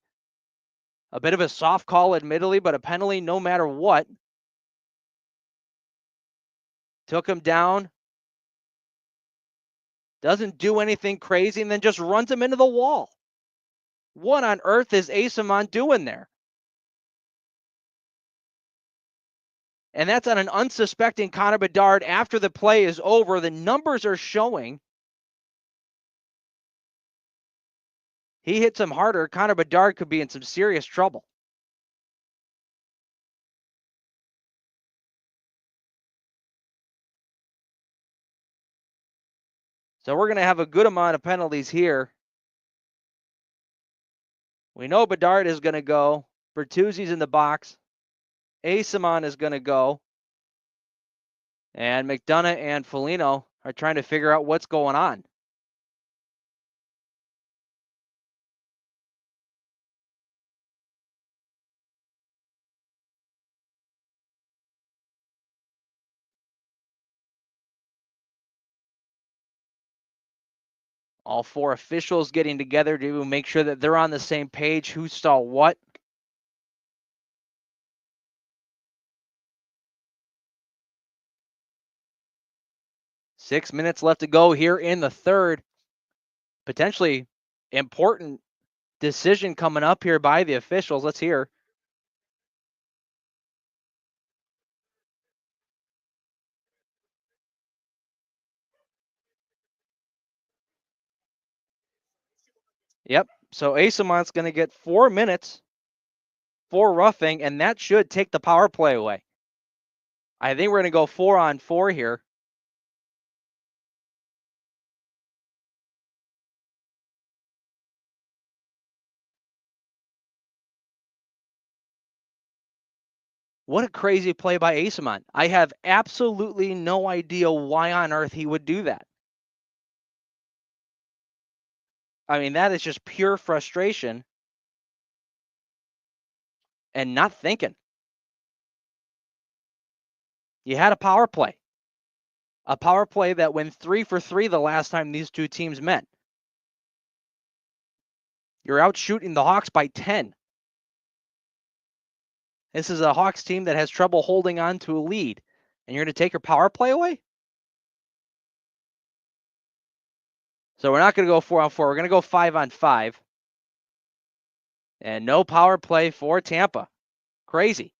A bit of a soft call, admittedly, but a penalty no matter what. Took him down. Doesn't do anything crazy, and then just runs him into the wall. What on earth is Asamont doing there? And that's on an unsuspecting Connor Bedard after the play is over. The numbers are showing he hits him harder. Connor Bedard could be in some serious trouble. So we're going to have a good amount of penalties here. We know Bedard is going to go. Bertuzzi's in the box. Asamont is going to go. And McDonough and Foligno are trying to figure out what's going on. All four officials getting together to make sure that they're on the same page, who saw what. 6 minutes left to go here in the third. Potentially important decision coming up here by the officials. Let's hear. Yep. So Asamont's going to get 4 minutes for roughing, and that should take the power play away. I think we're going to go 4-on-4 here. What a crazy play by Asamont. I have absolutely no idea why on earth he would do that. I mean, that is just pure frustration and not thinking. You had a power play that went 3 for 3 the last time these two teams met. You're out shooting the Hawks by 10. This is a Hawks team that has trouble holding on to a lead, and you're going to take your power play away? So we're not going to go 4-on-4. We're going to go 5-on-5. And no power play for Tampa. Crazy.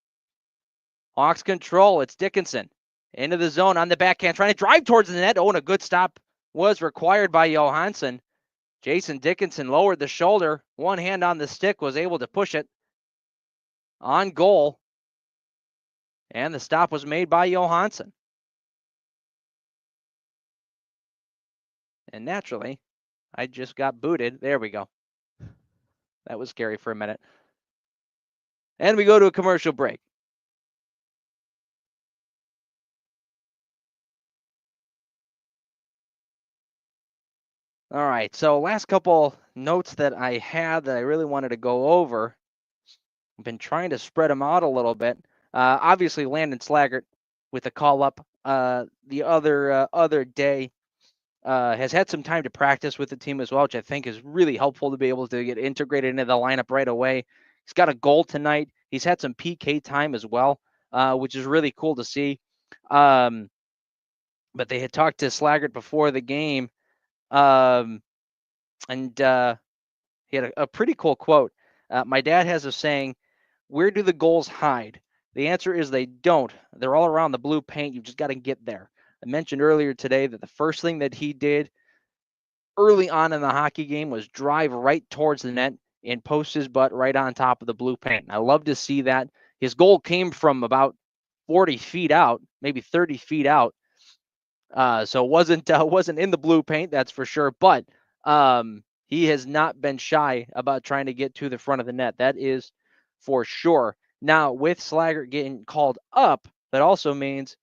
Hawks control. It's Dickinson. Into the zone on the backhand, trying to drive towards the net. Oh, and a good stop was required by Johansson. Jason Dickinson lowered the shoulder. One hand on the stick, was able to push it on goal. And the stop was made by Johansson. And naturally, I just got booted. There we go. That was scary for a minute. And we go to a commercial break. All right, so last couple notes that I had that I really wanted to go over. I've been trying to spread them out a little bit. Obviously, Landon Slaggert with the call up the other day has had some time to practice with the team as well, which I think is really helpful to be able to get integrated into the lineup right away. He's got a goal tonight. He's had some PK time as well, which is really cool to see. But they had talked to Slaggert before the game. And he had a pretty cool quote. My dad has a saying, "Where do the goals hide?" The answer is they don't. They're all around the blue paint. You've just got to get there. I mentioned earlier today that the first thing that he did early on in the hockey game was drive right towards the net and post his butt right on top of the blue paint. I love to see that. His goal came from about 40 feet out, maybe 30 feet out. So it wasn't in the blue paint, that's for sure. But he has not been shy about trying to get to the front of the net. That is for sure. Now, with Slaggert getting called up, that also means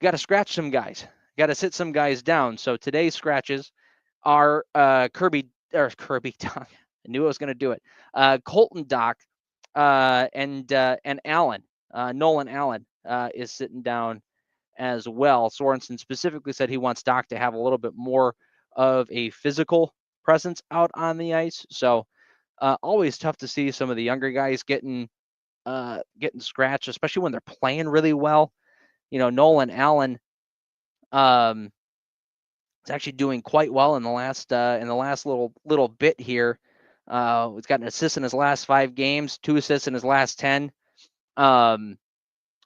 you got to scratch some guys, got to sit some guys down. So today's scratches are Kirby Doc. I knew I was going to do it. Colton Doc and Allen, Nolan Allen is sitting down as well. Sorensen specifically said he wants Doc to have a little bit more of a physical presence out on the ice. So always tough to see some of the younger guys getting scratched, especially when they're playing really well. You know, Nolan Allen is actually doing quite well in the last little bit here. He's got an assist in his last 5 games, 2 assists in his last 10. But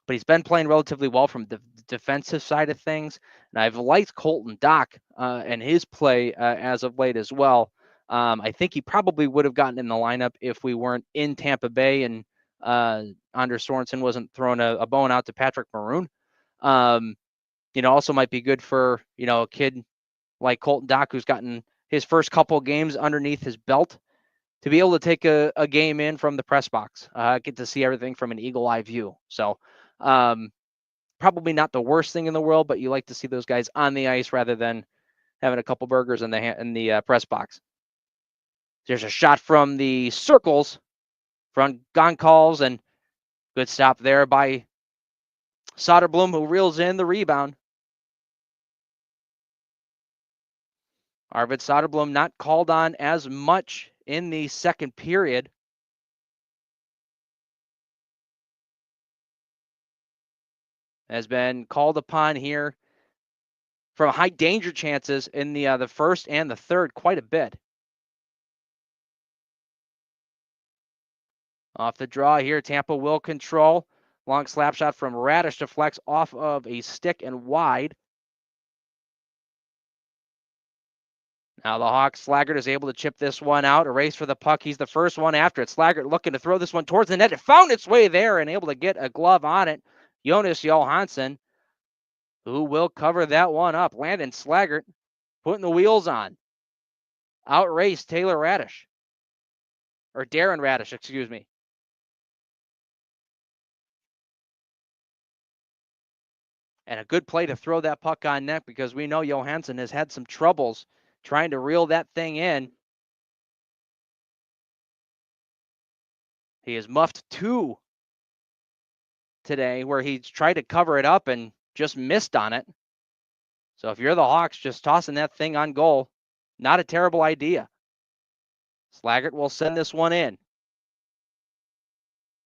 he's been playing relatively well from the defensive side of things. And I've liked Colton Doc and his play as of late as well. I think he probably would have gotten in the lineup if we weren't in Tampa Bay and Anders Sorensen wasn't throwing a bone out to Patrick Maroon. Also might be good for, a kid like Colton Doc, who's gotten his first couple games underneath his belt, to be able to take a game in from the press box, get to see everything from an eagle eye view. So probably not the worst thing in the world, but you like to see those guys on the ice rather than having a couple burgers in the press box. There's a shot from the circles from Goncalves, and good stop there by Soderblom, who reels in the rebound. Arvid Soderblom not called on as much in the second period. Has been called upon here from high danger chances in the first and the third quite a bit. Off the draw here, Tampa will control. Long slap shot from Radish deflects off of a stick and wide. Now the Hawks, Slaggert is able to chip this one out. A race for the puck. He's the first one after it. Slaggert looking to throw this one towards the net. It found its way there and able to get a glove on it. Jonas Johansson, who will cover that one up. Landon Slaggert putting the wheels on. Outraced Taylor Radish. Or Darren Radish, excuse me. And a good play to throw that puck on net because we know Johansson has had some troubles trying to reel that thing in. He has muffed 2 today where he's tried to cover it up and just missed on it. So if you're the Hawks, just tossing that thing on goal, not a terrible idea. Slaggert will send this one in.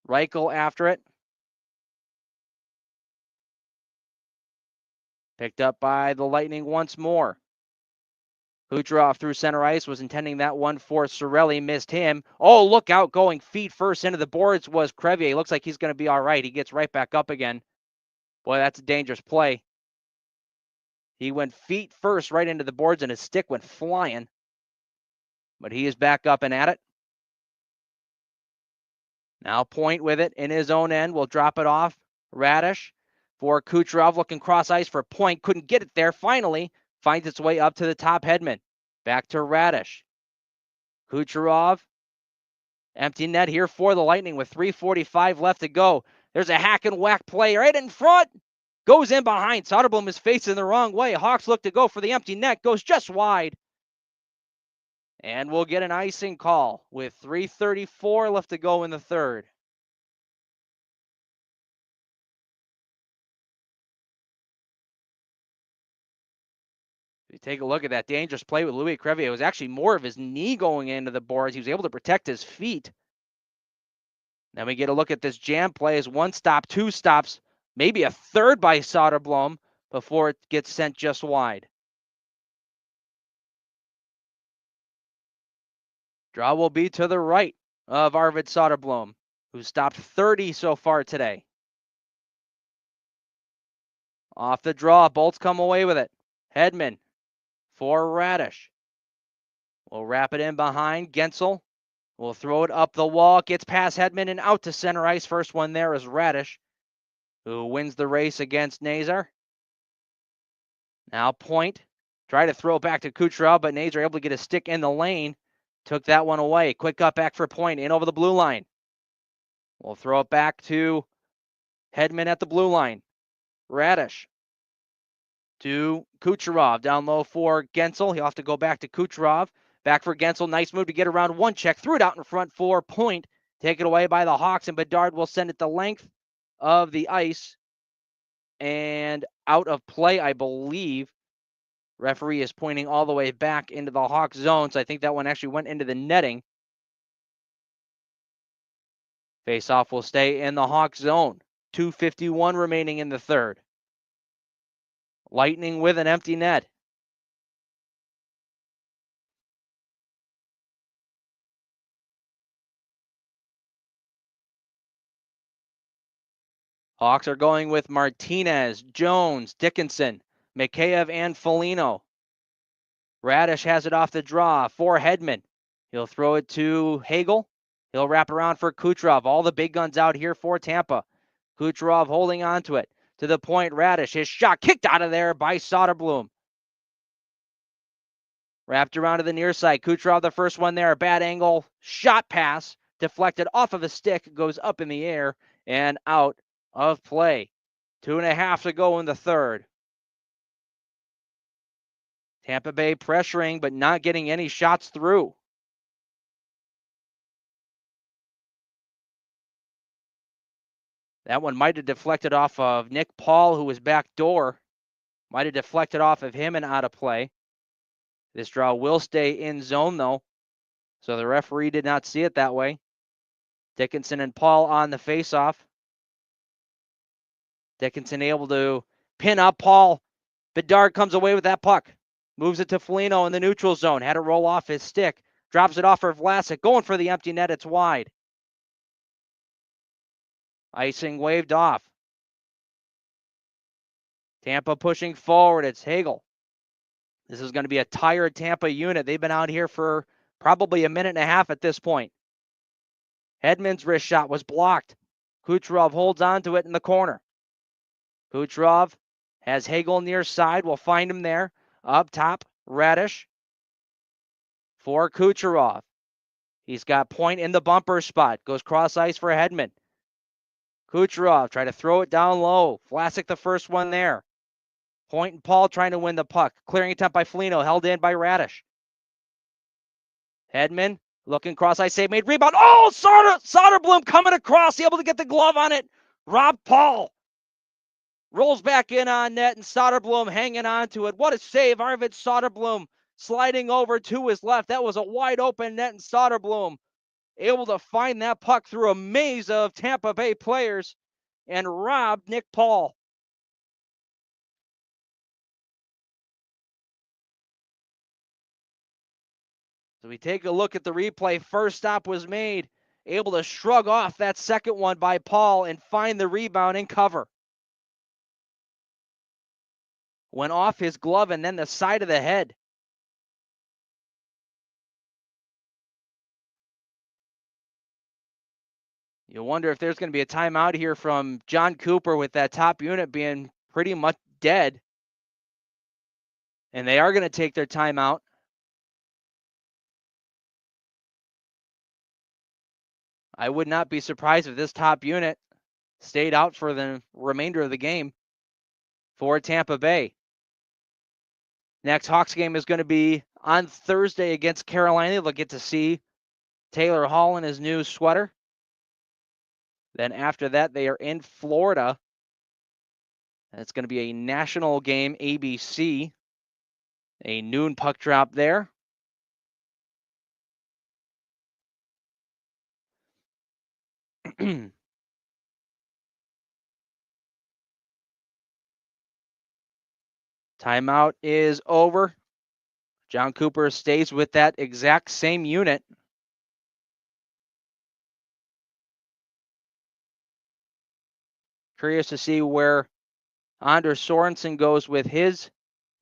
Reichel after it. Picked up by the Lightning once more. Kucherov through center ice, was intending that one for Cirelli, missed him. Oh, look out, going feet first into the boards was Crevier. Looks like he's going to be all right. He gets right back up again. Boy, that's a dangerous play. He went feet first right into the boards and his stick went flying. But he is back up and at it. Now Point with it in his own end. Will drop it off. Radish for Kucherov looking cross ice for Point. Couldn't get it there. Finally finds its way up to the top. Hedman. Back to Radish. Kucherov. Empty net here for the Lightning with 3:45 left to go. There's a hack and whack play right in front. Goes in behind. Soderblom is facing the wrong way. Hawks look to go for the empty net. Goes just wide. And we'll get an icing call with 3:34 left to go in the third. If you take a look at that dangerous play with Louis Crevier, it was actually more of his knee going into the boards. He was able to protect his feet. Then we get a look at this jam play as 1 stop, 2 stops, maybe a third by Soderblom before it gets sent just wide. Draw will be to the right of Arvid Soderblom, who stopped 30 so far today. Off the draw, Bolts come away with it. Hedman for Radish. We'll wrap it in behind. Gensel will throw it up the wall. Gets past Hedman and out to center ice. First one there is Radish, who wins the race against Nazar. Now Point. Try to throw back to Kucherov, but Nazar able to get a stick in the lane. Took that one away. Quick cut back for Point in over the blue line. We'll throw it back to Hedman at the blue line. Radish to Kucherov. Down low for Gensel. He'll have to go back to Kucherov. Back for Gensel. Nice move to get around one check. Threw it out in front for Point. Taken away by the Hawks, and Bedard will send it the length of the ice and out of play, I believe. Referee is pointing all the way back into the Hawks zone, so I think that one actually went into the netting. Face-off will stay in the Hawks zone. 2:51 remaining in the third. Lightning with an empty net. Hawks are going with Martinez, Jones, Dickinson, Mikheyev, and Foligno. Radish has it off the draw for Hedman. He'll throw it to Hagel. He'll wrap around for Kucherov. All the big guns out here for Tampa. Kucherov holding on to it. To the point, Radish. His shot kicked out of there by Soderblom. Wrapped around to the near side. Kucherov the first one there. Bad angle. Shot pass. Deflected off of a stick. Goes up in the air and out of play. 2.5 to go in the third. Tampa Bay pressuring, but not getting any shots through. That one might have deflected off of Nick Paul, who was back door. Might have deflected off of him and out of play. This draw will stay in zone, though. So the referee did not see it that way. Dickinson and Paul on the faceoff. Dickinson able to pin up Paul. Bedard comes away with that puck. Moves it to Foligno in the neutral zone. Had it roll off his stick. Drops it off for Vlasic. Going for the empty net. It's wide. Icing waved off. Tampa pushing forward. It's Hagel. This is going to be a tired Tampa unit. They've been out here for probably a minute and a half at this point. Hedman's wrist shot was blocked. Kucherov holds on to it in the corner. Kucherov has Hagel near side. We'll find him there. Up top, Radish for Kucherov. He's got Point in the bumper spot. Goes cross ice for Hedman. Kucherov try to throw it down low. Vlasic the first one there. Point and Paul trying to win the puck. Clearing attempt by Foligno. Held in by Radish. Hedman looking cross ice save made. Rebound. Oh, Soderblom coming across. Able to get the glove on it. Rob Paul. Rolls back in on net, and Soderblom hanging on to it. What a save. Arvid Soderblom sliding over to his left. That was a wide open net, and Soderblom able to find that puck through a maze of Tampa Bay players and rob Nick Paul. So we take a look at the replay. First stop was made. Able to shrug off that second one by Paul and find the rebound and cover. Went off his glove and then the side of the head. You wonder if there's going to be a timeout here from John Cooper with that top unit being pretty much dead. And they are going to take their timeout. I would not be surprised if this top unit stayed out for the remainder of the game for Tampa Bay. Next Hawks game is going to be on Thursday against Carolina. They'll get to see Taylor Hall in his new sweater. Then after that, they are in Florida. And it's going to be a national game, ABC. A noon puck drop there. Timeout is over. John Cooper stays with that exact same unit. Curious to see where Anders Sorensen goes with his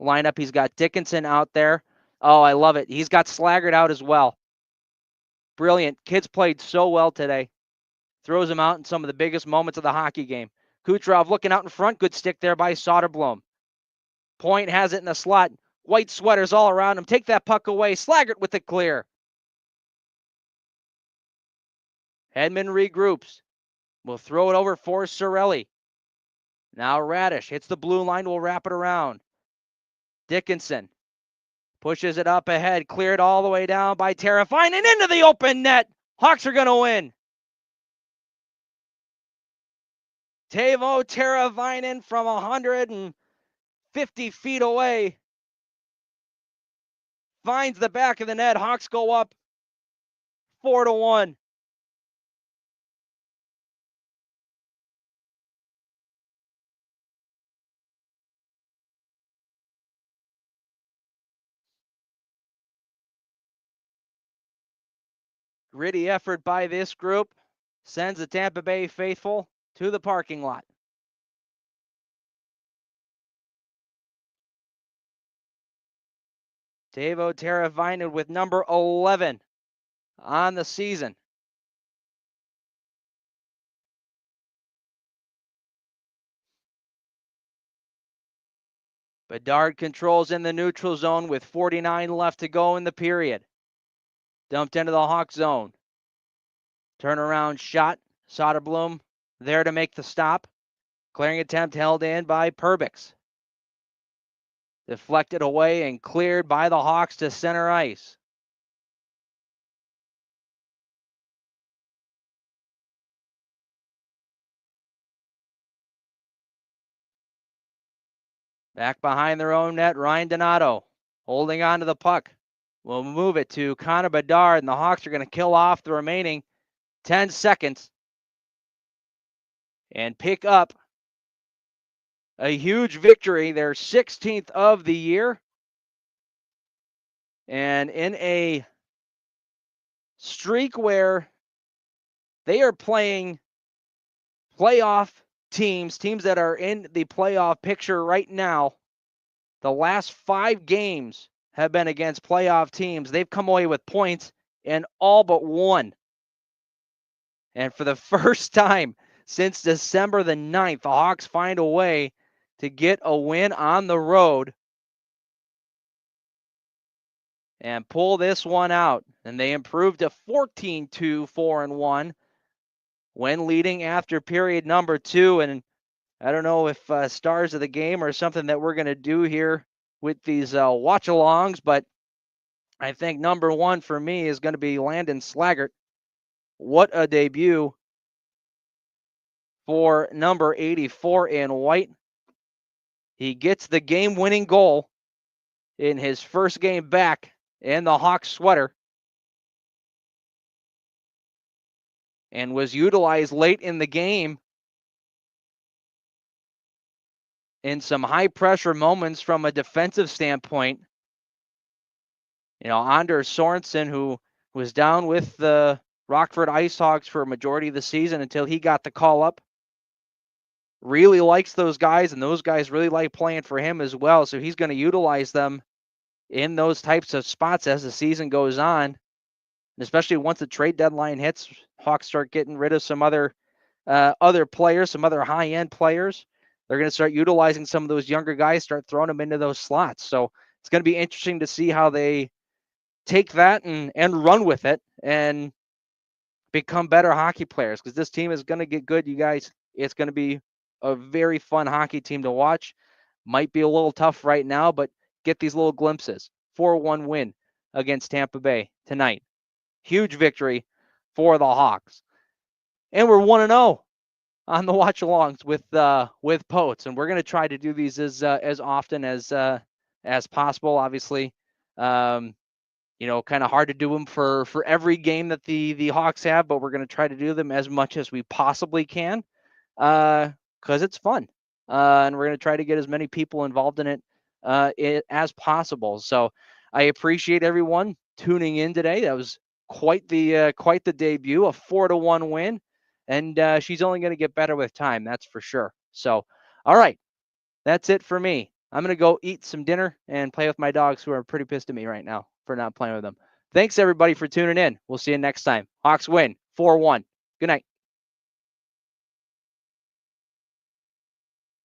lineup. He's got Dickinson out there. Oh, I love it. He's got Slaggert out as well. Brilliant. Kids played so well today. Throws him out in some of the biggest moments of the hockey game. Kucherov looking out in front. Good stick there by Soderblom. Point has it in the slot. White sweaters all around him. Take that puck away. Slaggert with the clear. Hedman regroups. We'll throw it over for Cirelli. Now Radish hits the blue line. We'll wrap it around. Dickinson pushes it up ahead. Cleared all the way down by Teravainen and into the open net. Hawks are going to win. Teuvo Teravainen from 150 feet away finds the back of the net. Hawks go up 4-1. Gritty effort by this group sends the Tampa Bay faithful to the parking lot. Teuvo Teravainen with number 11 on the season. Bedard controls in the neutral zone with 49 left to go in the period. Dumped into the Hawk zone. Turnaround shot. Soderblom there to make the stop. Clearing attempt held in by Perbix. Deflected away and cleared by the Hawks to center ice. Back behind their own net, Ryan Donato holding on to the puck. We'll move it to Connor Bedard, and the Hawks are going to kill off the remaining 10 seconds and pick up A huge victory, their 16th of the year. And in a streak where they are playing playoff teams that are in the playoff picture right now. The last 5 games have been against playoff teams. They've come away with points in all but one. And for the first time since December the 9th, the Hawks find a way to get a win on the road and pull this one out. And they improved to 14-2, 4-1 when leading after period number 2. And I don't know if stars of the game are something that we're going to do here with these watch-alongs, but I think number 1 for me is going to be Landon Slaggert. What a debut for number 84 in white. He gets the game-winning goal in his first game back in the Hawks sweater and was utilized late in the game in some high-pressure moments from a defensive standpoint. You know, Anders Sorensen, who was down with the Rockford IceHogs for a majority of the season until he got the call up, really likes those guys, and those guys really like playing for him as well. So he's going to utilize them in those types of spots as the season goes on, and especially once the trade deadline hits. Hawks start getting rid of some other players, some other high-end players. They're going to start utilizing some of those younger guys, start throwing them into those slots. So it's going to be interesting to see how they take that and run with it and become better hockey players, because this team is going to get good, you guys. It's going to be a very fun hockey team to watch. Might be a little tough right now, but get these little glimpses. 4-1 win against Tampa Bay tonight. Huge victory for the Hawks. And we're 1-0 on the watch-alongs with Poets, and we're going to try to do these as often as possible. Obviously, you know, kind of hard to do them for every game that the Hawks have, but we're going to try to do them as much as we possibly can, because it's fun, and we're going to try to get as many people involved in it as possible. So I appreciate everyone tuning in today. That was quite the debut, a 4-1 win, and she's only going to get better with time, that's for sure. So, all right, that's it for me. I'm going to go eat some dinner and play with my dogs, who are pretty pissed at me right now for not playing with them. Thanks, everybody, for tuning in. We'll see you next time. Hawks win 4-1. Good night.